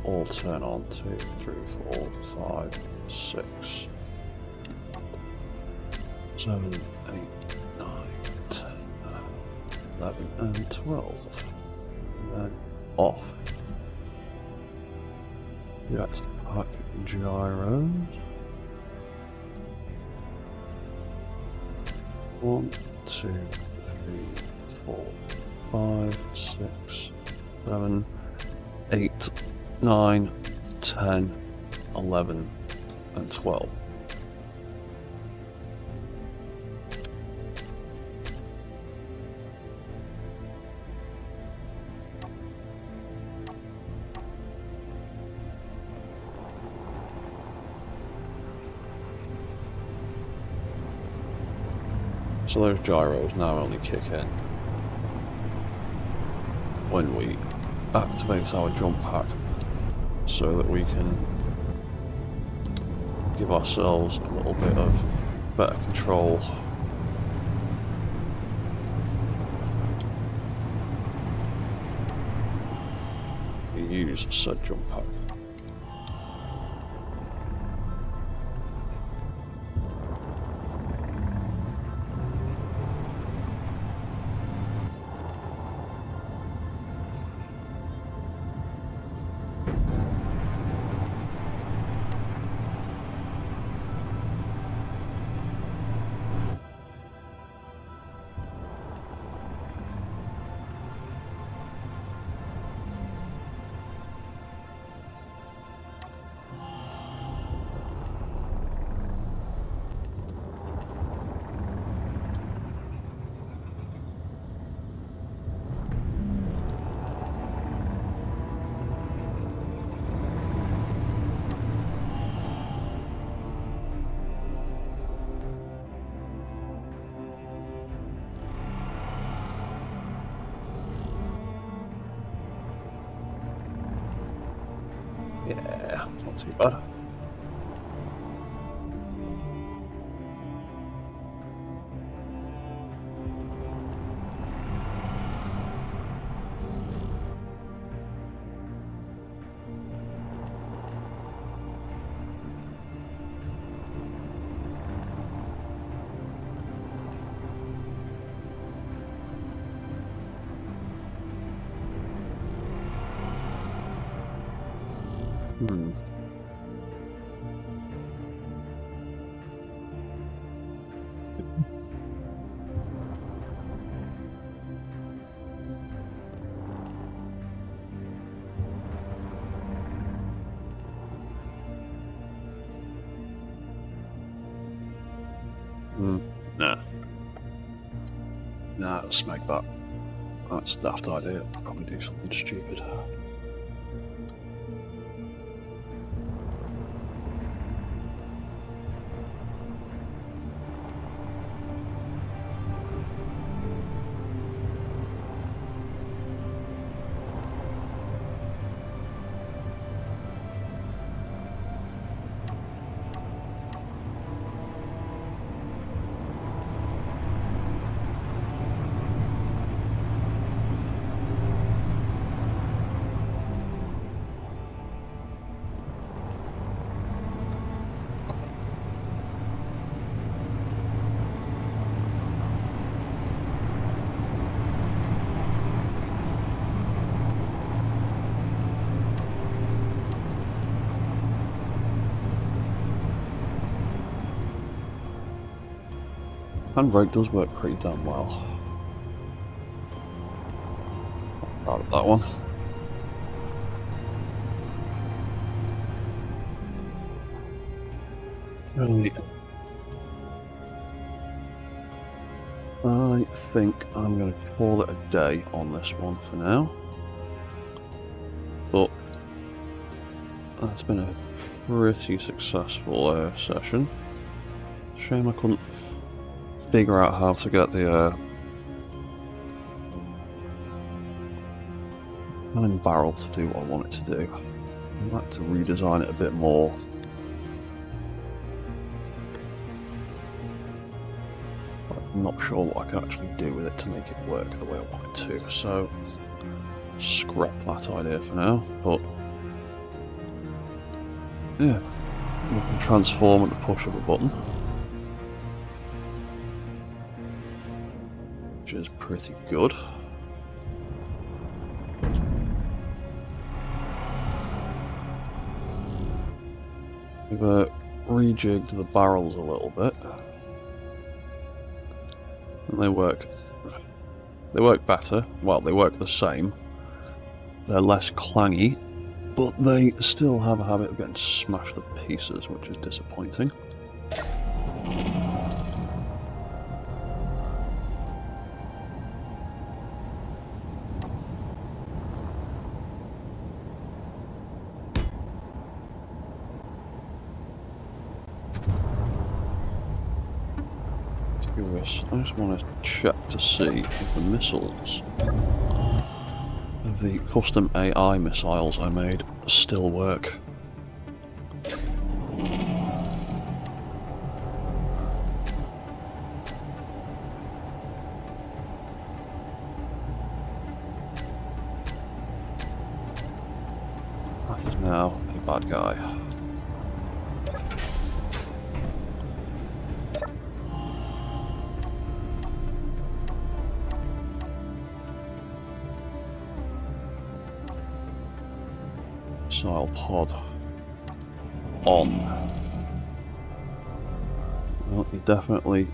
all turn on 2, 3, 4, 5, 6, 7, 8, 9, 10, 11 and 12. And then off. Jetpack gyros. 1, 2, 3, 4, 5, 6, 7, 8, 9, 10, 11 and 12. So those gyros now only kick in when we activate our jump pack, so that we can give ourselves a little bit of better control. We use said jump pack. Yeah, not too bad. Nah. Nah, let's make that. That's a daft idea. Probably do something stupid. Handbrake does work pretty damn well. Proud of that one. Right. I think I'm going to call it a day on this one for now. But that's been a pretty successful session. Shame I couldn't figure out how to get the cannon barrel to do what I want it to do. I'd like to redesign it a bit more. I'm not sure what I can actually do with it to make it work the way I want it to, so scrap that idea for now, but yeah, we can transform at the push of a button, which is pretty good. We've rejigged the barrels a little bit, and they work better. Well, they work the same. They're less clangy, but they still have a habit of getting smashed to pieces, which is disappointing. I just want to check to see if the missiles of the custom AI missiles I made still work. That is now a bad guy. Missile pod on. Well, you're definitely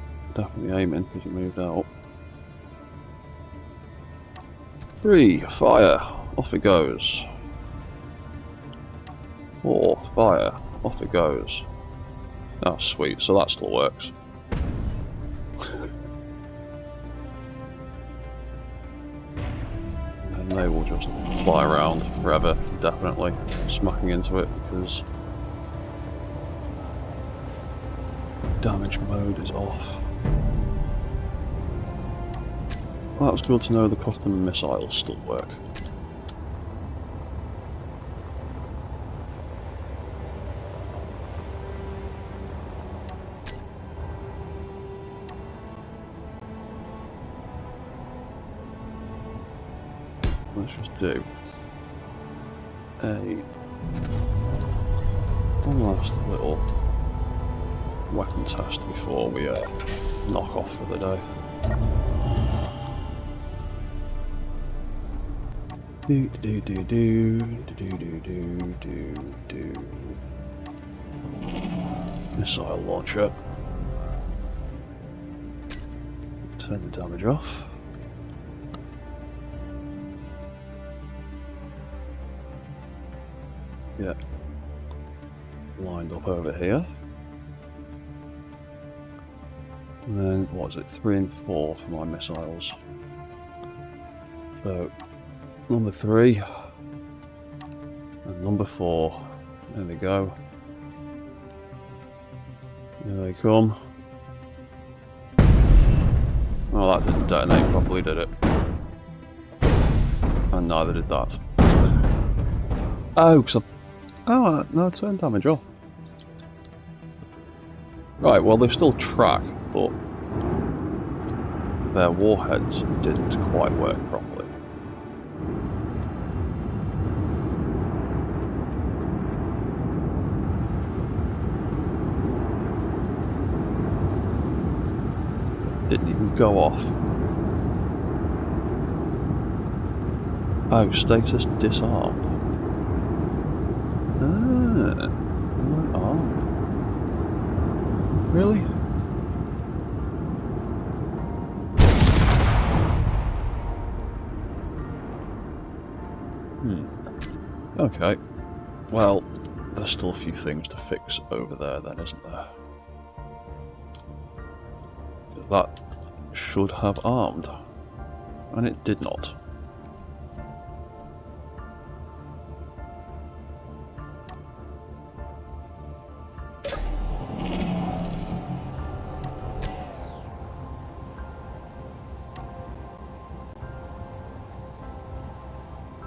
aiming because you moved out. 3, fire, off it goes. 4, fire, off it goes. Oh sweet, so that still works. And they will just fly around forever, definitely, smacking into it because damage mode is off. Well, that's good to know the custom missiles still work. Let's just do one last little weapon test before we knock off for the day. Missile launcher. Turn the damage off. Yeah, lined up over here. And then, what is it, 3 and 4 for my missiles. So, number 3 and number 4. There we go. Here they come. Oh, that didn't detonate properly, did it? And neither did that. Oh, because oh, no, turn damage off. Right, well, they still track, but their warheads didn't quite work properly. Didn't even go off. Oh, status disarmed. Ah, really? Okay. Well, there's still a few things to fix over there then, isn't there? That should have armed, and it did not.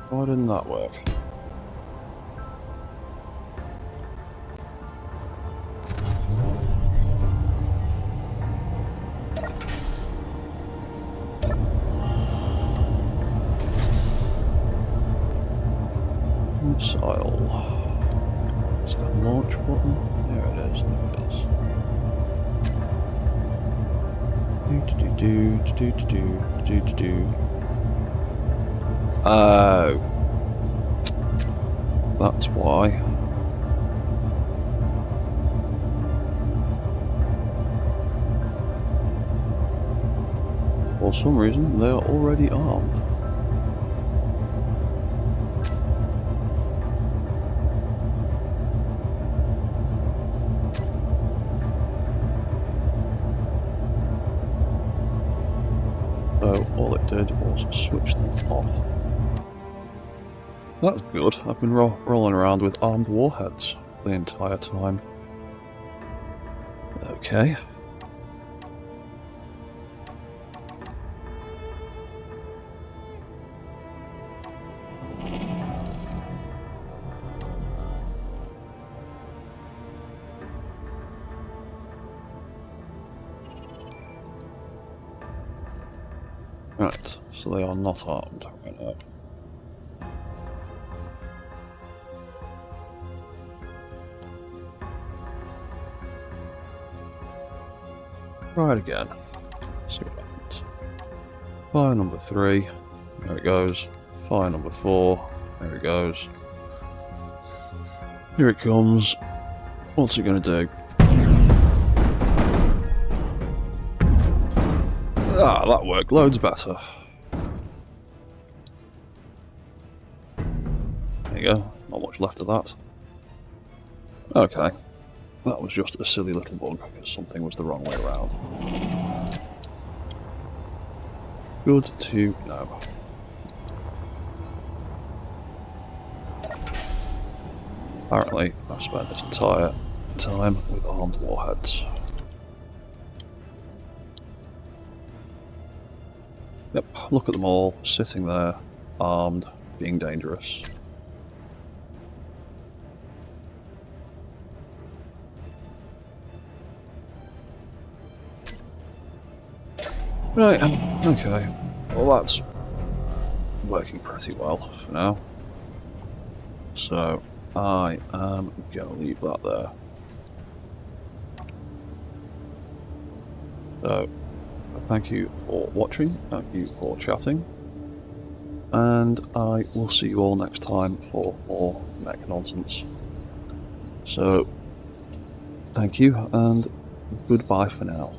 Why didn't that work? missile. It's got a launch button. There it is. There it is. Do. Oh, that's why. For some reason, they are already armed. So all it did was switch them off. That's good. I've been rolling around with armed warheads the entire time. Okay. Right, so they are not armed right now. Right again. See what happens. Fire number 3. There it goes. Fire number 4. There it goes. Here it comes. What's it going to do? Ah, that worked loads better. There you go. Not much left of that. Okay. That was just a silly little bug, because something was the wrong way around. Good to know. Apparently, I've spent this entire time with armed warheads. Yep, look at them all, sitting there, armed, being dangerous. Right, okay. Well, that's working pretty well for now. So, I am going to leave that there. So, thank you for watching, thank you for chatting, and I will see you all next time for more mech nonsense. So, thank you, and goodbye for now.